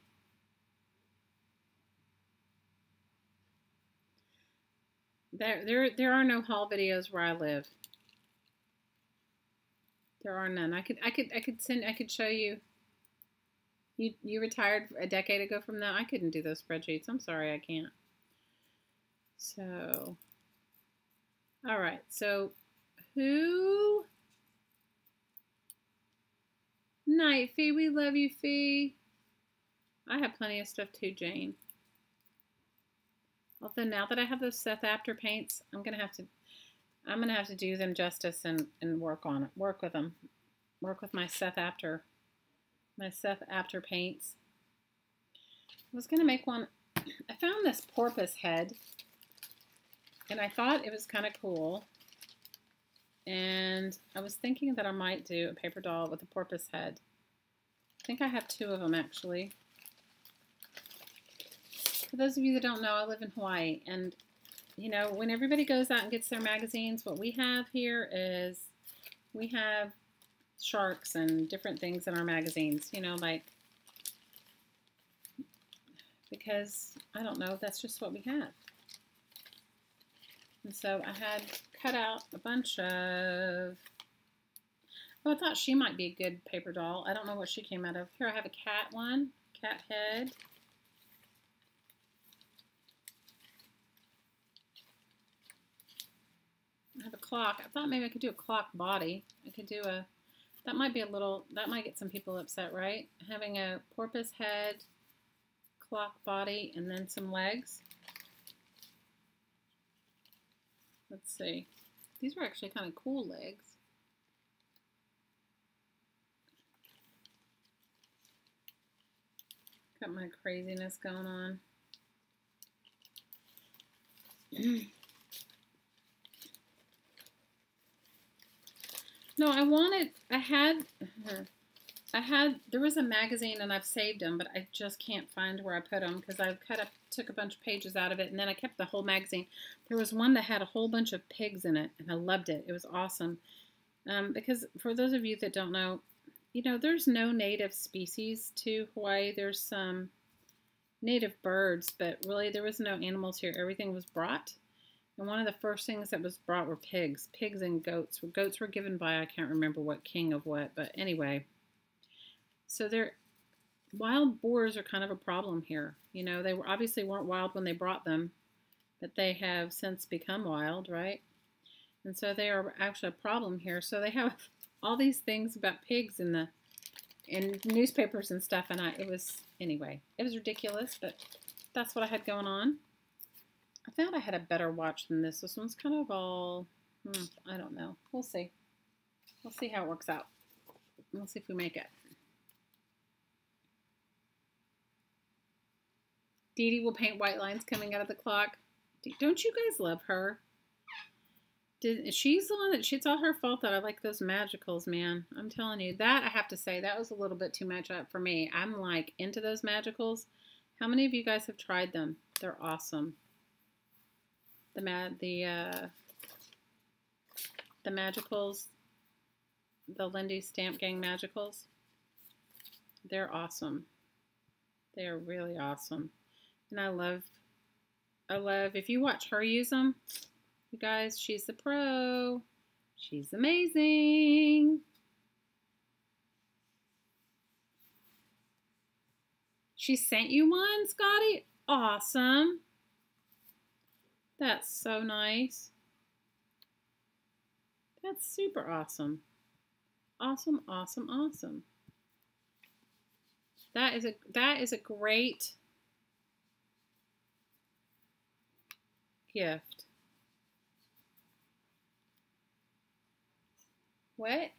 There are no haul videos where I live. There are none. I could show you. You retired a decade ago from that. I couldn't do those spreadsheets. I'm sorry, I can't. So, all right. So, who? Night, Fee. We love you, Fee. I have plenty of stuff too, Jane. Although now that I have those Seth Apter paints, I'm gonna have to do them justice and work on it. Work with them. Work with my Seth Apter paints. I was gonna make one. I found this porpoise head, and I thought it was kind of cool. And I was thinking that I might do a paper doll with a porpoise head. I think I have 2 of them, actually. For those of you that don't know, I live in Hawaii. And, you know, when everybody goes out and gets their magazines, what we have here is we have sharks and different things in our magazines. You know, like, because, I don't know, that's just what we have. And so I had cut out a bunch of, oh, I thought she might be a good paper doll. I don't know what she came out of. Here I have a cat one, cat head. I have a clock. I thought maybe I could do a clock body. I could do a, that might be a little, that might get some people upset, right? Having a porpoise head, clock body, and then some legs. Let's see. These are actually kind of cool legs. Got my craziness going on. No, there was a magazine and I've saved them, but I just can't find where I put them because I took a bunch of pages out of it and then I kept the whole magazine. There was one that had a whole bunch of pigs in it and I loved it. It was awesome. Because for those of you that don't know, you know, there's no native species to Hawaii. There's some native birds, but really there was no animals here. Everything was brought. And one of the first things that was brought were pigs. Pigs and goats. Goats were given by, I can't remember what king of what, but anyway. So wild boars are kind of a problem here. You know, they obviously weren't wild when they brought them, but they have since become wild, right? And so they are actually a problem here. So they have all these things about pigs in newspapers and stuff, and it was ridiculous, but that's what I had going on. I found I had a better watch than this. This one's kind of all, I don't know. We'll see. We'll see how it works out. We'll see if we make it. Dee Dee will paint white lines coming out of the clock. Don't you guys love her? She's the one that, it's all her fault that I like those magicals, man. I'm telling you. That, I have to say, that was a little bit too much for me. I'm like into those magicals. How many of you guys have tried them? They're awesome. The magicals, the Lindy Stamp Gang magicals. They're awesome. They are really awesome. And I love, if you watch her use them, you guys, she's the pro. She's amazing. She sent you one, Scotty? Awesome. That's so nice. That's super awesome. Awesome, awesome, awesome. That is a great gift. What?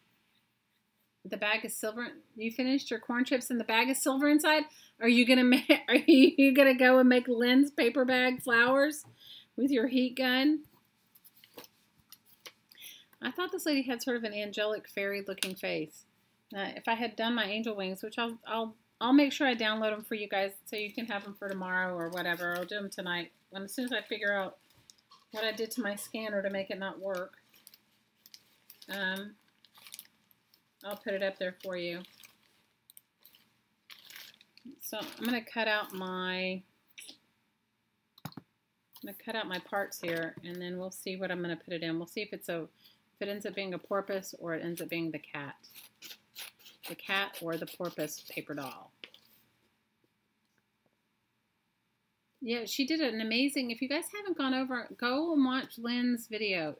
The bag is silver. You finished your corn chips and the bag is silver inside? Are you gonna go and make Lynn's paper bag flowers with your heat gun? I thought this lady had sort of an angelic fairy looking face. If I had done my angel wings, which I'll make sure I download them for you guys so you can have them for tomorrow or whatever. I'll do them tonight as soon as I figure out what I did to my scanner to make it not work. I'll put it up there for you. So I'm going to cut out my parts here, and then we'll see what I'm going to put it in. We'll see if it ends up being a porpoise or it ends up being the cat. The cat or the porpoise paper doll. Yeah, she did an amazing, if you guys haven't gone over, go and watch Lynn's video.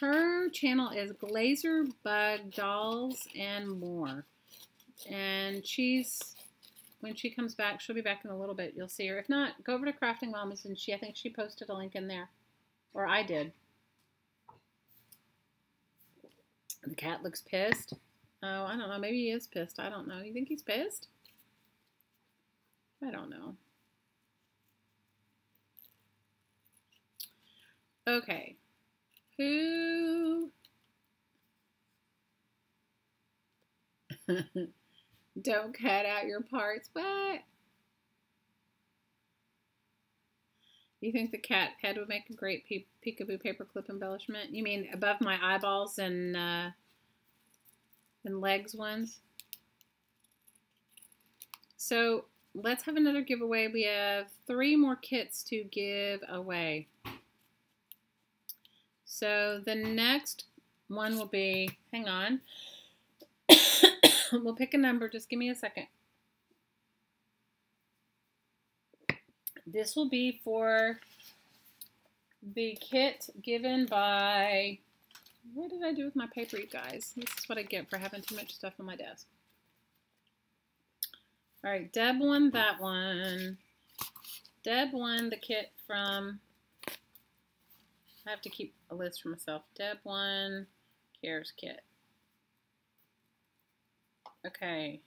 Her channel is Glazer Bug Dolls and More. And when she comes back, she'll be back in a little bit. You'll see her. If not, go over to Crafting Mamas, and I think she posted a link in there. Or I did. The cat looks pissed. Oh, I don't know. Maybe he is pissed. I don't know. You think he's pissed? I don't know. Okay. Who? Don't cut out your parts. What? You think the cat head would make a great peekaboo paperclip embellishment? You mean above my eyeballs and legs ones? So let's have another giveaway. We have 3 more kits to give away. So the next one will be, hang on, we'll pick a number, just give me a second. This will be for the kit given by, what did I do with my paper, you guys? This is what I get for having too much stuff on my desk. All right, Deb won that one. Deb won the kit from, I have to keep a list for myself. Deb won Cares kit. Okay.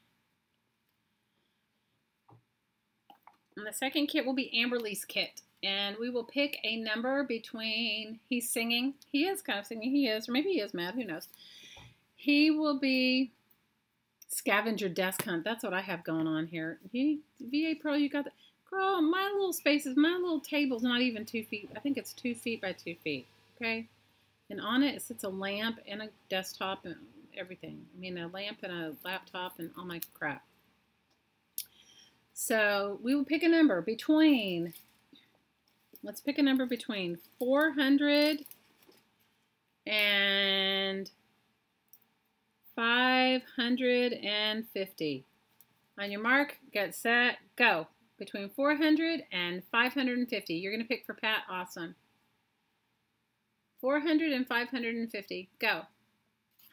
And the second kit will be Amberly's kit. And we will pick a number between, he's singing. He is kind of singing. He is. Or maybe he is mad. Who knows? He will be Scavenger Desk Hunt. That's what I have going on here. VA Pro, you got that. Girl, my little spaces, my little table's not even 2 feet. I think it's 2 feet by 2 feet. Okay? And on it sits a lamp and a desktop and everything. I mean, a lamp and a laptop and all my crap. So we will pick a number between, let's pick a number between 400 and 550. On your mark, get set, go. Between 400 and 550. You're going to pick for Pat. Awesome. 400 and 550. Go.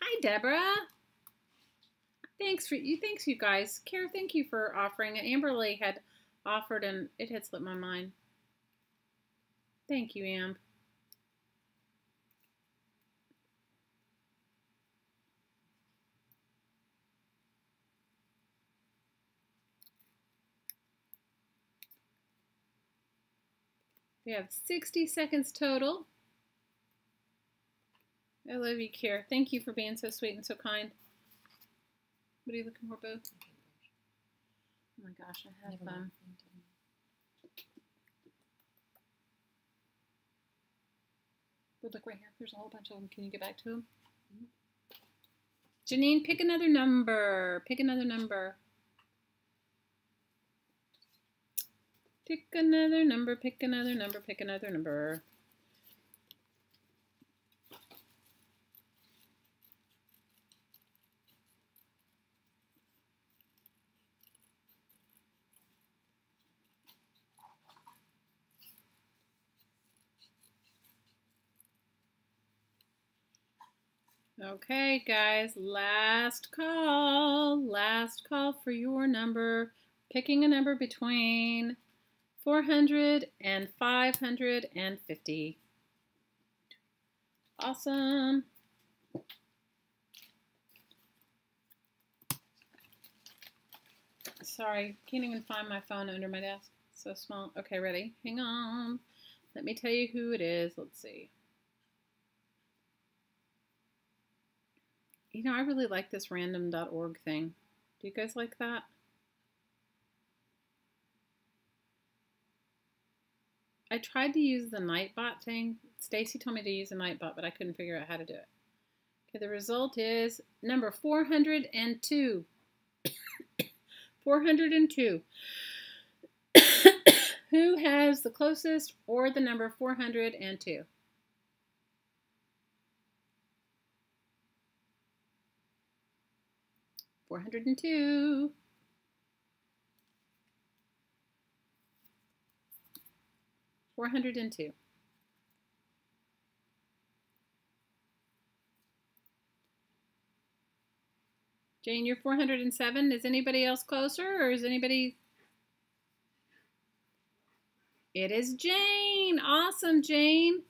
Hi, Deborah. Thanks you guys. Kara, thank you for offering. Amberly had offered and it had slipped my mind. Thank you, Amb. We have 60 seconds total. I love you, Kier. Thank you for being so sweet and so kind. What are you looking for, Boo? Oh my gosh, I have But look right here. There's a whole bunch of them. Can you get back to them? Janine, pick another number. Pick another number. Pick another number. Pick another number. Pick another number. Okay, guys, last call for your number. Picking a number between 400 and 550. Awesome. Sorry, can't even find my phone under my desk. So small. Okay, ready? Hang on. Let me tell you who it is. Let's see. You know, I really like this random.org thing. Do you guys like that? I tried to use the Nightbot thing. Stacy told me to use a Nightbot, but I couldn't figure out how to do it. Okay, the result is number 402. 402. Who has the closest or the number 402? $402. $402. Jane, you're 407. Is anybody else closer, or is anybody? It is Jane. Awesome, Jane.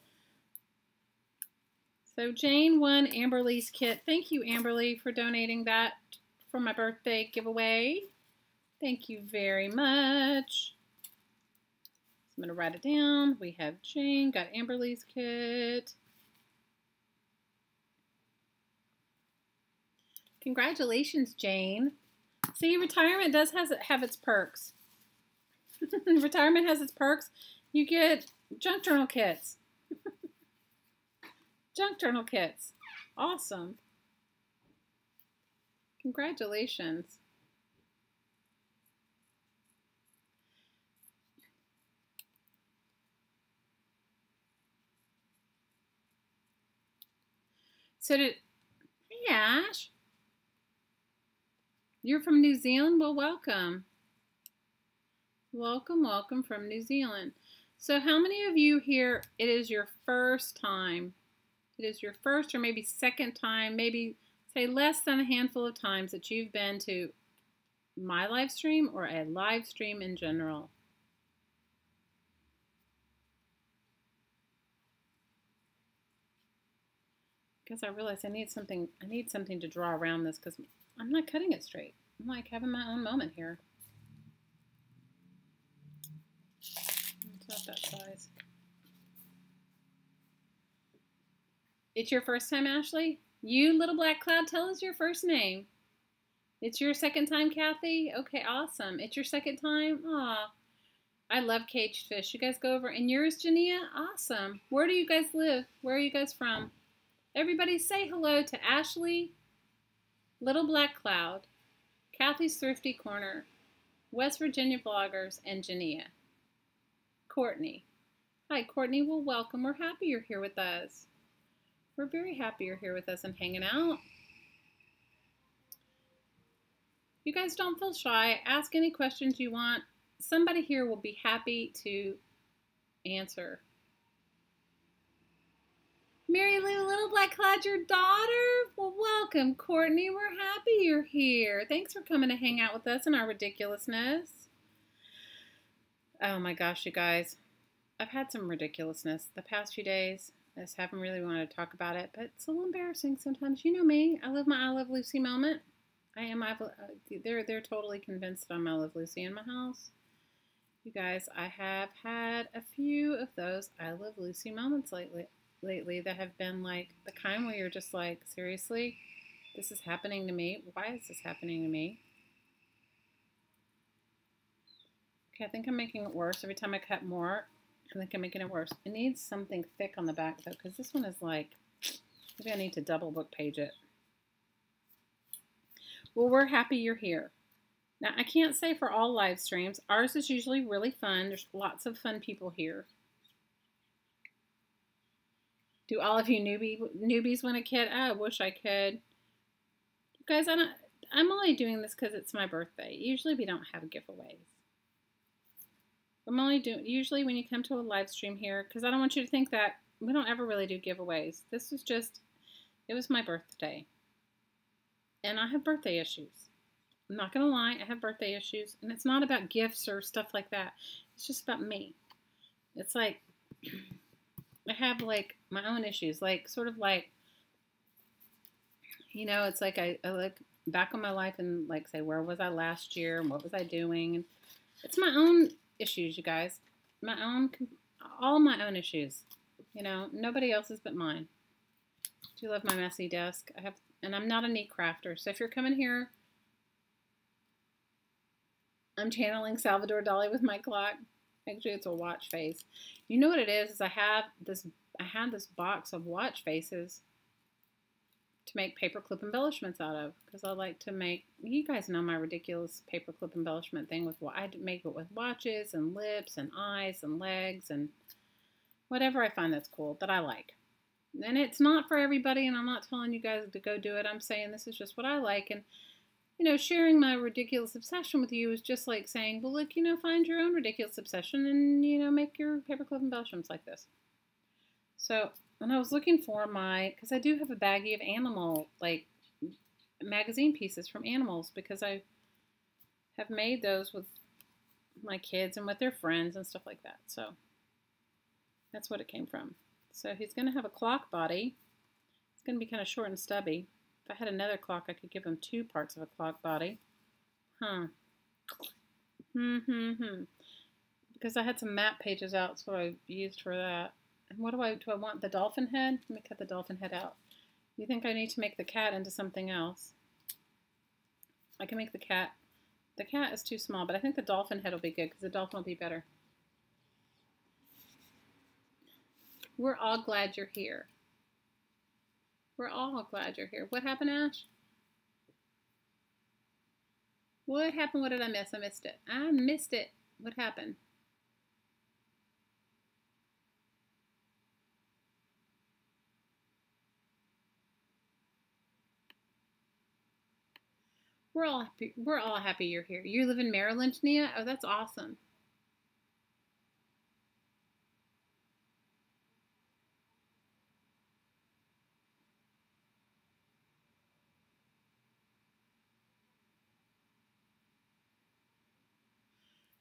So Jane won Amberly's kit. Thank you, Amberly, for donating that for my birthday giveaway. Thank you very much. I'm going to write it down. We have Jane, got Amberly's kit. Congratulations, Jane. See, retirement does have its perks. Retirement has its perks. You get junk journal kits. Junk journal kits. Awesome. Congratulations. So hey, Ash. You're from New Zealand? Well, welcome. Welcome, welcome from New Zealand. So how many of you here, it is your first time? It is your first or maybe second time, maybe say less than a handful of times that you've been to my live stream or a live stream in general. Because I realized I need something to draw around this because I'm not cutting it straight. I'm like having my own moment here. It's not that size. It's your first time, Ashley? You, Little Black Cloud, tell us your first name. It's your second time, Kathy? Okay, awesome. It's your second time? Aw. I love caged fish. You guys go over. And yours, Jania? Awesome. Where do you guys live? Where are you guys from? Everybody say hello to Ashley, Little Black Cloud, Kathy's Thrifty Corner, West Virginia Vloggers, and Jania. Courtney. Hi, Courtney. Well, welcome. We're happy you're here with us. We're very happy you're here with us and hanging out. You guys don't feel shy. Ask any questions you want. Somebody here will be happy to answer. Mary Lou, Little Black Cloud, your daughter? Well, welcome, Courtney. We're happy you're here. Thanks for coming to hang out with us in our ridiculousness. Oh my gosh, you guys. I've had some ridiculousness the past few days. I just haven't really wanted to talk about it, but it's a little embarrassing sometimes. You know me. I live my I Love Lucy moment. They're totally convinced that I'm I Love Lucy in my house. You guys, I have had a few of those I Love Lucy moments lately that have been like the kind where you're just like, seriously, this is happening to me. Why is this happening to me? Okay, I think I'm making it worse. Every time I cut more, I think I'm making it worse. It needs something thick on the back though, because this one is like, maybe I need to double book page it. Well, we're happy you're here. Now, I can't say for all live streams. Ours is usually really fun. There's lots of fun people here. Do all of you newbies want a kit? I wish I could. You guys, I'm only doing this because it's my birthday. Usually we don't have giveaways. I'm only doing, usually when you come to a live stream here, because I don't want you to think that we don't ever really do giveaways. This was just, it was my birthday. And I have birthday issues. I'm not going to lie, I have birthday issues. And it's not about gifts or stuff like that. It's just about me. It's like, I have like my own issues. Like, sort of like, you know, it's like I look back on my life and like say, where was I last year? And what was I doing? And it's my own issues, you guys. All my own issues. You know, nobody else's but mine. I do love my messy desk. And I'm not a neat crafter. So if you're coming here, I'm channeling Salvador Dali with my clock. Actually, it's a watch face. You know what it is I had this box of watch faces to make paperclip embellishments out of, because I like to make, you guys know my ridiculous paperclip embellishment thing with, I make it with watches and lips and eyes and legs and whatever I find that's cool, that I like. And it's not for everybody, and I'm not telling you guys to go do it. I'm saying this is just what I like. And you know, sharing my ridiculous obsession with you is just like saying, well, look, you know, find your own ridiculous obsession and, you know, make your paperclip embellishments like this. So when I was looking for because I do have a baggie of animal, like, magazine pieces from animals, because I have made those with my kids and with their friends and stuff like that. So that's what it came from. So he's going to have a clock body. It's going to be kind of short and stubby. If I had another clock, I could give him 2 parts of a clock body. Because I had some map pages out, that's what I used for that. And what do I want? The dolphin head? Let me cut the dolphin head out. You think I need to make the cat into something else? I can make the cat. The cat is too small, but I think the dolphin head will be good, because the dolphin will be better. We're all glad you're here. We're all glad you're here. What happened, Ash? What happened? What did I miss? I missed it. I missed it. What happened? We're all happy. We're all happy you're here. You live in Maryland, Nia? Oh, that's awesome.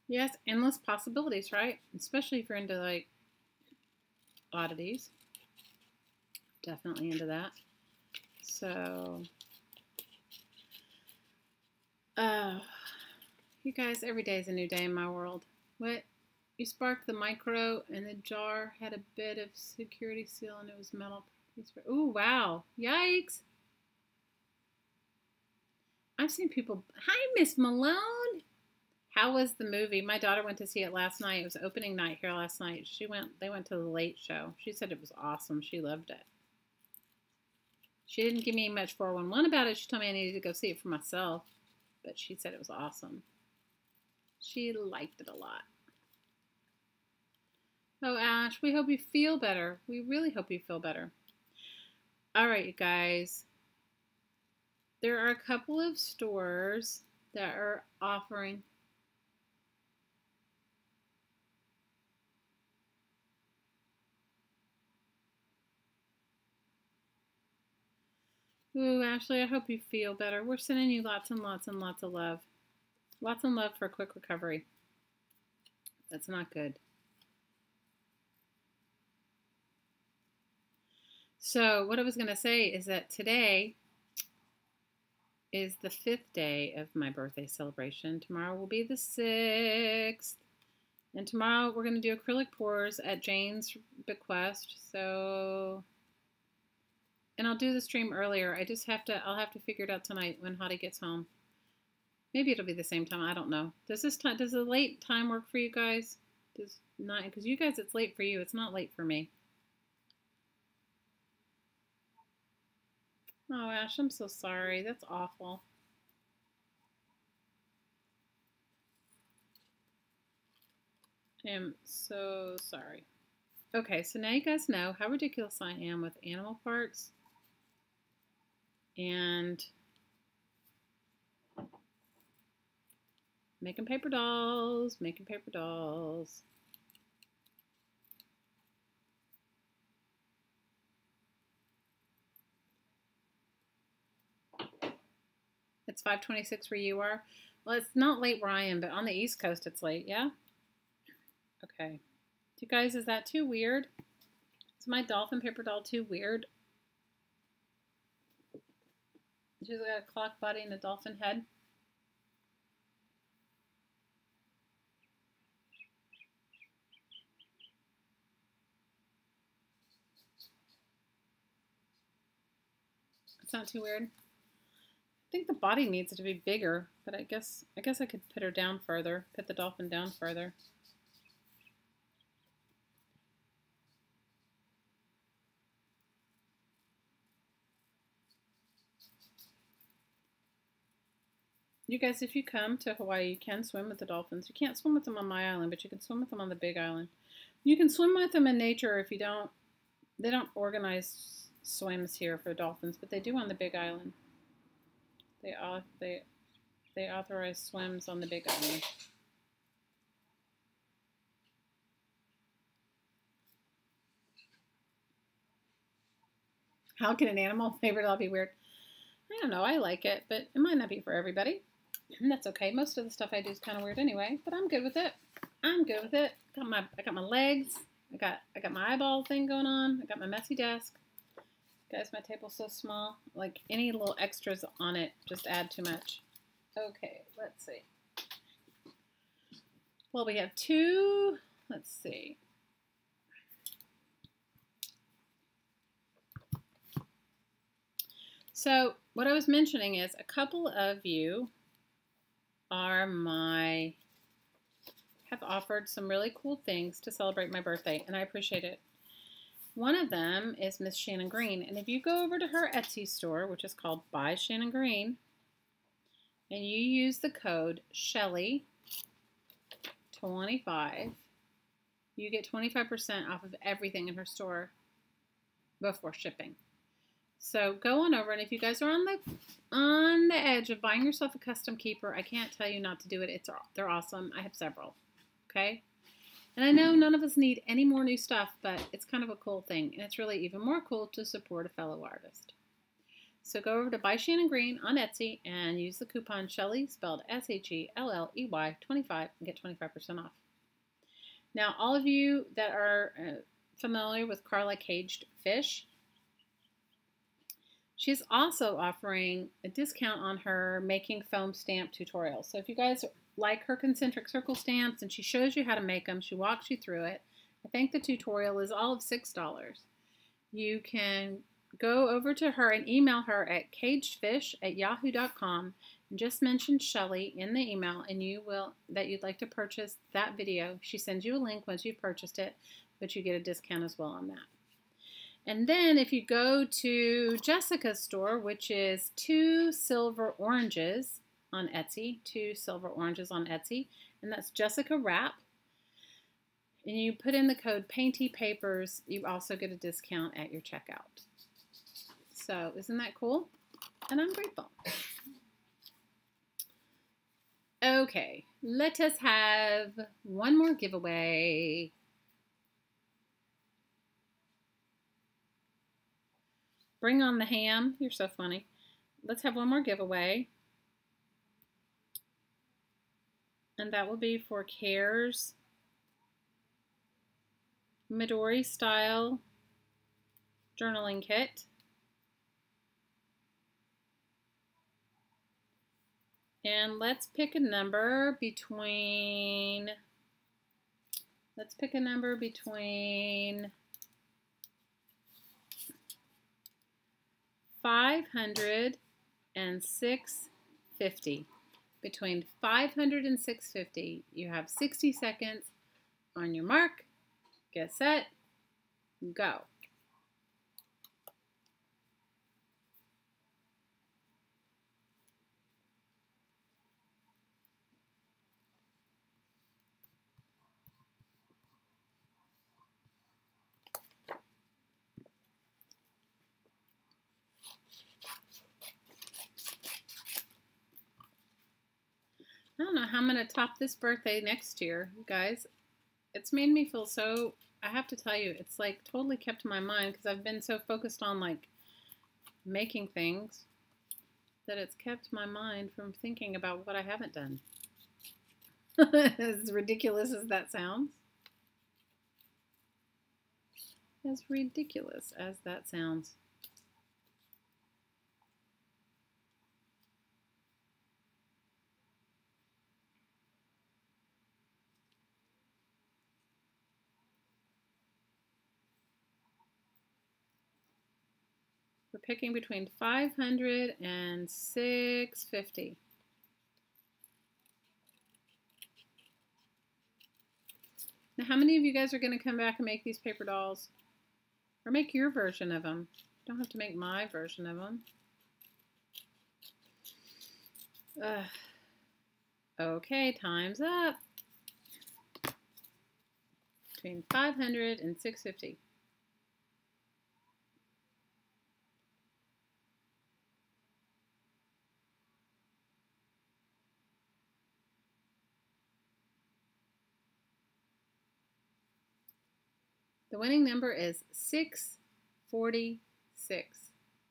Yes, endless possibilities, right? Especially if you're into like oddities. Definitely into that. So, you guys, every day is a new day in my world. What? You sparked the micro and the jar had a bit of security seal and it was metal. Ooh, wow. Yikes. I've seen people. Hi, Miss Malone. How was the movie? My daughter went to see it last night. It was opening night here last night. They went to the late show. She said it was awesome. She loved it. She didn't give me much 411 about it. She told me I needed to go see it for myself. But she said it was awesome. She liked it a lot. Oh, Ash, we hope you feel better. We really hope you feel better. All right, you guys. There are a couple of stores that are offering. Ooh, Ashley, I hope you feel better. We're sending you lots and lots and lots of love. Lots and love for a quick recovery. That's not good. So what I was going to say is that today is the 5th day of my birthday celebration. Tomorrow will be the 6th. And tomorrow we're going to do acrylic pours at Jane's bequest. So, and I'll do the stream earlier. I'll have to figure it out tonight when Hottie gets home. Maybe it'll be the same time. I don't know. Does the late time work for you guys? Does not, because you guys, it's late for you. It's not late for me. Oh, Ash, I'm so sorry. That's awful. I am so sorry. Okay, so now you guys know how ridiculous I am with animal parts and making paper dolls, making paper dolls. It's 5:26 where you are. Well, it's not late where I am, but on the East Coast it's late, yeah? Okay. You guys, is that too weird? Is my dolphin paper doll too weird? She's got a clock body and a dolphin head. It's not too weird. I think the body needs to be bigger, but I guess I could put her down further, put the dolphin down further. You guys, if you come to Hawaii, you can swim with the dolphins. You can't swim with them on my island, but you can swim with them on the big island. You can swim with them in nature if you don't. They don't organize swims here for dolphins, but they do on the big island. They authorize swims on the big island. How can an animal favorite all be weird? I don't know. I like it, but it might not be for everybody. And that's okay. Most of the stuff I do is kind of weird anyway, but I'm good with it. I'm good with it. I got my legs. I got my eyeball thing going on. I got my messy desk. Guys, my table's so small. Like any little extras on it just add too much. Okay, let's see. Well, we have two. Let's see. So what I was mentioning is a couple of you have offered some really cool things to celebrate my birthday, and I appreciate it. One of them is Miss Shannon Green, and if you go over to her Etsy store, which is called By Shannon Green, and you use the code Shelly25, you get 25% off of everything in her store before shipping. So go on over, and if you guys are on the edge of buying yourself a custom keeper, I can't tell you not to do it. They're awesome. I have several. Okay? And I know none of us need any more new stuff, but it's kind of a cool thing, and it's really even more cool to support a fellow artist. So go over to By Shannon Green on Etsy and use the coupon Shelly, spelled SHELLEY 25, and get 25% off. Now, all of you that are familiar with Carla Caged Fish, she's also offering a discount on her making foam stamp tutorials. So if you guys like her concentric circle stamps and she shows you how to make them, she walks you through it. I think the tutorial is all of $6. You can go over to her and email her at cagedfish@yahoo.com and just mention Shelly in the email and that you'd like to purchase that video. She sends you a link once you've purchased it, but you get a discount as well on that. And then if you go to Jessica's store, which is 2 Silver Oranges on Etsy, 2 Silver Oranges on Etsy, and that's Jessica Wrap. And you put in the code Painty Papers, you also get a discount at your checkout. So isn't that cool? And I'm grateful. Okay, let us have one more giveaway. Bring on the ham. You're so funny. Let's have one more giveaway. And that will be for Care's Midori style journaling kit. And let's pick a number between Let's pick a number between 500 and 650. Between 500 and 650. You have 60 seconds. On your mark, get set, go. I don't know how I'm going to top this birthday next year, you guys. It's made me feel so, I have to tell you, it's like totally kept my mind because I've been so focused on like making things that it's kept my mind from thinking about what I haven't done. As ridiculous as that sounds. As ridiculous as that sounds. We're picking between 500 and 650. Now, how many of you guys are going to come back and make these paper dolls? Or make your version of them. You don't have to make my version of them. Okay, time's up. Between 500 and 650. The winning number is 646.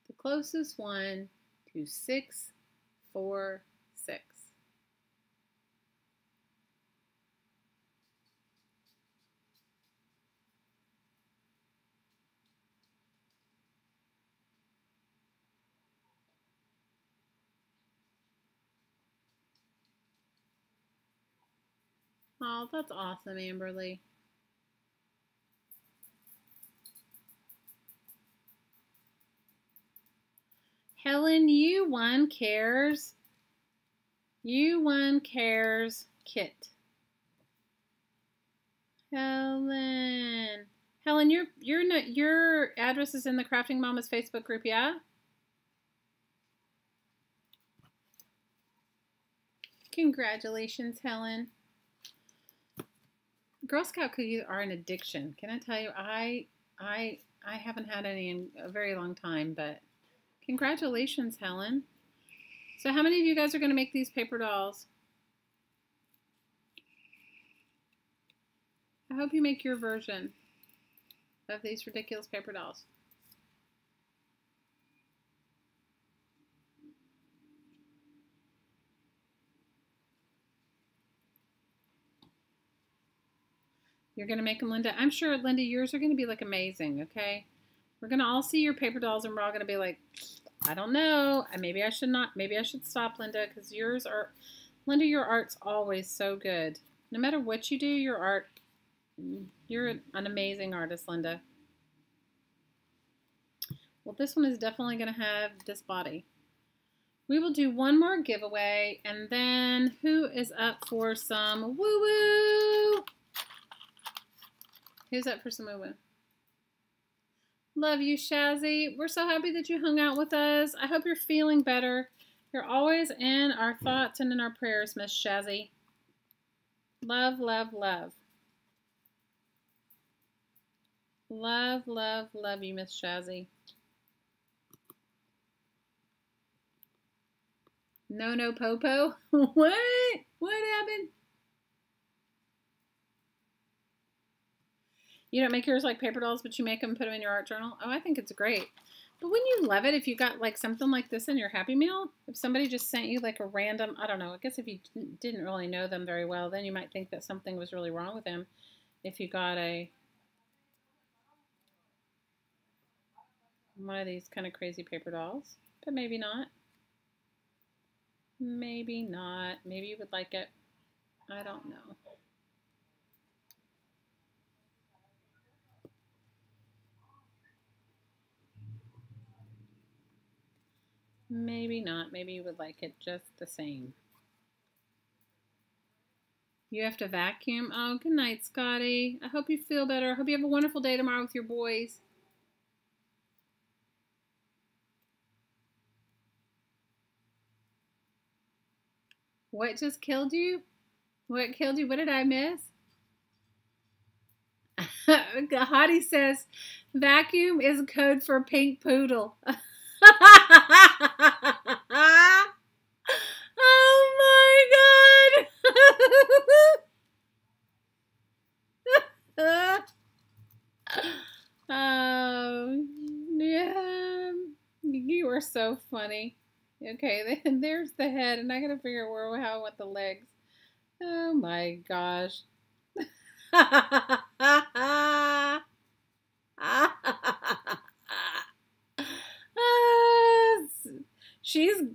The closest one to 646. Oh, that's awesome, Amberly. Helen, you won Cares. You won Cares kit. Helen, your address is in the Crafting Mamas Facebook group, yeah? Congratulations, Helen. Girl Scout cookies are an addiction. Can I tell you? I haven't had any in a very long time, but congratulations, Helen. So how many of you guys are going to make these paper dolls? I hope you make your version of these ridiculous paper dolls. You're going to make them, Linda? I'm sure, Linda, yours are going to be like amazing, okay? We're going to all see your paper dolls and we're all going to be like, I don't know. Maybe I should not. Maybe I should stop, Linda, because yours are, Linda, your art's always so good. No matter what you do, your art, you're an amazing artist, Linda. Well, this one is definitely going to have this body. We will do one more giveaway, and then who is up for some woo-woo? Who's up for some woo-woo? Love you, Shazzy. We're so happy that you hung out with us. I hope you're feeling better. You're always in our thoughts and in our prayers, Miss Shazzy. Love, love, love. Love, love, love you, Miss Shazzy. No, Popo. What? What happened? You don't make yours like paper dolls, but you make them and put them in your art journal? Oh, I think it's great. But wouldn't you love it if you got like something like this in your Happy Meal? If somebody just sent you like a random, I don't know, I guess if you didn't really know them very well, then you might think that something was really wrong with them. If you got one of these kind of crazy paper dolls. But maybe not. Maybe not. Maybe you would like it. I don't know. Maybe not. Maybe you would like it just the same. You have to vacuum. Oh, good night, Scotty. I hope you feel better. I hope you have a wonderful day tomorrow with your boys. What just killed you? What killed you? What did I miss? Hottie says, vacuum is code for pink poodle. Oh my God. Oh, yeah. You are so funny. Okay, then there's the head, and I gotta figure out how I want the legs. Oh my gosh.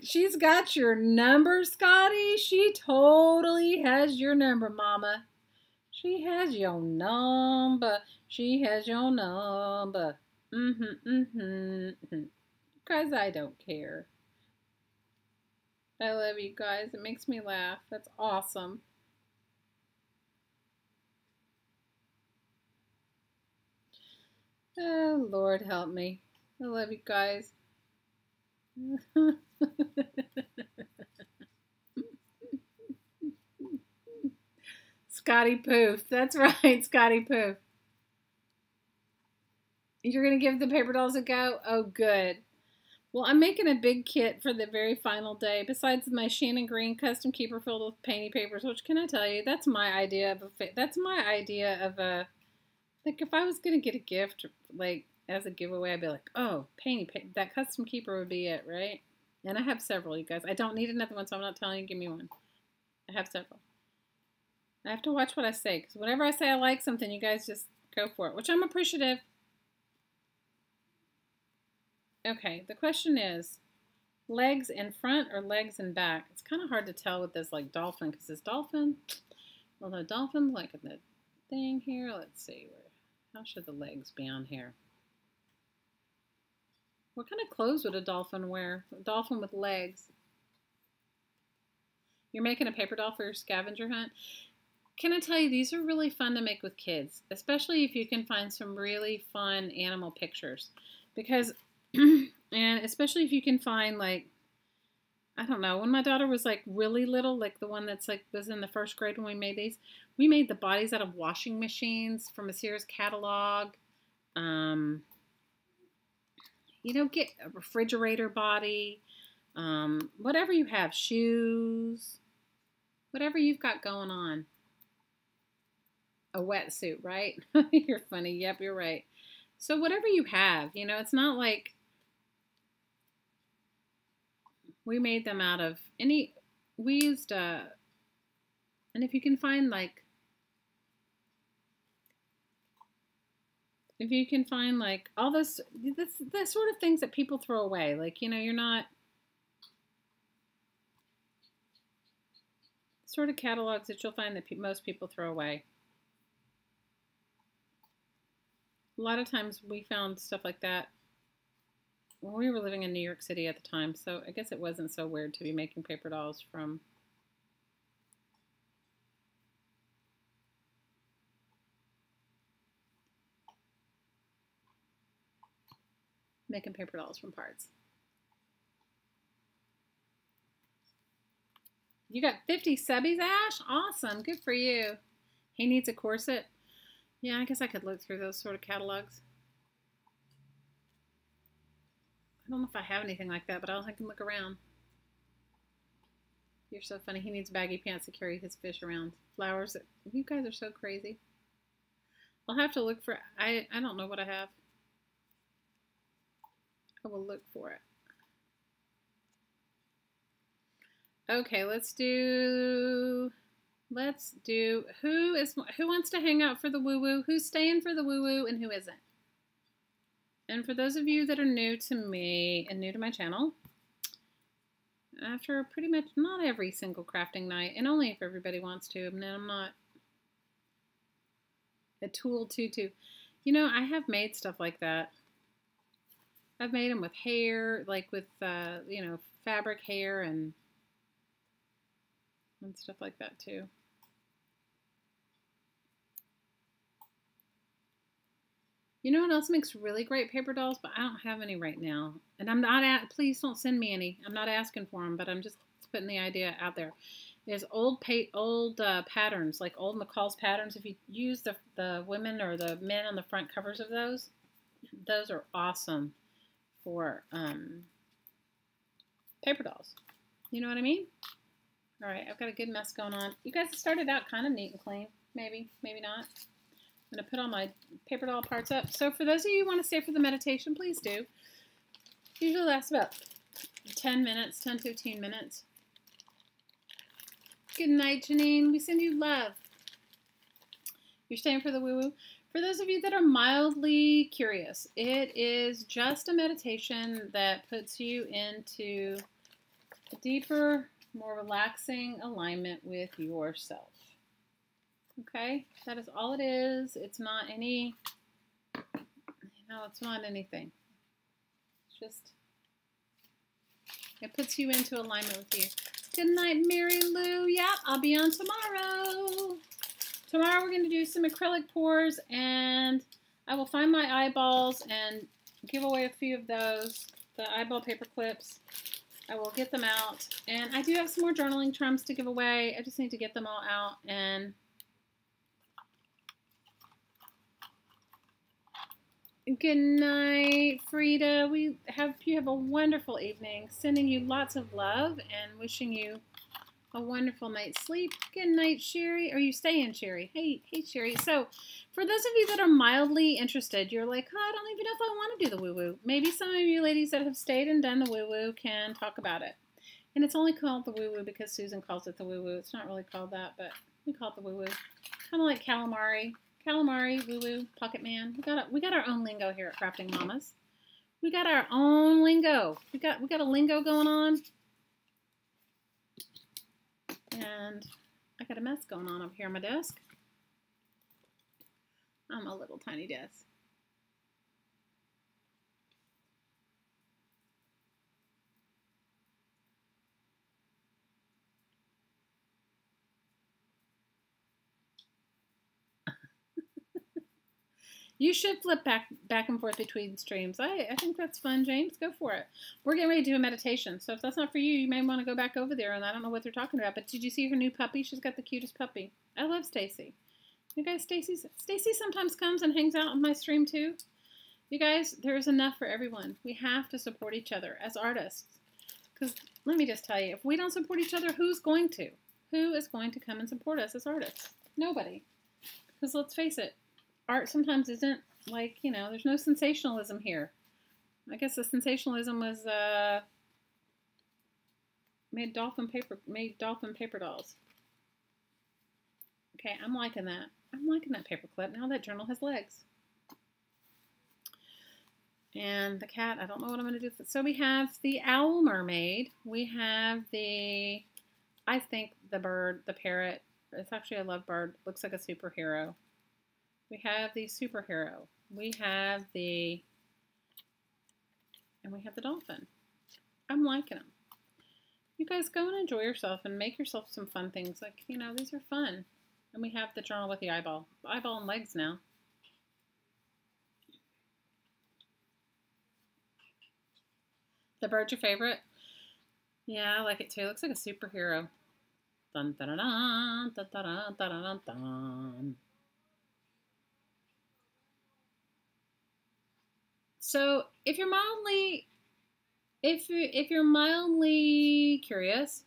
She's got your number, Scotty. She totally has your number, Mama. She has your number. She has your number. Because I don't care. I love you guys. It makes me laugh. That's awesome. Oh, Lord help me. I love you guys. Scotty Poof. That's right, Scotty Poof. You're going to give the paper dolls a go? Oh, good. Well, I'm making a big kit for the very final day. Besides my Shannon Green custom keeper filled with painty papers, which can I tell you, that's my idea of a like if I was going to get a gift like as a giveaway, I'd be like, oh, that custom keeper would be it, right? And I have several, you guys. I don't need another one, so I'm not telling you, give me one. I have several. I have to watch what I say, because whenever I say I like something, you guys just go for it, which I'm appreciative. Okay, the question is, legs in front or legs in back? It's kind of hard to tell with this like dolphin, because this dolphin, well, the dolphin like in the thing here, let's see, how should the legs be on here? What kind of clothes would a dolphin wear? A dolphin with legs. You're making a paper doll for your scavenger hunt? Can I tell you, these are really fun to make with kids, especially if you can find some really fun animal pictures. Because, and especially if you can find like, I don't know, when my daughter was like really little, like the one that's like was in the first grade when we made these, we made the bodies out of washing machines from a Sears catalog. You know, get a refrigerator body, whatever you have, shoes, whatever you've got going on. A wetsuit, right? You're funny. Yep, you're right. So whatever you have, you know, it's not like we made them out of any, we used, and if you can find like, all this sort of things that people throw away, like, you know, you're not, sort of catalogs that you'll find that most people throw away. A lot of times we found stuff like that when we were living in New York City at the time, so I guess it wasn't so weird to be making paper dolls from parts. You got 50 subbies, Ash? Awesome. Good for you. He needs a corset. Yeah, I guess I could look through those sort of catalogs. I don't know if I have anything like that, but I can look around. You're so funny. He needs baggy pants to carry his fish around. Flowers. You guys are so crazy. I'll have to look for, I don't know what I have. I will look for it. Okay, let's do who wants to hang out for the woo-woo? Who's staying for the woo-woo and who isn't? And for those of you that are new to me and new to my channel, after pretty much not every single crafting night, and only if everybody wants to, and then I'm not a tool tutu. You know, I have made stuff like that. I've made them with hair, like with, you know, fabric hair and stuff like that too. You know what else makes really great paper dolls, but I don't have any right now. And I'm not please don't send me any. I'm not asking for them, but I'm just putting the idea out there. There's old patterns, like old McCall's patterns. If you use the women or the men on the front covers of those are awesome for paper dolls. You know what I mean? All right, I've got a good mess going on. You guys started out kind of neat and clean. Maybe, maybe not. I'm going to put all my paper doll parts up. So for those of you who want to stay for the meditation, please do. Usually lasts about 10 minutes, 10, 15 minutes. Good night, Janine. We send you love. You're staying for the woo-woo. For those of you that are mildly curious, it is just a meditation that puts you into a deeper, more relaxing alignment with yourself. Okay, that is all it is. It's not any, it's not anything. It's just, it puts you into alignment with you. Good night, Mary Lou. Yeah, I'll be on tomorrow. Tomorrow we're going to do some acrylic pours, and I will find my eyeballs and give away a few of those, the eyeball paper clips. I will get them out, and I do have some more journaling trumps to give away. I just need to get them all out. And good night, Frida. You have a wonderful evening. Sending you lots of love and wishing you a wonderful night's sleep. Good night, Sherry. Are you staying, Sherry? Hey, Sherry. So, for those of you that are mildly interested, you're like, oh, I don't even know if I want to do the woo-woo. Maybe some of you ladies that have stayed and done the woo-woo can talk about it. And it's only called the woo-woo because Susan calls it the woo-woo. It's not really called that, but we call it the woo-woo. Kind of like calamari. Calamari, woo-woo, pocket man. We got our own lingo here at Crafting Mamas. We got our own lingo. We got a lingo going on. And I got a mess going on up here on my desk. I'm a little tiny desk. You should flip back and forth between streams. I think that's fun, James. Go for it. We're getting ready to do a meditation. So if that's not for you, you may want to go back over there. And I don't know what they're talking about. But did you see her new puppy? She's got the cutest puppy. I love Stacy. You guys, Stacy sometimes comes and hangs out on my stream too. You guys, there's enough for everyone. We have to support each other as artists. Because let me just tell you, if we don't support each other, who's going to? Who is going to come and support us as artists? Nobody. Because let's face it. Art sometimes isn't like, there's no sensationalism here. I guess the sensationalism was made dolphin paper dolls. Okay, I'm liking that. I'm liking that paper clip. Now that journal has legs. And the cat, I don't know what I'm going to do with it. So we have the owl mermaid. We have I think the bird, the parrot. It's actually a lovebird. Looks like a superhero. We have the superhero. We have the dolphin. I'm liking them. You guys go and enjoy yourself and make yourself some fun things. Like, these are fun. And we have the journal with the eyeball. Eyeball and legs now. The bird's your favorite? Yeah, I like it too. It looks like a superhero. Dun, dun, dun, dun, dun, dun, dun, dun, dun. So if you're mildly curious,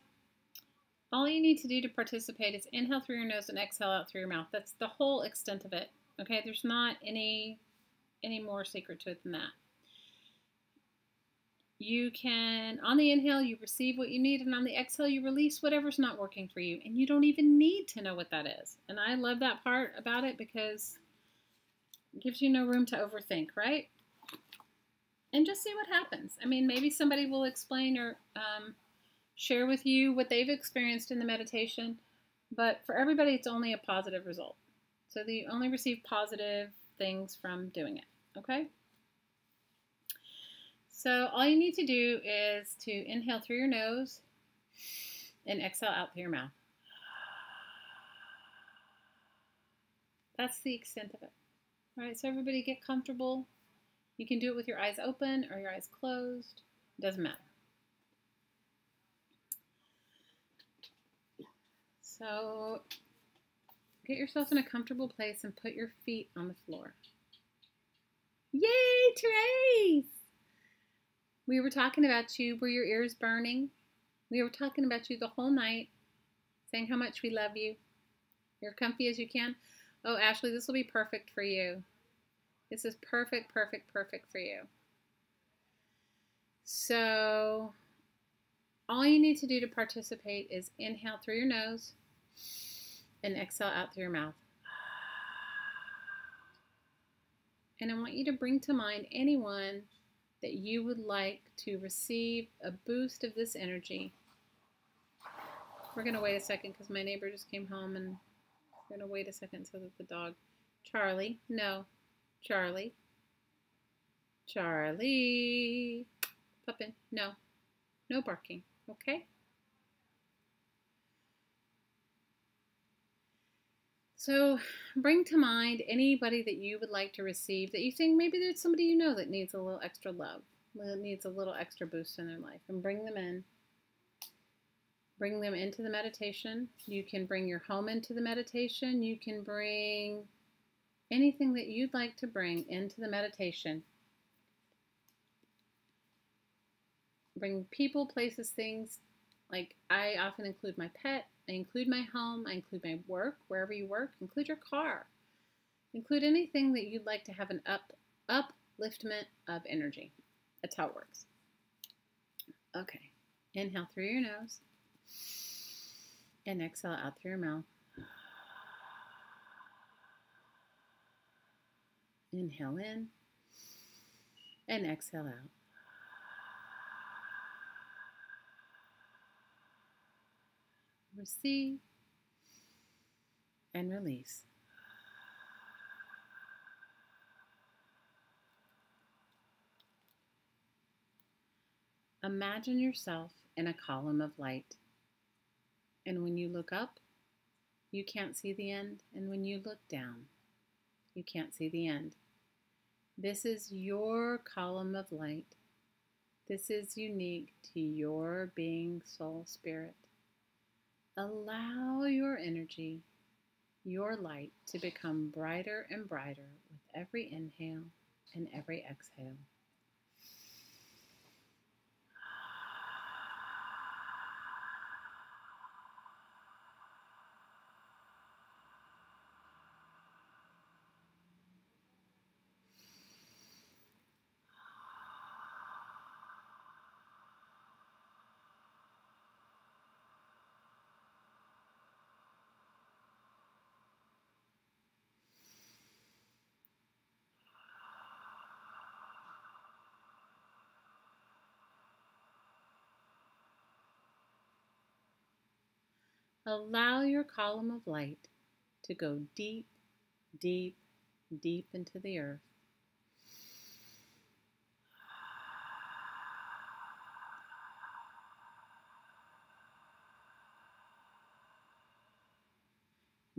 all you need to do to participate is inhale through your nose and exhale out through your mouth. That's the whole extent of it. Okay, there's not any more secret to it than that. You can, on the inhale, you receive what you need, and on the exhale, you release whatever's not working for you, and you don't even need to know what that is. And I love that part about it because it gives you no room to overthink, right? And just see what happens. I mean, maybe somebody will explain or share with you what they've experienced in the meditation, but for everybody, it's only a positive result. So you only receive positive things from doing it, okay? So all you need to do is to inhale through your nose and exhale out through your mouth. That's the extent of it. All right, so everybody get comfortable. You can do it with your eyes open or your eyes closed. It doesn't matter. So get yourself in a comfortable place and put your feet on the floor. Yay, Trace! We were talking about you. Were your ears burning? We were talking about you the whole night, saying how much we love you. You're comfy as you can. Oh, Ashley, this will be perfect for you. This is perfect, perfect, perfect for you. So all you need to do to participate is inhale through your nose and exhale out through your mouth. And I want you to bring to mind anyone that you would like to receive a boost of this energy. We're going to wait a second because my neighbor just came home, and we're going to wait a second so that the dog, Charlie, no, Charlie, Charlie, Puppin, no, no barking, okay? So bring to mind anybody that you would like to receive, that you think maybe there's somebody you know that needs a little extra love, that needs a little extra boost in their life, and bring them in. Bring them into the meditation. You can bring your home into the meditation. You can bring anything that you'd like to bring into the meditation. Bring people, places, things. Like I often include my pet. I include my home. I include my work, wherever you work. Include your car. Include anything that you'd like to have an upliftment of energy. That's how it works. Okay. Inhale through your nose. And exhale out through your mouth. Inhale in. And exhale out. Receive and release. Imagine yourself in a column of light. And when you look up, you can't see the end. And when you look down, you can't see the end. This is your column of light. This is unique to your being, soul, spirit. Allow your energy, your light, to become brighter and brighter with every inhale and every exhale. Allow your column of light to go deep, deep, deep into the earth.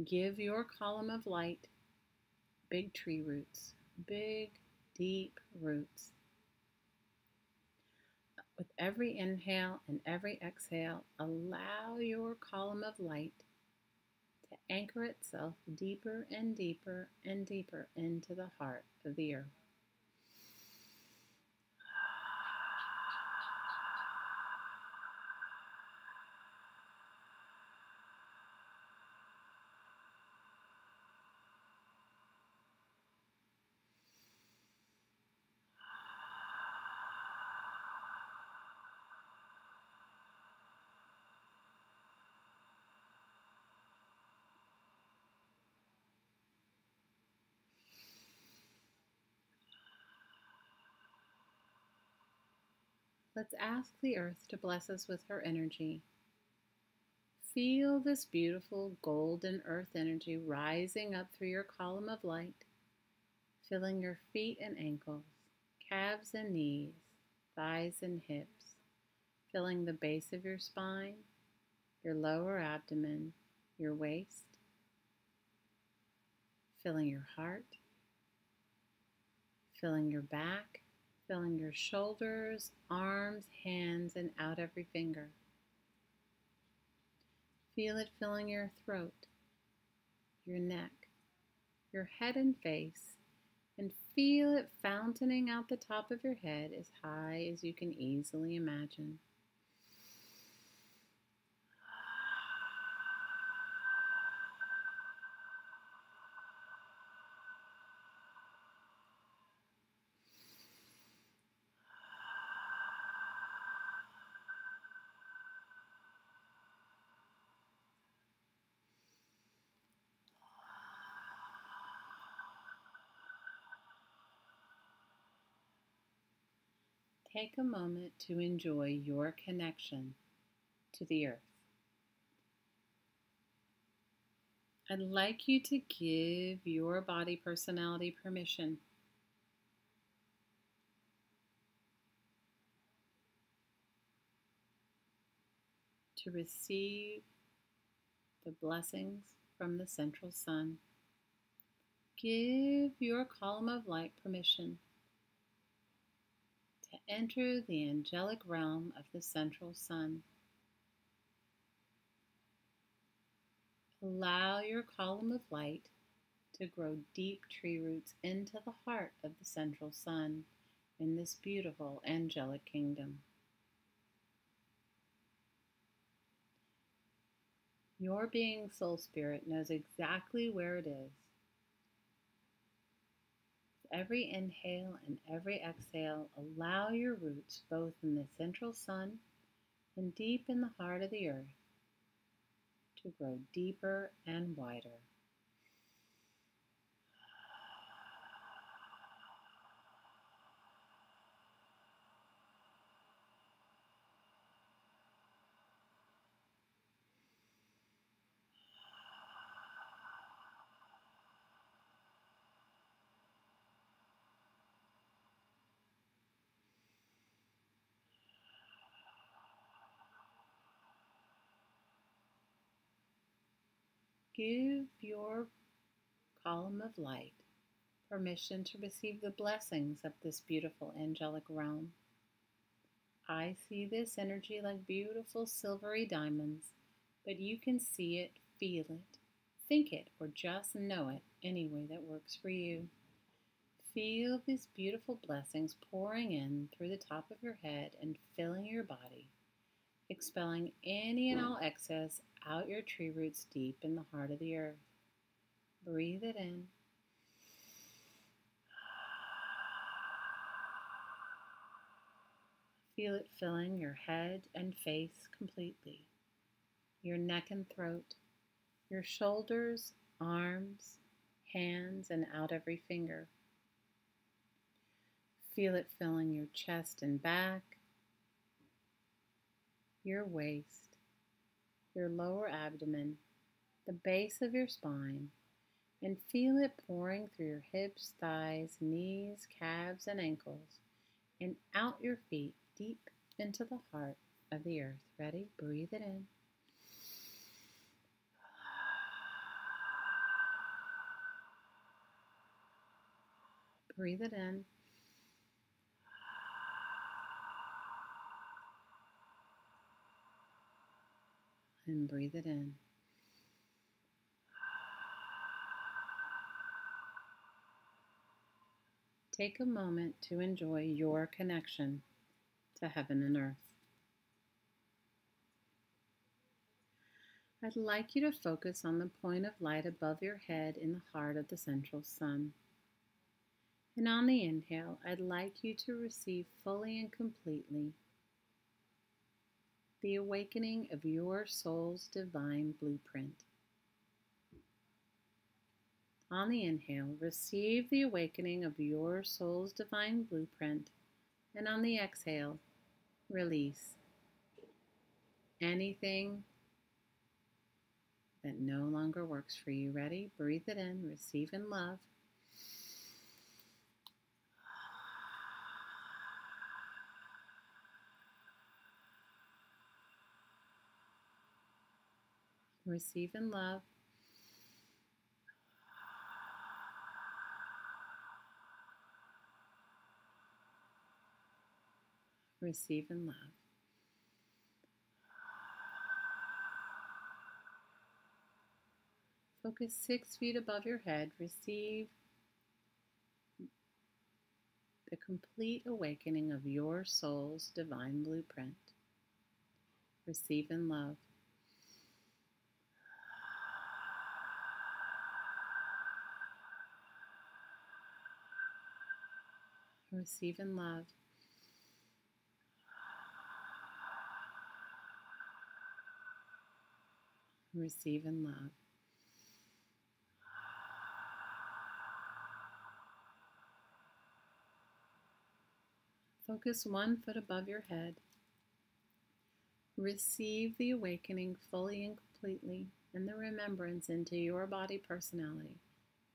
Give your column of light big tree roots, big, deep roots. With every inhale and every exhale, allow your column of light to anchor itself deeper and deeper and deeper into the heart of the earth. Let's ask the earth to bless us with her energy. Feel this beautiful golden earth energy rising up through your column of light, filling your feet and ankles, calves and knees, thighs and hips, filling the base of your spine, your lower abdomen, your waist, filling your heart, filling your back, filling your shoulders, arms, hands, and out every finger. Feel it filling your throat, your neck, your head and face, and feel it fountaining out the top of your head as high as you can easily imagine. Take a moment to enjoy your connection to the earth. I'd like you to give your body personality permission to receive the blessings from the central sun. Give your column of light permission to enter the angelic realm of the central sun. Allow your column of light to grow deep tree roots into the heart of the central sun in this beautiful angelic kingdom. Your being soul spirit knows exactly where it is. With every inhale and every exhale, allow your roots both in the central sun and deep in the heart of the earth to grow deeper and wider. Give your column of light permission to receive the blessings of this beautiful angelic realm. I see this energy like beautiful silvery diamonds, but you can see it, feel it, think it, or just know it any way that works for you. Feel these beautiful blessings pouring in through the top of your head and filling your body, expelling any and all excess out your tree roots deep in the heart of the earth. Breathe it in. Feel it filling your head and face completely, your neck and throat, your shoulders, arms, hands, and out every finger. Feel it filling your chest and back, your waist, your lower abdomen, the base of your spine, and feel it pouring through your hips, thighs, knees, calves, and ankles, and out your feet deep into the heart of the earth. Ready? Breathe it in. Breathe it in. And breathe it in. Take a moment to enjoy your connection to heaven and earth. I'd like you to focus on the point of light above your head in the heart of the central sun. And on the inhale, I'd like you to receive fully and completely the awakening of your soul's divine blueprint. On the inhale, receive the awakening of your soul's divine blueprint, and on the exhale, release anything that no longer works for you. Ready? Breathe it in, receive in love. Receive in love. Receive in love. Focus 6 feet above your head. Receive the complete awakening of your soul's divine blueprint. Receive in love. Receive in love. Receive in love. Focus 1 foot above your head. Receive the awakening fully and completely and the remembrance into your body personality,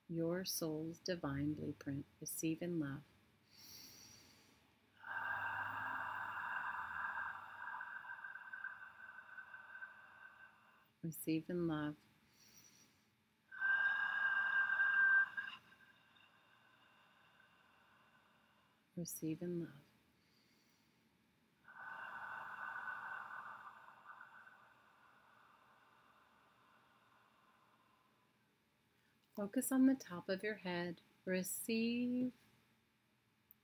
your soul's divine blueprint. Receive in love. Receive in love. Receive in love. Focus on the top of your head. Receive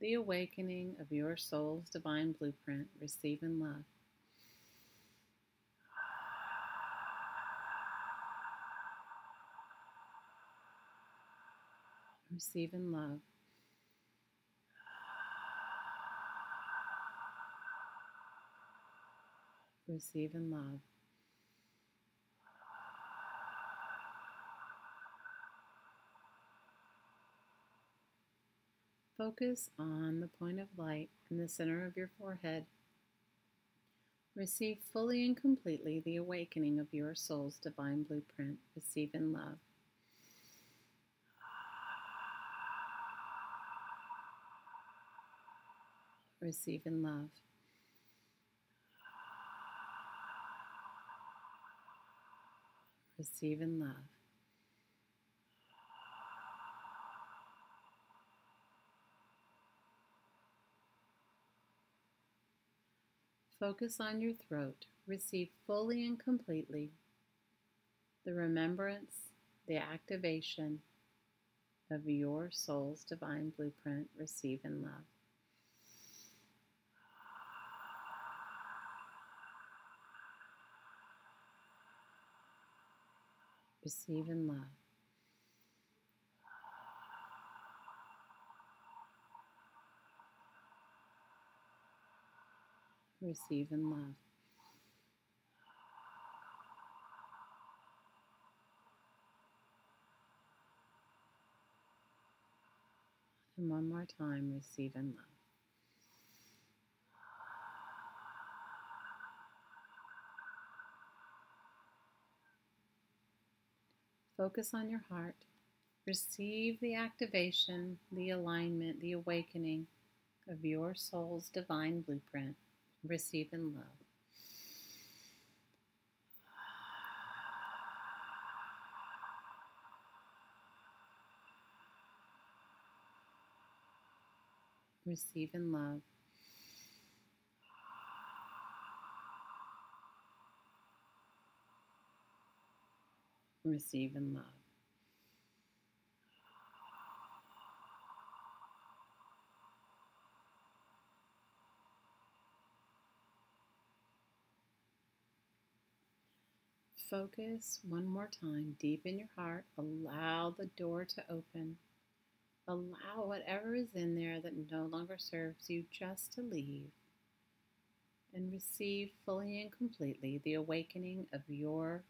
the awakening of your soul's divine blueprint. Receive in love. Receive in love. Receive in love. Focus on the point of light in the center of your forehead. Receive fully and completely the awakening of your soul's divine blueprint. Receive in love. Receive in love. Receive in love. Focus on your throat. Receive fully and completely the remembrance, the activation of your soul's divine blueprint. Receive in love. Receive in love. Receive in love. And one more time, receive in love. Focus on your heart. Receive the activation, the alignment, the awakening of your soul's divine blueprint. Receive in love. Receive in love. Receive in love. Focus one more time deep in your heart. Allow the door to open. Allow whatever is in there that no longer serves you just to leave. And receive fully and completely the awakening of your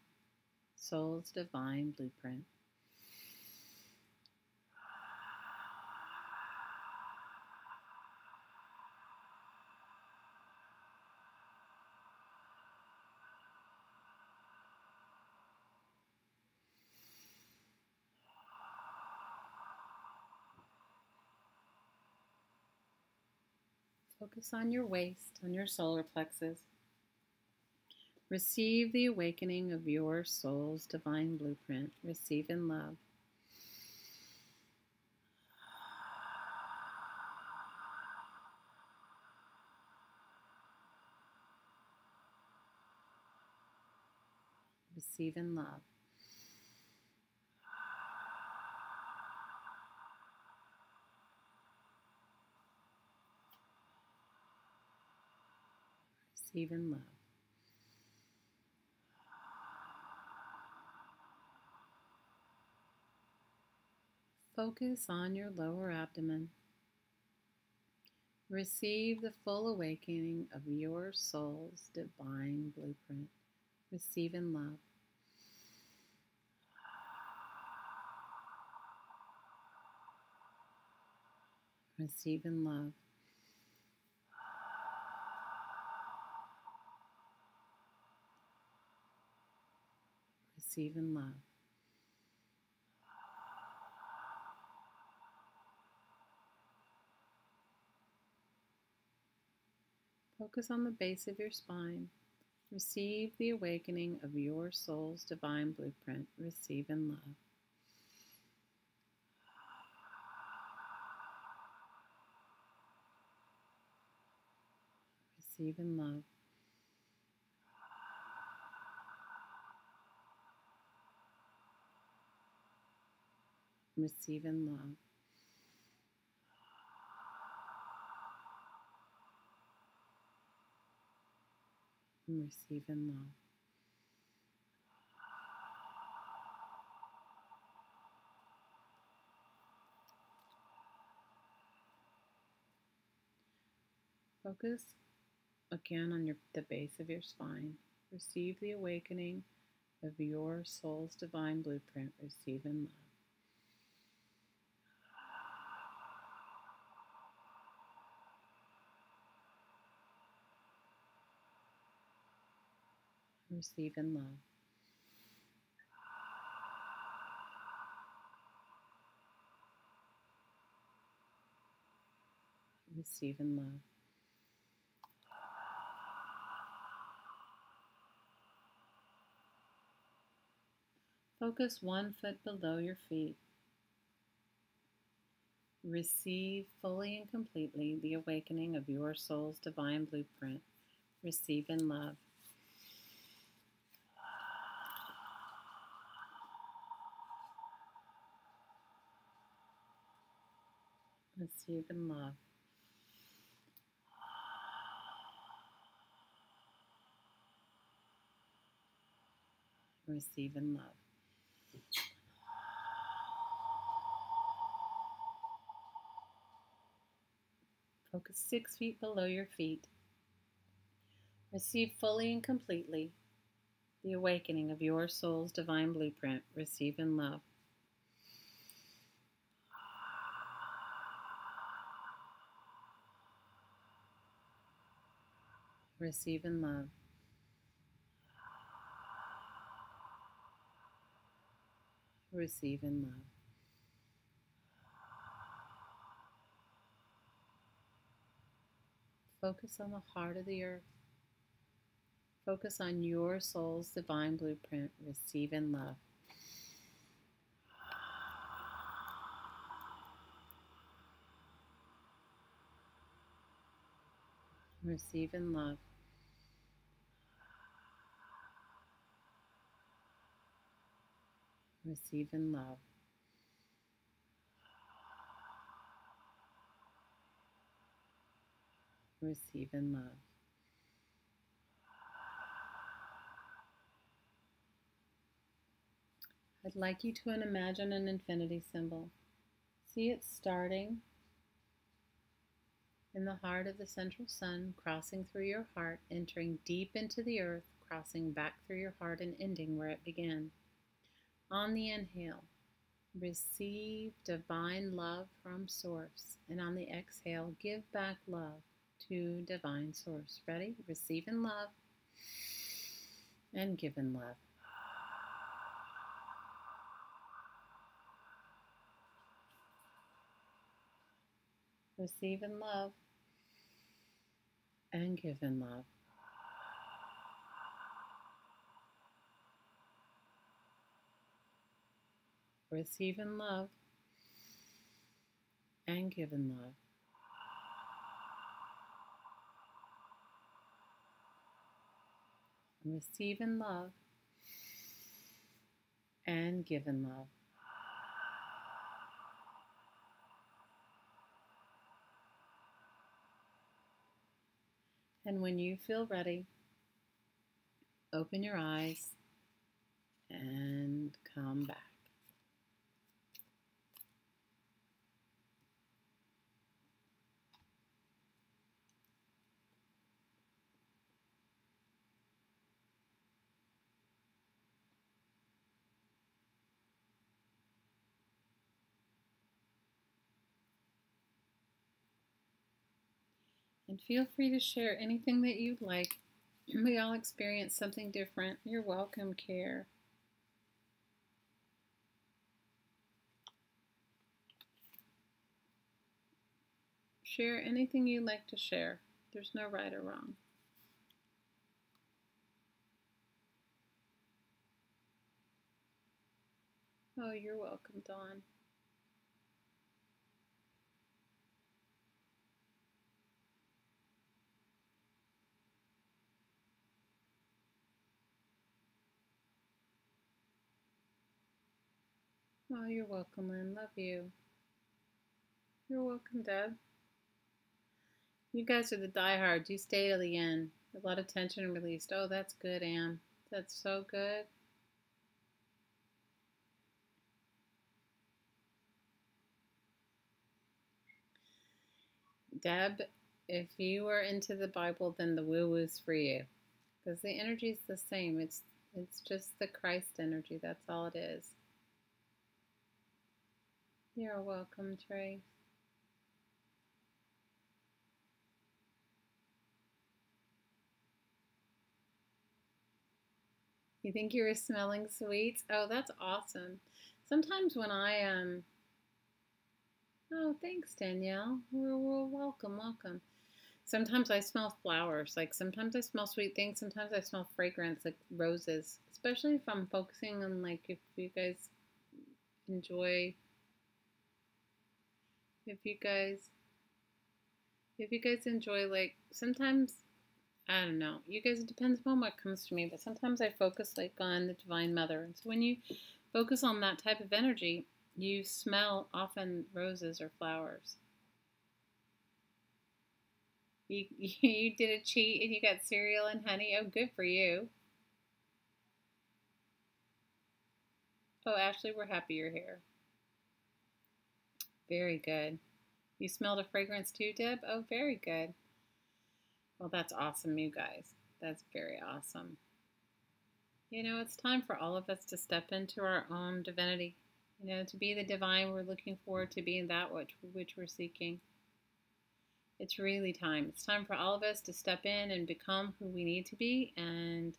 soul's divine blueprint. Focus on your waist, on your solar plexus. Receive the awakening of your soul's divine blueprint. Receive in love. Receive in love. Receive in love. Focus on your lower abdomen. Receive the full awakening of your soul's divine blueprint. Receive in love. Receive in love. Receive in love. Focus on the base of your spine. Receive the awakening of your soul's divine blueprint. Receive in love. Receive in love. Receive in love. Receive in love. Focus again on the base of your spine. Receive the awakening of your soul's divine blueprint. Receive in love. Receive in love. Receive in love. Focus 1 foot below your feet. Receive fully and completely the awakening of your soul's divine blueprint. Receive in love. Receive in love. Receive in love. Focus 6 feet below your feet. Receive fully and completely the awakening of your soul's divine blueprint. Receive in love. Receive in love. Receive in love. Focus on the heart of the earth. Focus on your soul's divine blueprint. Receive in love. Receive in love. Receive in love. Receive in love. I'd like you to imagine an infinity symbol. See it starting in the heart of the central sun, crossing through your heart, entering deep into the earth, crossing back through your heart and ending where it began. On the inhale, receive divine love from Source, and on the exhale, give back love to divine Source. Ready? Receive in love and give in love. Receive in love and give in love. receiving love and giving love. Receiving love and giving love. And when you feel ready, open your eyes and come back. And feel free to share anything that you'd like. We all experience something different. You're welcome, Care. Share anything you'd like to share. There's no right or wrong. Oh, you're welcome, Dawn. Oh, you're welcome, Lynn. Love you. You're welcome, Deb. You guys are the diehards. You stay till the end. A lot of tension released. Oh, that's good, Anne. That's so good. Deb, if you are into the Bible, then the woo-woo's for you. Because the energy is the same. It's just the Christ energy. That's all it is. You're welcome, Trey. You think you were smelling sweets? Oh, that's awesome. Sometimes when oh, thanks, Danielle. We're welcome, welcome. Sometimes I smell flowers. Like sometimes I smell sweet things. Sometimes I smell fragrance, like roses. Especially if I'm focusing on, like, if you guys enjoy, like, sometimes, I don't know. You guys, it depends upon what comes to me, but sometimes I focus, like, on the Divine Mother. And so when you focus on that type of energy, you smell often roses or flowers. You did a cheat and you got cereal and honey. Oh, good for you. Oh, Ashley, we're happy you're here. Very good. You smelled a fragrance too, Deb? Oh, very good. Well, that's awesome, you guys. That's very awesome. You know, it's time for all of us to step into our own divinity. You know, to be the divine we're looking for, to be that which we're seeking. It's really time. It's time for all of us to step in and become who we need to be. And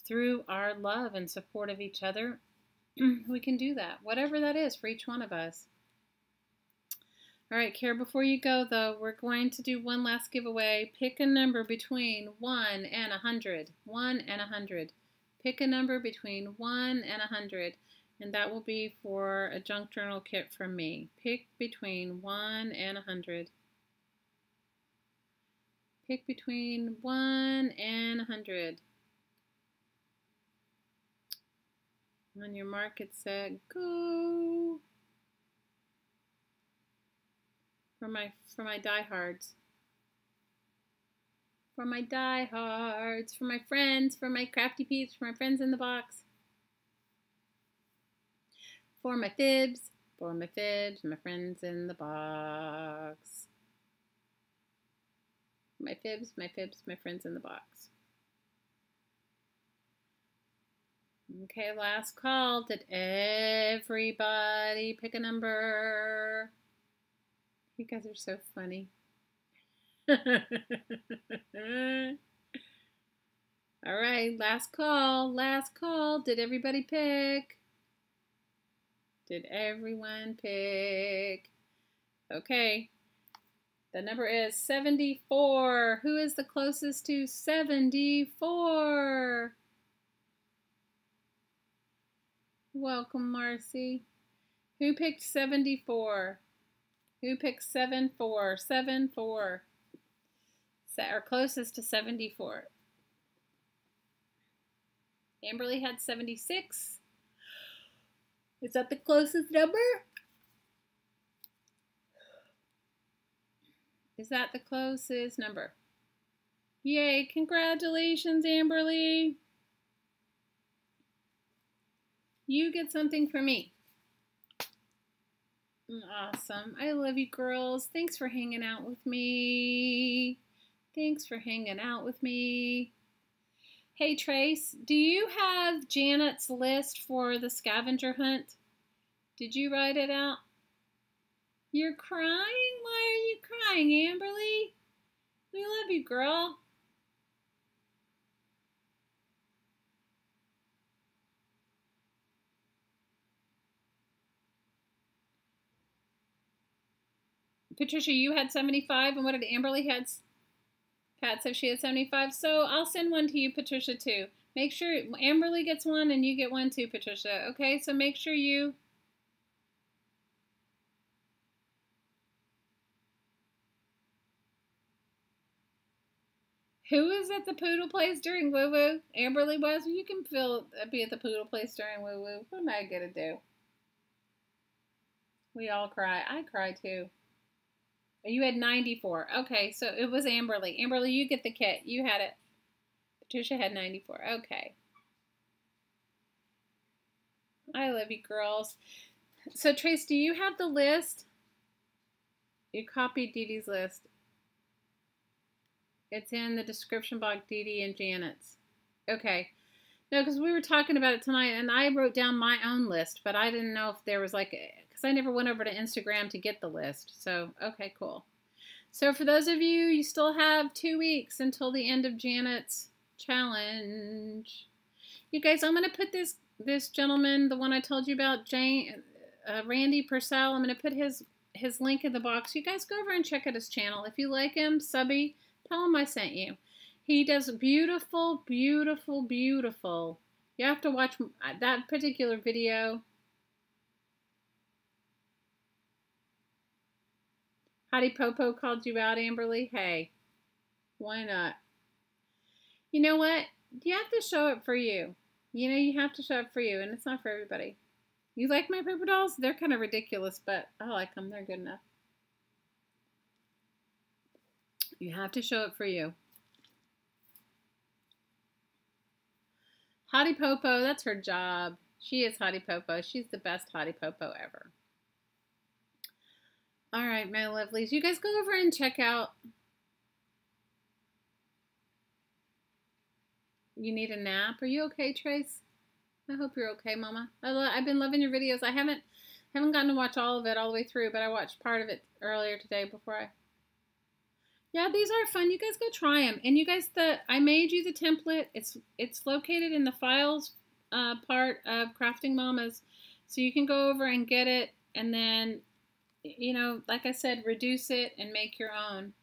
through our love and support of each other, we can do that. Whatever that is for each one of us. All right, Care, before you go, though, we're going to do one last giveaway. Pick a number between 1 and 100. 1 and 100. Pick a number between 1 and 100. And that will be for a junk journal kit from me. Pick between 1 and 100. Pick between 1 and 100. On your mark, get set, go. For my diehards. For my diehards. For my friends. For my crafty peeps. For my friends in the box. For my fibs. For my fibs. My friends in the box. My fibs. My fibs. My friends in the box. Okay, last call. Did everybody pick a number? You guys are so funny. All right, last call. Last call. Did everybody pick? Did everyone pick? Okay. The number is 74. Who is the closest to 74? Welcome, Marcy. Who picked 74? Who picked 74? 74. Or closest to 74. Amberly had 76. Is that the closest number? Is that the closest number? Yay, congratulations, Amberly. You get something for me. Awesome. I love you, girls. Thanks for hanging out with me. Thanks for hanging out with me. Hey, Trace, do you have Janet's list for the scavenger hunt? Did you write it out? You're crying? Why are you crying, Amberly? We love you, girl. Patricia, you had 75, and what did Amberly had? Pat said she had 75, so I'll send one to you, Patricia, too. Make sure Amberly gets one and you get one too, Patricia. Okay, so make sure you... Who was at the poodle place during Woo Woo? Amberly was? You can be at the poodle place during Woo Woo. What am I going to do? We all cry. I cry too. You had 94. Okay, so it was Amberly. Amberly, you get the kit. You had it. Patricia had 94. Okay. I love you, girls. So, Trace, do you have the list? You copied Dee Dee's list. It's in the description box, Dee Dee and Janet's. Okay. No, because we were talking about it tonight, and I wrote down my own list, but I didn't know if there was like... Because I never went over to Instagram to get the list. So, okay, cool. So for those of you, you still have 2 weeks until the end of Janet's challenge. You guys, I'm going to put this gentleman, the one I told you about, Randy Purcell, I'm going to put his link in the box. You guys go over and check out his channel. If you like him, subby, tell him I sent you. He does beautiful, beautiful, beautiful. You have to watch that particular video. Hottie Popo called you out, Amberly. Hey, why not? You know what? You have to show up for you. You know, you have to show up for you, and it's not for everybody. You like my paper dolls? They're kind of ridiculous, but I like them. They're good enough. You have to show up for you. Hottie Popo, that's her job. She is Hottie Popo. She's the best Hottie Popo ever. All right, my lovelies. You guys go over and check out. You need a nap? Are you okay, Trace? I hope you're okay, Mama. I've been loving your videos. I haven't gotten to watch all of it all the way through, but I watched part of it earlier today before I... Yeah, these are fun. You guys go try them. And you guys, I made you the template. It's located in the files part of Crafting Mamas. So you can go over and get it, and then, you know, like I said, reduce it and make your own.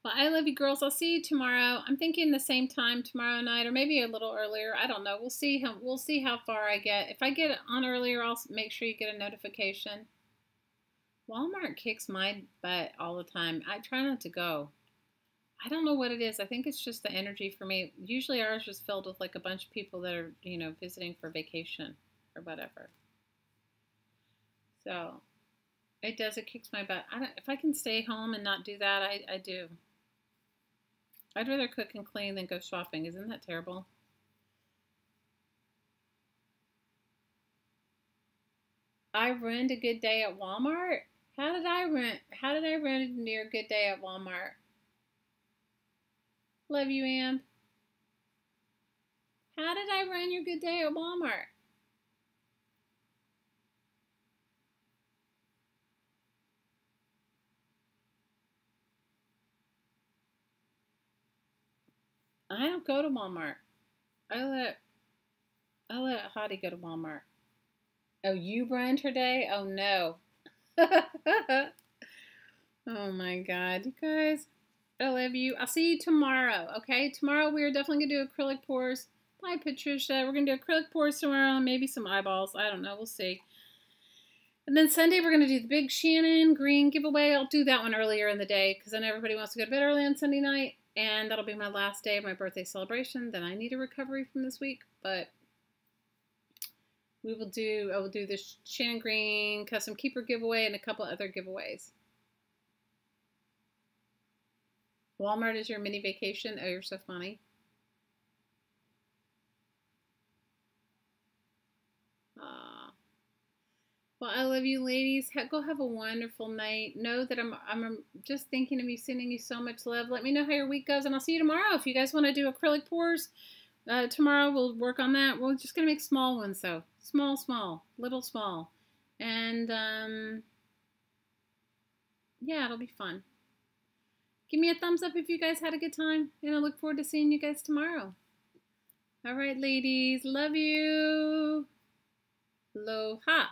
Well, I love you, girls. I'll see you tomorrow. I'm thinking the same time tomorrow night, or maybe a little earlier. I don't know. We'll see how far I get. If I get on earlier, I'll make sure you get a notification. Walmart kicks my butt all the time. I try not to go. I don't know what it is. I think it's just the energy for me. Usually ours is filled with like a bunch of people that are, you know, visiting for vacation or whatever. So it does. It kicks my butt. If I can stay home and not do that, I do. I'd rather cook and clean than go shopping. Isn't that terrible? I ruined a good day at Walmart? How did I ruin your good day at Walmart? Love you, Am. How did I ruin your good day at Walmart? I don't go to Walmart. I let Hottie go to Walmart. Oh, you brand her day? Oh no. Oh my God, you guys. I love you. I'll see you tomorrow, okay? Tomorrow we are definitely going to do acrylic pours. Bye, Patricia. We're going to do acrylic pours tomorrow and maybe some eyeballs. I don't know. We'll see. And then Sunday we're going to do the big Shannon green giveaway. I'll do that one earlier in the day because then everybody wants to go to bed early on Sunday night. And that'll be my last day of my birthday celebration. Then I need a recovery from this week. But I will do the Shannon green custom keeper giveaway and a couple other giveaways. Walmart is your mini vacation. Oh, you're so funny. Well, I love you, ladies. Go have a wonderful night. Know that I'm just thinking of you, sending you so much love. Let me know how your week goes, and I'll see you tomorrow. If you guys want to do acrylic pours, tomorrow we'll work on that. We're just going to make small ones, though. Small, little small. And, yeah, it'll be fun. Give me a thumbs up if you guys had a good time, and I look forward to seeing you guys tomorrow. All right, ladies. Love you. Aloha.